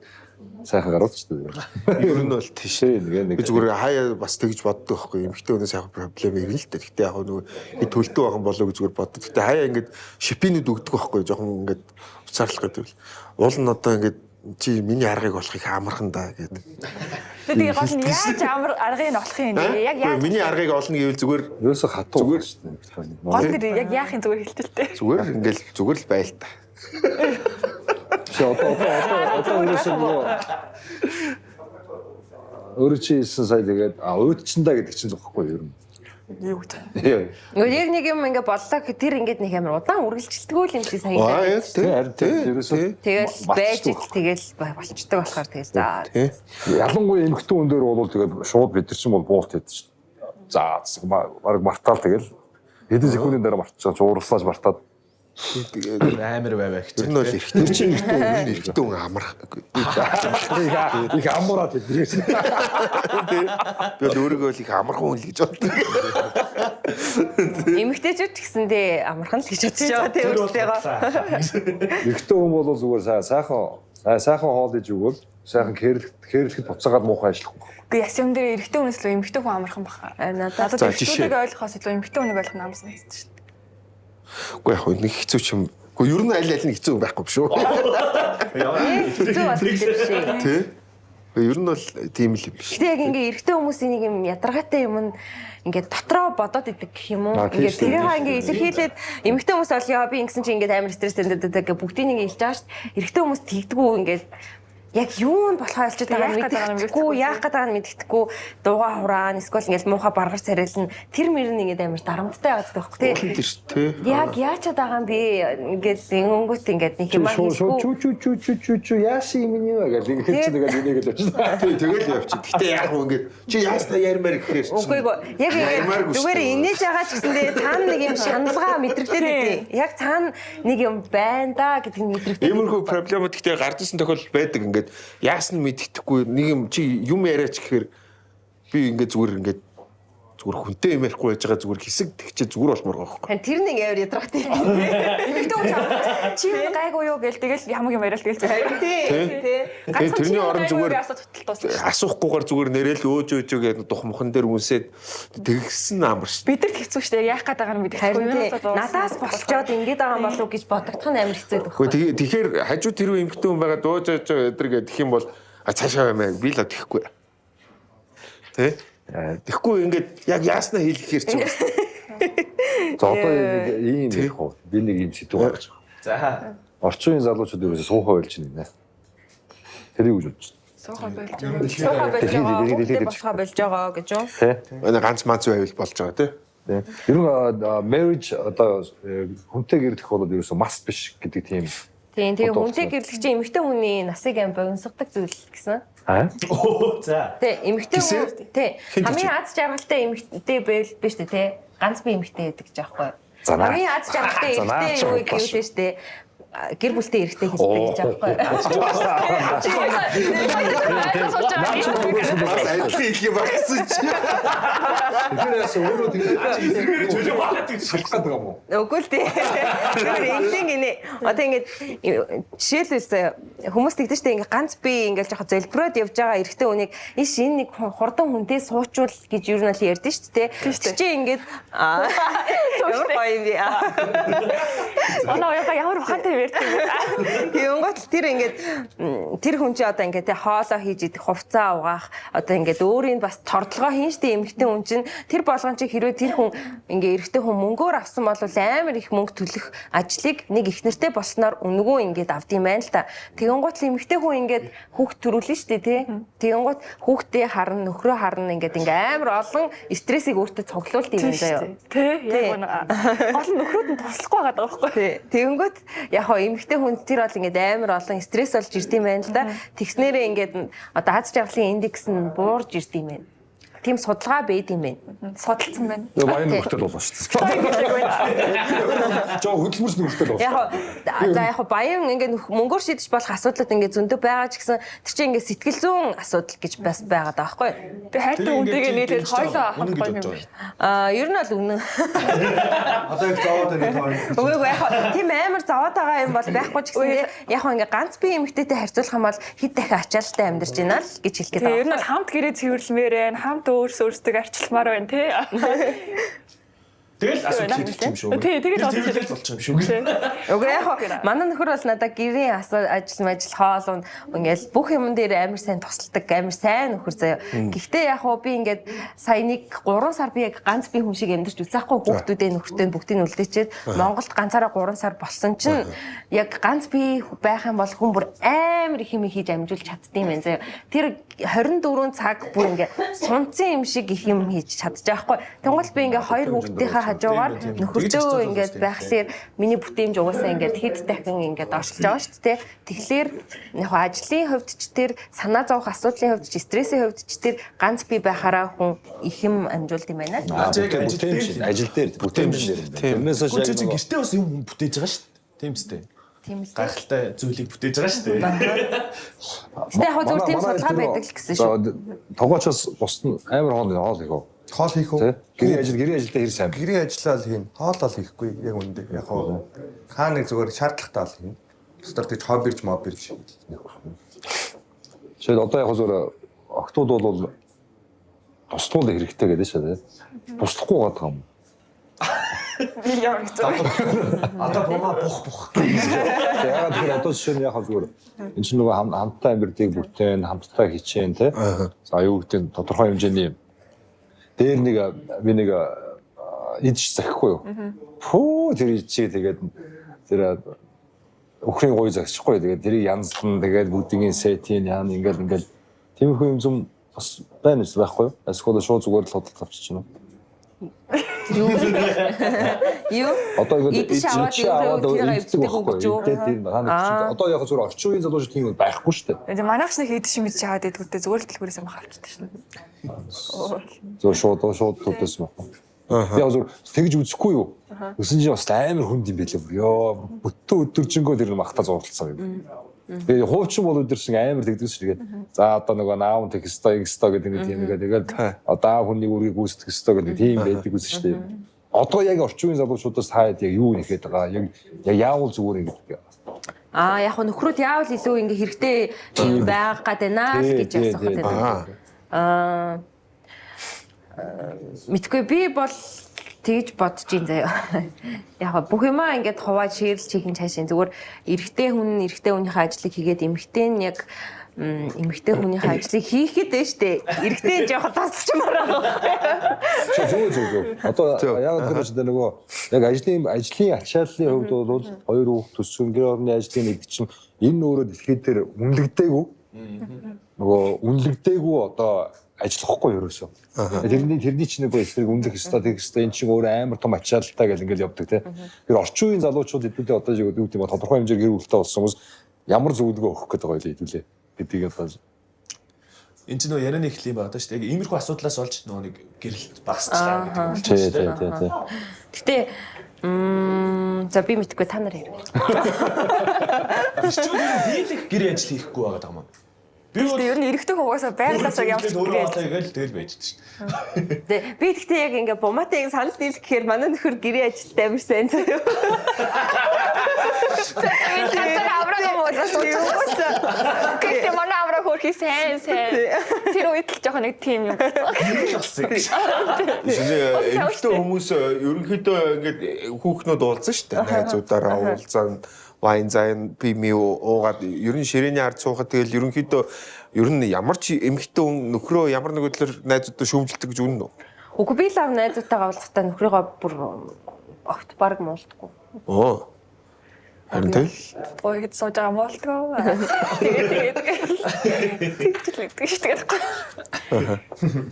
сайхан гарууд шүү дээ. ер нь бол тийшээ нэг зүгээр хаяа бас тэгж боддог байхгүй эмэгтэй өнөө сайхан проблем ирнэ л дээ. Гэтэ яг нөгөө хэд төлтөө байгаа болоо гэж зүгээр боддог. Гэтэ хаяа ингээд шипинүүд өгдөг байхгүй жоохон ингээд уцаарлах гэдэг. Уул нь одоо ингээд чи миний аргыг олох их амархан да гэдэг. Тэгээ гол нь яаж аргыг нь олох юм бэ? Яг яаж миний аргыг олно гэвэл зүгээр Ерөөсө хатуу Зүгээр шүү дээ. гол нь яг яахын зүгээр хэлтэлтэй. зүгээр ингээл зүгээр л байл та. Чи одоо ерөөсө өөрөө чи хэлсэн сая тэгээд уйдчиндаа гэдэг чинь зогхгүй юу ер нь. Юу гэж. Нөгөө яг нэг юм ингээ боллоо тэр ингээд нэг амар удаан үргэлжилдэггүй л юм шиг санагдаад. Тэгэл байж тэгэл болчдөг болохоор тэгэл за. Ялангуяа эмэгтэй хүн дээр бол тэгээд шууд бид нар чинь бол буулт хийдэг шүү дээ. За баг мартаал тэгэл хэдэн секундын дараа мартчихсан зуурлаж мартаад амар байваа гэж. Тэр нь бол эрэгтэй чинь эрэгтэй хүн амарх. их амуураад хэлдэг. Би өөрийгөө л их амархан хүн л гэж боддог. Эмэгтэйчүүд гэсэндээ амархан л гэж бодож байгаа тийм үстэйгоо. Эрэгтэй хүн бол зүгээр сайхан хоол иж өгвөл сайхан кэрлэхэд буцаагаад муухай ажиллахгүй. Гэхдээ яс юм дээр эрэгтэй хүнээс л эмэгтэй хүн амархан баха. Надад эрэгтэйг ойлгохоос илүү эмэгтэй хүнийг ойлгох нь амарсан гэсэн шүү дээ. Уу яг нэг хэцүү ч юм. Уу ер нь аль нь хэцүү байхгүй биш үү? Хэцүү бол тийм. Тэ? Ер нь бол тийм л юм биш. Гэтэ яг ингээ эрэгтэй хүмүүсийн нэг юм ядаргаатай юм нь ингээ дотроо бодоод идэг гэх юм уу? Ингээ тэрийг ингээ илэрхийлээд эмэгтэй хүмүүс бол яа би ингэсэн чи ингээ амар стресстэй гэдэг бүгдийг ингээ хэлж байгаа шүү дээ. Эрэгтэй хүмүүс тэгдэггүй ингээ яг юунд болохоор ялчиад байгаа юм мэддэхгүй, яах гээд байгааг нь мэддэхгүй, дууга хураан, эсвэл ингээл муухай баргар царайлна. Тэр мөр нь ингээд амар дарамттай байгаад байгаа байхгүй тий. Яг яачаад байгаа юм би ингээд өнгөт ингээд нэг юм хийхгүй. Чү яаши юм юм аа гэл ингээд чи тэгээд энийг л очсон. Тий тэгэл явчих. Гэтэ яг хөө ингээд чи яасна ярмаар гэхээр чи. Үгүй яг ингээд зүгээр инээж байгаа ч гэсэндээ цаана нэг юм шаналгаа мэдрэгдээд идэв. Яг цаана нэг юм байна да гэдэг нь мэдрэгдээд. Иймэрхүү проблемууд гэхдээ гарч ирсэн тохиолдол байдаг ингээд яасан мэддэхгүй нэг юм чи юм яриач гэхээр би ингээд зүгээр хүнтэй юм ярихгүй байж байгаа зүгээр хэсэг тэгчээ зүгээр болмоор байгаа байхгүй. Тэр нэг амар ядрахтай. Эмэгтэй хүн чи юу гайгүй юу гэл тэгэл хамаг юм яриад тэгэл зөө. Тий. Тэрний орон зүгээр асуухгүйгээр зүгээр нэрэл өөж гэдэг дух мухан дээр үнсээд тэгсэн амар шүү. Бид нар хэцүү штэ яах гээд байгаа нь мэдээгүй. Надаас болчоод ингэж байгаа юм болов уу гэж бодогдох нь амар хэцүү байхгүй. Тэгэхээр хажуу тэрүү эмэгтэй хүн байгаа дууж өдр гэх юм бол цаашаа юмаа би л тэхгүй. Тэ? Тэгэхгүй ингээд яг яаснаа хэлэхээр ч юм. За одоо ийм их хоо би нэг юм сэдв гаргаж байгаа. За. Орчин үеийн залуучууд ерөөсөө суухай болж байна. Тэрийг үж бодож байна. Сууха болж байгаа. Хүүхдээ босгоо болж байгаа гэж юу? Тэ. Ганц манц байвал болж байгаа тий. Ер нь marriage одоо хүнтэй гэрлэх бол ерөөсөө must биш гэдэг тийм. Тийм тэгээ хүнтэй гэрлэх чинь эмэгтэй хүний насыг ам богиносгодог зүйл гэсэн. Оо за. Тэ эмэгтэй хүн тэ хамгийн аз жаргалтай эмэгтэй байл биш үү те ганц би эмэгтэй гэдэг гэж аахгүй. Хамгийн аз жаргалтай эмэгтэй юу гэвэл шүү дээ гэр бүлтэй эрэгтэй хэлдэг гэж аахгүй. Их багсан чи. Тэрээс өөрөө тэгээд жижиг багт шалгах гэдэг юм уу? Үгүй л дээ. Тэр ингийн гинэ. Одоо ингээд жишээлбэл хүмүүс тэгдэж штэ ингээд ганц би ингээд жоохон зэлброод явж байгаа эрэгтэй хүнийг иш энэ нэг хурдан хүнтэй суучвал гэж юу нь л ярьдэн штэ. Чи ингээд ямар гоё юм бэ? Оноо ямар ухаантай ярьдаг. Тэгэнгүүт тэр ингээд тэр хүн чи одоо ингээд хоолоо хийж идэх хувцас угаах одоо ингээд өөрийн бас тордлогоо хийн штэ эмэгтэй хүн чинь тэр болгон чи хэрвээ тэр хүн ингээд эрэгтэй хүн мөнгөөр авсан бол амар их мөнгө төлөх ажлыг нэг их нэртэй болсноор өнгөө ингээд авдсан байна л та. Тэгэнгүүт л эмэгтэй хүн ингээд хүүхд төрүүлнэ штэ тий. Тэгэнгүүт хүүхдээ харна нөхрөө харна ингээд амар олон стрессийг өөртөө цуглуулдаг юм заяа. Тий. Яг олон нөхрүүд нь туслахгүй байгаа байхгүй. Тий. Тэгэнгүүт яг хоо эмэгтэй хүн тэр бол ингээд амар олон стресс болж ирд юм байна л да. Тэгснээрээ ингээд одоо аз жаргалын индекс нь буурж ирд юм байна. Тийм судалгаа байд юм байна. Судалсан байна. Баян нөхцөл болно шүү дээ. Жоо хөдөлмөрс нөхцөл болно. Яг баян ингээд мөнгөөр шийдэж болох асуудлууд ингээд зөндөө байгаа ч гэсэн тэр чинь ингээд сэтгэл зүйн асуудал гэж бас байгаад байгаа байхгүй. Тэгээ хайртай хүнтэйгээ нийлээд хойлоо авах гоё юм байна. Ер нь бол үнэн. Одоо их зовоод байна тоо. Үгүй яг тийм амар зовоод байгаа юм бол байхгүй ч гэсэн яг ингээд ганц бие эмэгтэйтэй харьцуулах юм бол хэд дахин ачаалттай амьдарч байна л гэж хэлэх гээд байгаа. Ер нь бол хамт гэрээ цэвэрлэмээр байна. Хамт өөрсдөө арчилмаар байна тий. Тэгэл асуулт хийх юм шүү. Тэгээд тэгэл болчих юм шүү. Уг яг манай нөхөр бол надад гэрийн ажил хоол ингээл бүх юм дээр амар сайн тусалдаг, амар сайн нөхөр заяа. Гэхдээ яг би ингээд сая нэг 3 сар би яг ганц би хүн шиг амьдарч үзэхгүй хүүхдүүдээ нөхөртэй бүгдийг нь үлдээчихэд Монголд ганцаараа 3 сар болсон чинь яг ганц би байх юм бол хүн бүр амар их юм хийж амжуулж чаддсан юм байна заяа. Тэр 24 цаг бүр ингээд сунцсан юм шиг их юм хийж чадчихаахгүй. Тэнгуул би ингээд 2 хүүхдийнхээ хажуугаар нөхөртөө ингээд байхлаар миний бүтээмж угаасаа ингээд хэд дахин ингээд оршилж байгаа шүү дээ. Тэгэхээр яг ажлын хувьд ч тэр санаа зовох асуудлын хувьд ч стрессийн хувьд ч тэр ганц би байхаараа хүн их юм амжуулд юм байна. Ажил дээр бүтээмж дээр. Тэрнээс яг гэртээ бас юм бүтээж байгаа шүү дээ. Тийм үстэй. Тийм л гайхалтай зүйлийг бүтээж байгаа шүү дээ. Гэтэ яг зөв тийм судалгаа байдаг л гэсэн шүү. Тогоочоос бусна амар хоол хийх үү? Хоол хийх үү? Гэрийн ажилдаа хэр сайн. Гэрийн ажиллаа л хийн. Хоол ол хийхгүй яг үндэ. Яг хаа нэг зүгээр шаардлагатай л хийн. Бусдаар тэгж хоббирж моббирж. Жишээд одоо яг зүгээр октод бол туслуул хэрэгтэй гэдэг шүү дээ. Туслахгүй байгаа юм. Яг зөв. Одоо бумаа бух. Яагаад тэр одоо жишээ нь яг зүгээр энэ чинь нөгөө хамтдаа амьддаг бүтээн хамтдаа хичээн тий. За юу гэдэг нь тодорхой хэмжээний дээр нэг идэж захихгүй юу. Фүү тэр ичээ тэгээд тэр өхрийн гой загсахгүй тэгээд тэрийг янзлан тэгээд бүгдийн сетийн яа ингээл тиймэрхүү юм зам бас байна уу байхгүй юу? Эсвэл шууд зүгээр л худалдаж авчиж байна уу? Юу? Одоо ингэ идэж аваад тэрийг эвддэг хөгж юу? Одоо яг зүгээр орчин үеийн залуучууд тийм байхгүй шүү дээ. Тэгээ манайхс нэг идэж юм гэж хаад идэгдээ зүгээр л дэлгүүрээс юм авчихдаг шин. Зөв шууд тутсан юм. Яг зүгээр тэгж үзэхгүй юу? Өсөн чинь бас амар хүнд юм байлаа бүр. Йоо бүтэн өдөржингөө тэр махта зурлалцсан юм. Тэгээ хуучин бол өдөршин амар тэгдэг шүү тэгээд. За одоо нөгөө наав текстоо гэдэг нэг тийм нэгээ тэгээд одоо хүний үргийг гүйцэтгэх ёстой гэдэг тийм байдаг үс шүү дээ. Одоо яг орчин үеийн залуучуудаас хаад яг юу нэхэд байгаа яг яавал зүгээр ингэдэг. Яг нөхрүүд яавал илүү ингээ хэрэгтэй байх гэдэг наа л гэж асуухад байна. Мэдгүй би бол тэгж бодож ин заяа. Яг бүх юмаа ингээд хувааж ширлж хийх нь цаашаа зүгээр эрэгтэй хүнийхээ ажлыг хийгээд эмэгтэй нь яг эмэгтэй хүнийхээ ажлыг хийхэд дээ штэ. Эрэгтэй нь жоохон тасалчмаар байгаа. Зөв. Одоо яг тэр чинь нөгөө яг ажлын ачааллын хувьд бол хоёр хүүхд төссөн гэр орны ажлын нэг чинь энэ өөрөө дэлхийд дээр үнэлэгдээгүй. Нөгөө үнэлэгдээгүй одоо ажиллахгүй ерөөсөө. Тэрний чинь нэг эсрэг үнэлэх ёстой тэгэх ёстой энэ чинь өөр амар том ачаалттай гэл ингээл явдаг тий. Тэр орчин үеийн залуучууд хэдүүлээ одоо юу гэдэг юм тодорхой хэмжээр гэр бүлтэй болсон хүмүүс ямар зөвлөгөө өгөх гэдэг байгаа юм хэдүүлээ гэдгийг одоо энэ чинь нөгөө ярианы эхлэм байгаа шүү дээ. Яг иймэрхүү асуудлаас олж нөгөө нэг гэрэлт багасчлаа гэдэг юм шүү дээ. Тий. Гэтэ за би мэдгүй та нар ярив. Чичүүд дийлэх гэр ажил хийхгүй байгаа юм. Би ер нь эрэгтэй хугасаа байглаасаа явж тэгэл байж шүү Би дээ. тэгтээ яг ингээ бумаатай санал дийлэх гэхээр манай нөхөр гэрээ ажилттай амар сайн заяа. Тэр авраг муудаас уучсан. Гэхдээ манай авраг хөрхи сайн. Тэр үед л жоох нэг тим юм. Эмэгтэй хүмүүс ерөнхийдөө ингээд хүүхнүүд уулзсан шүү дээ. Найзуудаараа уулзсан. Вайн зайн пими уугаад ер нь ширээний ард суухад тэгэл ерөнхийдөө ер нь ямар ч эмэгтэй хүн нөхрөө ямар нэг өдлөөр найзуудаа шүүмжилдэг гэж үнэн үү? Үгүй би л найзуудтайгаа уулзахдаа нөхрийгөө бүр огт баг муулдаггүй. Оо. Харин тэгэл Гойд сууж байгаа муулдаггүй. Тэгээд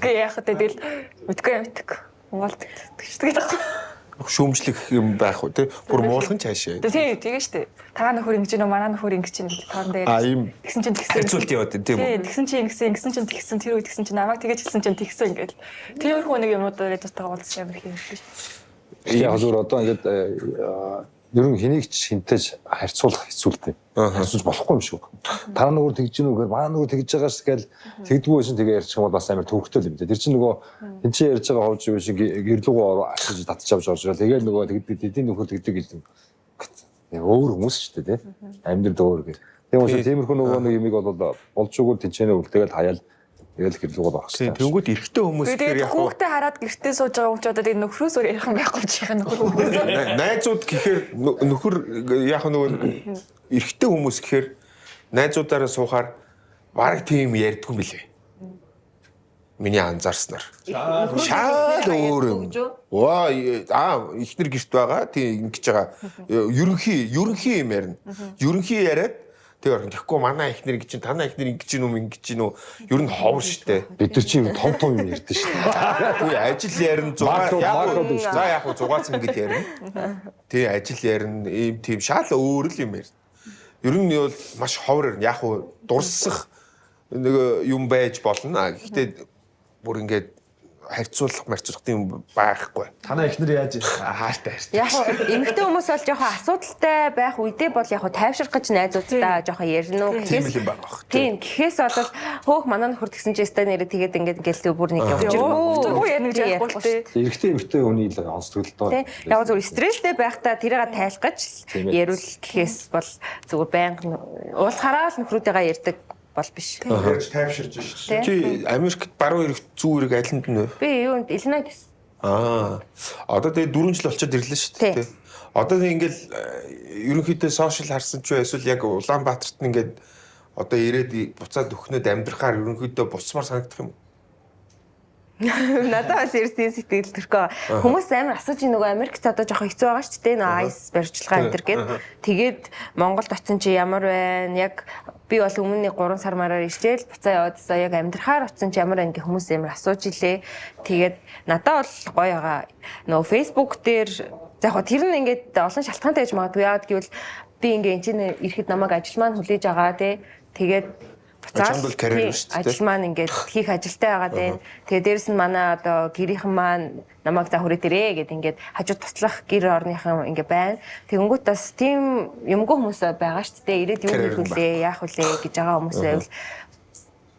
тэгээд яах вэ тэгэл мэдгүй. Муулдаг гэдэг шүү дээ. шүүмжлэх юм байх уу тий бүр муулхан цаашаа. Тий тэгээ штэ. Та нөхөр ингэж нөө манай нөхөр ингэж чинь тоон дээр. Тэгсэн чинь харьцуулт яваад тийм үү. Тэгсэн чинь ингэсэн тэгсэн тэр үед тэгсэн чинь намайг тэгэж хэлсэн чинь тэгсэн ингээл. Тиймэрхүү нэг юмнуудаа редактор уулзсан юм хэрэг. Яг зөв одоо ингээд ер нь хэнийг ч хинтэж харьцуулах хэцүүлтэй. Харьцуулж болохгүй юм шүү. Та нөгөө тэгж гин үгээр маа нөгөө тэгж байгаас гээл тэгдэггүй байсан тэгээ ярьчих юм бол бас амар төвөгтэй юм дээ. Тэр чинь нөгөө энэ чинь ярьж байгаа ховж юу шиг гэрлүүгөө асууж татчих авч орж ирэл. Тэгээл нөгөө тэгдэг эдийн нөхөр тэгдэг гэж юм. Өөр хүмүүс шүү дээ тий. Амьдрал өөр гэх. Тийм учраас тиймэрхүү нөгөө нэг юмыг бол болж өгвөл тэнцэнэ үлдээгээл хаяал Тэгэл гэр рүү орох Тийм хэрэгтэй. тэнгууд эрэгтэй хүмүүс гэхээр Тэгээд яг хүүхдээ хараад гэртээ сууж байгаа хүмүүс одоо тэгээд нөхрөөс өөр ярих юм байхгүй ч яхаа нөхөр. найзууд гэхээр нөхөр яг нөгөө эрэгтэй хүмүүс гэхээр найзуудаараа суухаар бараг тийм ярьдгүй мөлий. Миний анзаарснаар. Шал өөр юм. Ваа ихнэр гэрт байгаа тийм ингэж байгаа. Ерөнхий юм ярина. Ерөнхий яриад тэгээ тэгэхгүй манай ихнэр гэж чинь танаа ихнэр ингэж юм ингэж юм ер нь ховор штэ. Бид нар чинь том том юм ярьдэн шүү дээ. Үгүй ажил ярина за яг хуу зугаалсан ингэж ярина. Тий ажил ярина ийм тийм шал өөр л юм ярина. Ер нь бол маш ховор ярина. Яг хуу дурсах нэг юм байж болно. Гэхдээ бүр ингэж харьцуулах юм байхгүй. Танаа ихнэр яаж хаартай харьцаа. Яг эмэгтэй хүмүүс бол жоохон асуудалтай байх үедээ бол яг тайвширх гэж найзуудтай жоохон ярина уу Тийм л юм байгаа бох. тийм гэхээс бол хөөх манай нөхөр тэгсэн чинь өстой нэрээ тэгээд ингээд гэлтэй бүр нэг явчихгүй ярина гэж ярихгүй тий. Эрэгтэй хүний л онцлог л доо. Яг зүгээр стресстэй байхдаа тэрийг тайлах гэж яриул гэхээс бол зүгээр байнга уулзахаараа л нөхрүүдтэйгээ ярьдаг бол биш. Ярьж тайвширж шүү. Чи Америкт баруун эрэг зүүн эрэг айланд нь вэ? Би юунд Иллинойс. Одоо тэгээ 4 жил болчиход ирлээ шүү дээ. Одоо ингээл ерөнхийдөө сошиал харсан ч эсвэл яг Улаанбаатарт ингээд одоо ирээд буцаад өгнөд амьдрахаар ерөнхийдөө буцмаар санагдах юм. Надад бас ерөөсөө сэтгэл төрхөө. Хүмүүс амар асууж нөгөө Америкт одоо жоохон хэцүү байгаа шүү дээ. Нөө айс барьжлагаа энэ төр гээд. Тэгээд Монголд очсон чи ямар байна? Яг би бол өмнө нэг 3 сар мараар ичээл буцаа яваадсаа яг амьдрахаар очсон чи ямар байна гэх хүмүүс амар асууж илээ. Тэгээд надад бол гоё байгаа. Нөгөө Facebook дээр яг хоо тэр нь ингээд олон шалтгаантай байж магадгүй. Яагаад гэвэл би ингээд энэ чинь ирэхэд намайг ажил маань хүлээж байгаа те. Тэгээд Ажил бол карьер шүү дээ. ажил маань ингээд хийх ажилтай байгаа дээ. Тэгээ дээрэс нь манай одоо гэрийнхэн маань намайг за хүрээ дээрээ гэд ингээд хажууд туслах гэр орныхан ингээд байна. Тэгэнгүүт бас тийм юмгүй хүмүүс байгаа шүү дээ. Ирээд юу хийх вүлээ, яах вүлээ гэж байгаа хүмүүс байвал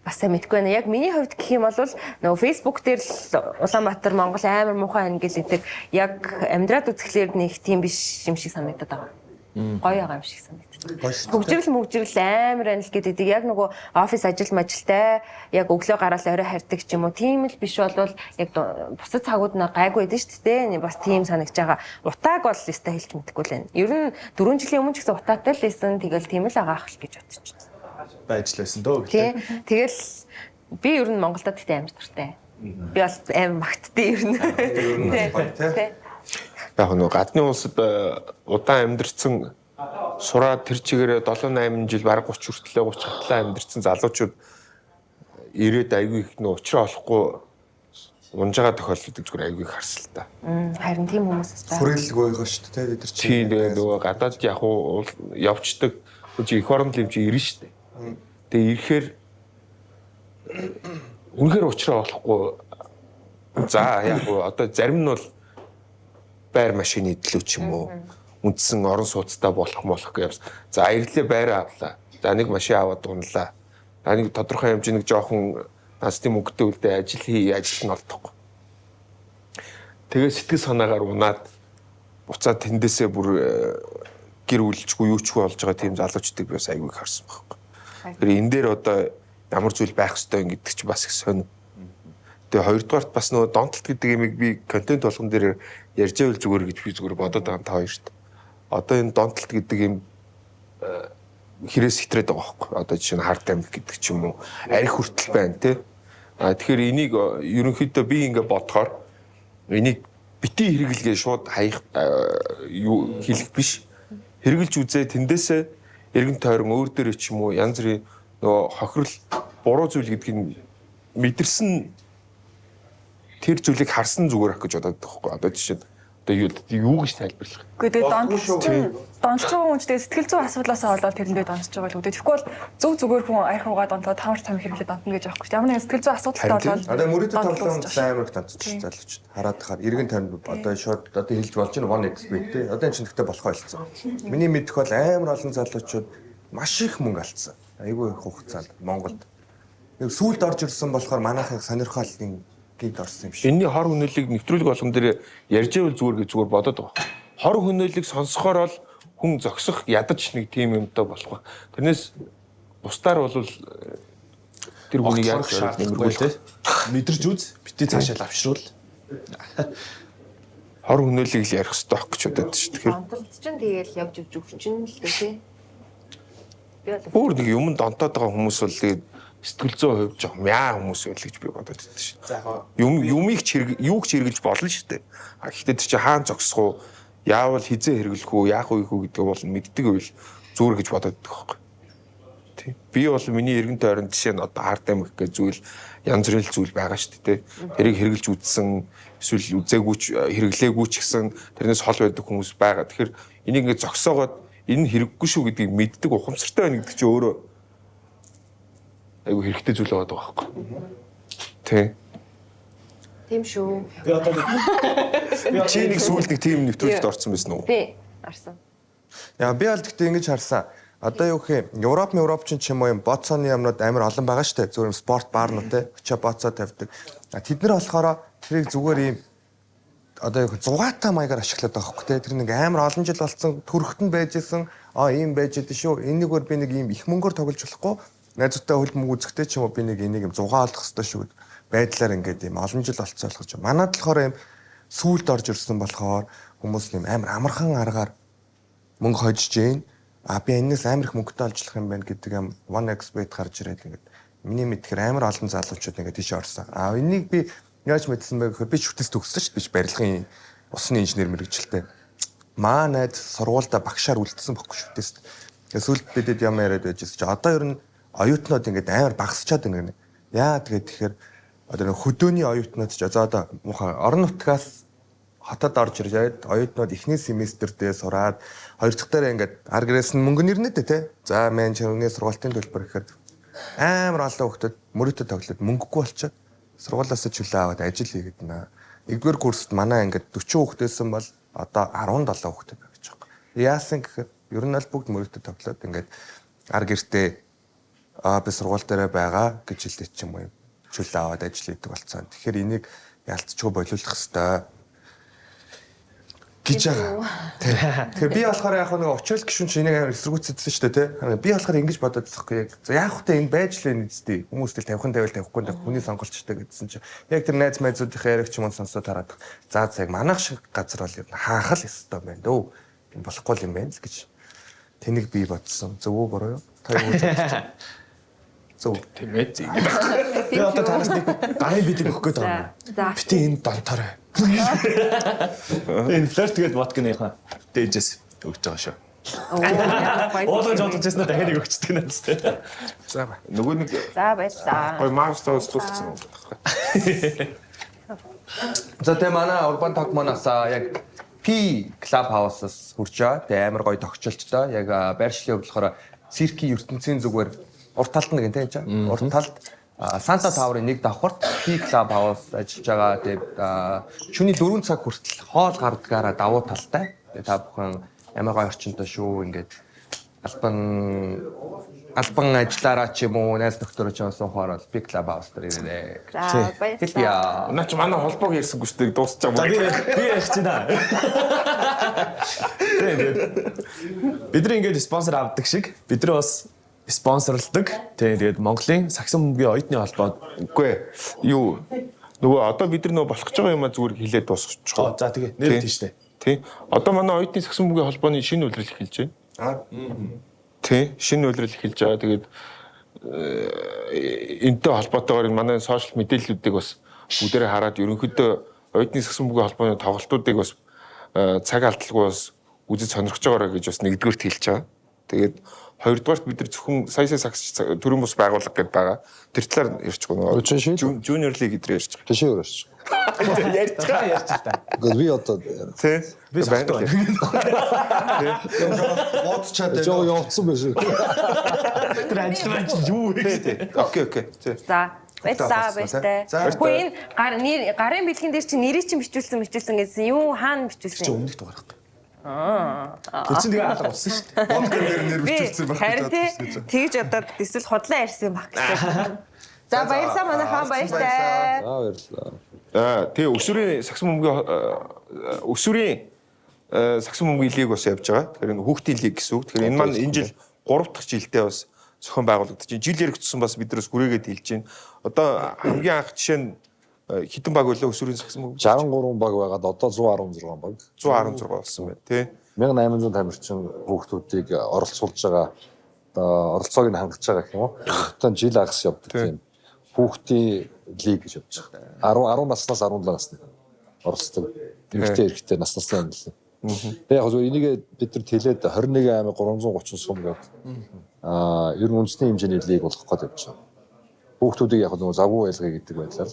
бас сайн мэдгүй байна. Яг миний хувьд гэх юм бол нөгөө Facebook дээр л Улаанбаатар Монгол амар муухай байна гэж хэлдэг. Яг амьдраад үзэхлээр нэг тийм биш юм шиг санагдаад байгаа. Гоё байгаа юм шиг санагддаг. Хөгжрөл амар анил гэдэг. Яг нөгөө офис ажил мажилтай яг өглөө гараад орой харьдаг ч юм уу. Тийм л биш болвол яг бусад цагууд нь гайгүй байдэн шүү дээ. Бас тийм санагдж байгаа. Утааг бол өстой хэлж мэдэхгүй л байна. Ер нь 4 жилийн өмнө ч гэсэн утаатай л байсан. Тэгэл тийм л байгаа ах л гэж бодож байна. Байжлаасан дөө. Тэгэл би ер нь Монголд тэгтээ амар дуртай. Би бас амар магтдээ ер нь. Яг нөгөө гадны улсад удаан амьдарсан сураад тэр чигээрээ 7-8 жил бараг 30 хүртлээ 30 хатлаа амьдарсан залуучууд ирээд айгүй их нөө уучраа олохгүй унж байгаа тохиолдлуудыг зүгээр айгүй их харсан л та. Харин тийм хүмүүс байна. Хүрээлэлгүй байгаа шүү дээ. Бид нар Чи нөгөө гадаад яг уу явцдаг чи их орон л юм чи ирнэ шүү дээ. Тэгээ ирэхээр үнэхээр уучраа олохгүй за яг уу одоо зарим нь бол байр машины төлөө ч юм уу үндсэн орон сууцтай болох гэж. За ирлээ байраа авлаа. За нэг машин аваад унлаа. За нэг тодорхой хэмжээ нэг жоохон насны мөнгөтэй үлдээ ажил нь олдохгүй. Тэгээ сэтгэл санаагаар унаад буцаад тэндээсээ бүр гэр үлжгүй юу ч болж байгаа тийм залуучдыг би бас айгүй их харсан байхгүй. Тэр энэ дээр одоо ямар зүйл байх ёстой юм гэдэг чи бас их сонь. Тэгээ хоёрдугаарт бас нөгөө донтолт гэдэг юмыг би контент болгон дээр ярьж байвал зүгээр гэж би зүгээр бодоод байгаа та хоёрт. Одоо энэ донтолт гэдэг юм хэрээс хитрээд байгаа байхгүй. Одоо жишээ нь хард амт гэдэг ч юм уу арх хүртэл байна тий. Тэгэхээр энийг ерөнхийдөө би ингээ бодохоор энийг бити хэрэглэгээ шууд хаях юу хэлэх биш. Хэрэгжилж үзээ тэндээсээ эргэн тойрон өөр дээрээ ч юм уу янз бүрийн нөгөө хохирол буруу зүйл гэдгийг мэдэрсэн тэр зүйлийг харсан зүгээр ах гэж бодоод байгаа байхгүй. Одоо жишээ нь одоо юу гэж тайлбарлах. Гэхдээ донч байгаа хүн ч тэгээ сэтгэл зүйн асуудлаасаа болоод тэрэндээ донч байгаа л үгүй. Тэгэхгүй бол зүгээр хүн арх руугаа донтоод тамар цам хэрэглээд донтно гэж байхгүй. Ямар нэгэн сэтгэл зүйн асуудалтай болоод одоо мөрөдөд тоглоом амар их донтчих залууч. Хараад тахаар эргэн тойронд одоо шууд одоо хэлж болж байна one expert те. Одоо энэ ч нэгтэй болох ойлцсон. Миний мэдэх бол амар олон залуучууд маш их мөнгө алдсан. Айгүй их хугацаанд Монголд. Нэг сүулт орж ирсэн болохоор манайхыг сонирхолын гинт орсон юм шиг. Энэний хор хөнөөлийг нэвтрүүлэг болгон дээр ярьж байвал зүгээр гэж зүгээр бодоод байгаа. Хор хөнөөлийг сонсохоор бол хүн зогсох ядаж нэг тийм юмтай болох ба. Тэрнээс бусдаар бол тэр хүнийг яаж шаардлагагүй те. Мэдэрч үз, бити цаашаа лавшруул. хор хөнөөлийг л ярих хэрэгтэй ах гэж бодод шүү. Тэгэхээр Онтолд чинь тэгээл явж өвчин л дээ тий. Би бол бүр нэг юмд онтоод байгаа хүмүүс бол тэгээд сэтгэл зүйн хувьд жоох мяа хүмүүс байл гэж би бодод байдаг шүү. За яг Юмыг юуг ч хэрэгжилж болно шүү дээ. А гэхдээ тэр чинь хаан зогсох уу, яавал хизээ хэрэглэх үү, яах вэ гэдэг бол мэддэг байл зүгээр гэж бодод байгаа байхгүй. Тий. Би бол миний эргэн тойрон жишээ нь одоо ард амиг гэх зүйл янз бүрийн зүйл байгаа шүү дээ. Тэрийг хэрэгжилж үзсэн, эсвэл үзээгүй ч хэрэглээгүй ч гэсэн тэрнээс хол байдаг хүмүүс байгаа. Тэгэхээр энийг ингээд зогсоогоод энэ хэрэггүй шүү гэдгийг мэддэг ухамсартай байна гэдэг чинь өөрөө айгүй хэрэгтэй зүйл байгаа байхгүй. Тий. тийм шүү. би одоо Чи нэг сүүлд нэг тим нэвтрүүлэгт орсон байсан уу? Би арсан. Яа би аль гэхдээ ингэж харсан. Одоо юу гэх юм Европ ч юм уу юм боцооны юмнууд амар олон байгаа шүү дээ. Зүгээр спорт баарнууд те. Очоо боцоо тавьдаг. Тэд нар болохоор тэрийг зүгээр юм одоо юу зугаатай маягаар ашиглаад байгаа хөөхгүй те. Тэр нэг амар олон жил болсон төрөхт нь байж исэн. Ийм байж идэв шүү. Энийгээр би нэг ийм их мөнгөөр тоглож болохгүй. Найзуудтай хөлбөмбөг үзэхтэй ч юм уу би нэг энийг юм зугаа олох хэрэгтэй шүү гэд байдлаар ингээд ийм олон жил болцсон болох юм. Манайд болохоор ийм сүулт орж ирсэн болохоор хүмүүс ийм амар амархан аргаар мөнгө хожиж гин. Би энэс амар их мөнгөтэй олжлох юм байна гэдэг юм 1xbet гарч ирээд ингээд миний мэдхээр амар олон залуучууд ингээд тийш орсон. Энийг би яаж мэдсэн бэ гэхээр би шүтэс төгссөн шүү дээ. Би барилгын усны инженер мэргэжилтэй. Маа найз сургуультай багшаар үлдсэн бохгүй шүтэс. Эсвэл бидэд юм яриад байжсэн чи одоо ер нь оюутнууд ингээд амар багасчаад байна гэнэ. Яа тэгэхээр одоо нэг хөдөөний оюутнууд ч одоо муухай орон нутгаас хотод орж ирээд оюутнууд эхний семестртээ сураад хоёр дахь дээрээ ингээд аргрээс нь мөнгө нэрнэ дээ те. За мен чиргний сургалтын төлбөр гэхээр амар олон хүмүүс мөрөөдө тоглоод мөнгөгүй болчиход сургуулиас чөлөө аваад ажил хийгээд байна. Нэгдүгээр курст манай ингээд 40 хүүхдээсэн бол одоо 17 хүүхдтэй гэж байгаа. Яасан гэхээр ер нь аль бүгд мөрөөдө тоглоод ингээд ар гэртээ би сургууль дээр байгаа гэж хэлдэг ч юм уу чөлөө аваад ажил хийдэг болцсон. Тэгэхээр энийг ялцчихгүй болиулах хэрэгтэй гэж байгаа. Тэгэхээр би болохоор яг нэг очил гişүн чи энийг амар эсэргүүцэдсэн шүү дээ тий. Би болохоор ингэж бодоод байгаа яг. За яах вэ энэ байж л энэ зү хүмүүстэй тавьхан тавиал тавихгүй хүний сонголттой гэдсэн чи. Яг тэр найз майзуудынхаа яриг ч юм уу сонсоод хараад за яг манайх шиг газар бол хаах л ёстой байна дөө. Энэ болохгүй юм байна л гэж. Тэнийг би бодсон. Зөв үү буруу юу? Та юу гэж бодсон? Зөв тийм ээ. Би одоо танаас нэг гарын бидэг өгөх гээд байгаа юм. Бити энэ донторой. Энэ флэрт гээд водкныхаа дээжээс өгч байгаа шүү. Уулгаж бодож яснаа дахиад нэг өгчдөг надад. За ба. Нөгөө нэг За баярлалаа. гой маустаас туссан юм байна. За тэ манай урбан ток манаас яг P Club House-аас хурж байгаа. Тэ амар гоё тогтчлолттой. Яг байршлын хувьд болохоор циркийн ертөнцийн зүгээр урт талд нэг энэ ч урт талд Санта Таврын нэг давхарт P Club House ажиллаж байгаа. Тэгээд шөнийн 4 цаг хүртэл хоол гардгаараа давуу талтай. Тэгээд та бүхэн амар гоё орчинтой шүү. Ингээд албан ажиллаараа ч юм уу найз нөхдөөрөө ч суухаар бол P Club House дээр ирээрэй. За баярлалаа. Наа чи манай холбоог ярьсангүй шүү дээ дуусч байгаа. Би ярьж байна. Бидний ингээд спонсор авдаг шиг бидний бас спонсорлдог. Тэгээд Монголын сагсан бөмбөгийн оюутны холбоо. Үгүй юу нөгөө одоо бид нар нөгөө болох гэж байгаа юм а зүгээр хэлээд дуусчихоо. За тэгээ нэр тийштэй. Тий. Одоо манай оюутны сагсан бөмбөгийн холбооны шинэ үйлрэл эхэлж байна. Тий, шинэ үйлрэл эхэлж байгаа. Тэгээд энэтэй холбоотойгоор манай сошиал мэдээллүүдийг бас бүгдээрээ хараад ерөнхийдөө оюутны сагсан бөмбөгийн холбооны тоглолтуудыг бас цаг алдалгүй бас үзэж сонирхож байгаараа гэж бас нэгдүгээрт хэлж байгаа. Тэгээд хоёрдугаарт бид нар зөвхөн сая сагсч төрийн бус байгууллага гэдээ байгаа. Тэр талаар ярьж байгаа нөгөө Junior League гэдэр ярьж байгаа. Тэшээ өрөөч. Ярьж та. Гэхдээ би одоо Тий. Би байна. Бодчаад жоо явцсан байх шүү. Тэр ажиллаж юу вэ? Окей. Тий. За баярлалаа. Үгүй энэ гарын бэлгэн дээр чи нэрийг чинь бичүүлсэн гэсэн юу хаана бичүүлсэн? Чи өмнөх дугаар байхгүй. Тэр чинь тэгээ алга болсон шүү дээ. Подкаст дээр нэр бичүүлсэн байх. Харин тэгж одоо эсвэл худлаа ярьсан байх гэсэн. За баярлалаа манай хаан баяртай. За баярлалаа. Тэгээ өсвөрийн сагсан бөмбөгийн лиг бас явж байгаа. Тэгэхээр хүүхдийн лиг гэсэн үг. Тэгэхээр энэ маань энэ жил 3 дахь жилдээ бас зохион байгуулагдаж байна. Жил яригдсан бас биднээс хүрээгээд хэлж байна. Одоо хамгийн анх жишээ нь хэдэн баг байлаа өсвөрийн сагсан мөн 63 баг байгаад одоо 116 баг. 116 болсон байна тий. 1800 тамирчин хүүхдүүдийг оролцуулж байгаа одоо оролцоог нь хангаж байгаа гэх юм уу. Хотод жил агас явдаг тийм хүүхдийн лиг гэж явж байгаа. 10 наснаас 17 насны оролцдог. Эрэгтэй наснаас нь л. Тэгээ яг зөв энийг бид нар тэлээд 21,330 сум гэдэг. Ер нь үндэсний хэмжээний лиг болох гээд явж байгаа. Хүүхдүүдийг яг нөгөө завгүй байлгая гэдэг байдлаар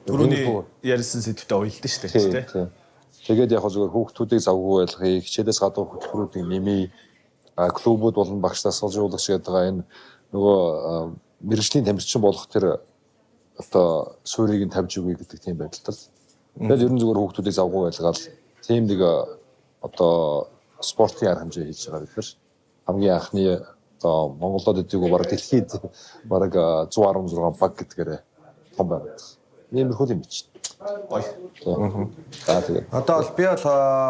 түрүүний ярьсан сэдвтэй уялдсан шүү дээ тийм. Тэгээд яг зөвхөн хүүхдүүдийг завгүй байлгахыг, хичээлээс гадуур хөтөлбөрүүдийг нэмий, клубүүд болон багшлаас суулжуулагч гэдэг байгаа энэ нөгөө мэргэжлийн тамирчин болох тэр одоо суурийг нь тавьж өгье гэдэг тийм байдалтай. Тэгээд ер нь зөвхөн хүүхдүүдийг завгүй байлгаад тийм нэг одоо спортын арга хэмжээ хийж байгаа бид нар. Хамгийн анхны одоо Монголд эдгүү бараг дэлхийд бараг 116 баг гэдгээр том байна. Нэмэрхүүл юм биш. Гоё. Тэгээд Одоо бол би бол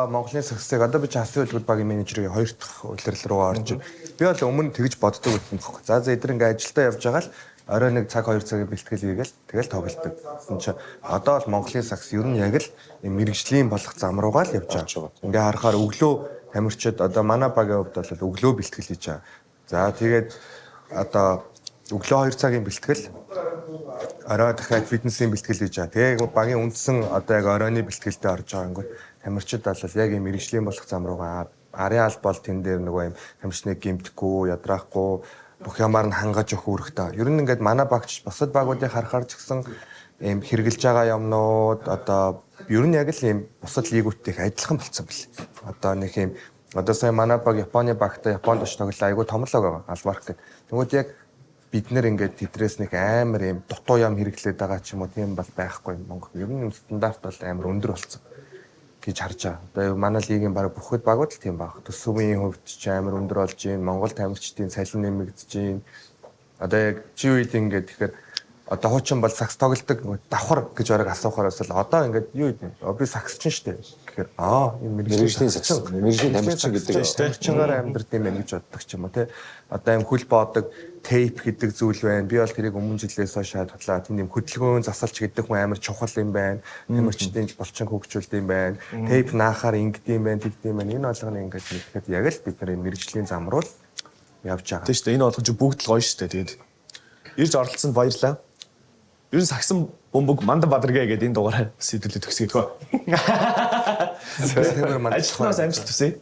Монголын сагсыг одоо би Часын хөлбөр багийн менежерийн 2 дахь улирал руу орж би бол өмнө тэгж боддог байсан байхгүй. За эдгээр ингээ ажилдаа явж байгаа л орой нэг цаг 2 цагийн бэлтгэл хийгээл тэгэл тоглолдог. Тэгсэн чинь одоо бол Монголын сагс ер нь яг л мэрэгжлийн болох зам руугаа л явж байгаа. Ингээ харахаар өглөө тамирчид одоо манай багийн хувьд бол өглөө бэлтгэл хийж байгаа. За тэгээд одоо өглөө 2 цагийн бэлтгэл орой дахиад фитнесийн бэлтгэл хийж байгаа. Тэгээ багийн үндсэн одоо яг оройны бэлтгэлдээ орж байгаа юм. Тамирчид бол яг юм мэрэгжлийн болох зам руугаа арын албал тэн дээр нөгөө юм тамирчныг гэмтэхгүй, ядраахгүй бүх ямаар нь хангаж өгөх үүрэгтэй. Ер нь ингээд манай багч бусад багуудыг харахаар ч гэсэн ийм хэрэгжилж байгаа юмнууд одоо ер нь яг л ийм бусад лигүүдтэй адилхан болцсон бэл. Одоо нэг ийм одоо сая манай баг Японы багтай Японд очиж тоглоо айгүй томлог байгаа албарх гэдэг. Тэгмүүд яг бид нэр ингээд тэдрээс нэг амар ийм дутуу ям хэрэглээд байгаа ч юм уу тийм бол байхгүй Монгол. Ер нь стандарт бол амар өндөр болцсон гэж харж байгаа. Одоо манай лигийн баг бүхэд багууд л тийм баг. Төсвийн хувьд ч амар өндөр болж байна. Монгол тамирчдын цалин нэмэгдэж байна. Одоо яг чи үед ингээд тэгэхээр одоо хуучин бол сакс тоглодог давхар гэж орог асуухараас л одоо ингээд юу юм би саксчин штэ гэхээр энэ мэрэгжлийн сакс мэрэгжлийн тамирчин гэдэг нь тамирчингаар амьдрд юм байна гэж боддог ч юм уу те одоо юм хөл боодог тейп гэдэг зүйл байна би бол тэрийг өмнө жилээс хойш хадлаа тийм хөдөлгөөн засалч гэдэг хүн амар чухал юм байна тамирчдын булчин хөгжүүлд юм байна тейп наахаар ингэдэм байна тэгдэм байна энэ болгоны ингээд тэгэхэд яг л бид нар мэрэгжлийн зам руу явж байгаа тийм штэ энэ болгож бүгд л гоё штэ тэгээд ирж оролцсонд баярлалаа. Ер нь сагсан бөмбөг Мандан Бадаргээ гэдэг энэ дугаараа сэдвэлээ төгсгөө. Ажлаас амжилт хүсье.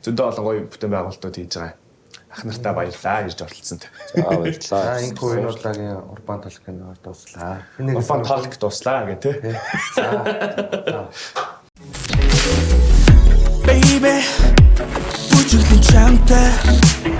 Зөндөө олон гоё бүтээн байгуулалтууд хийж байгаа. Ах нартаа баярлалаа ирж оролцсонд. за баярлалаа. Энэ хоёруудлагийн урбан толкын дуслаа. Урбан толк дуслаа гэх тээ. Baby, would you be champion?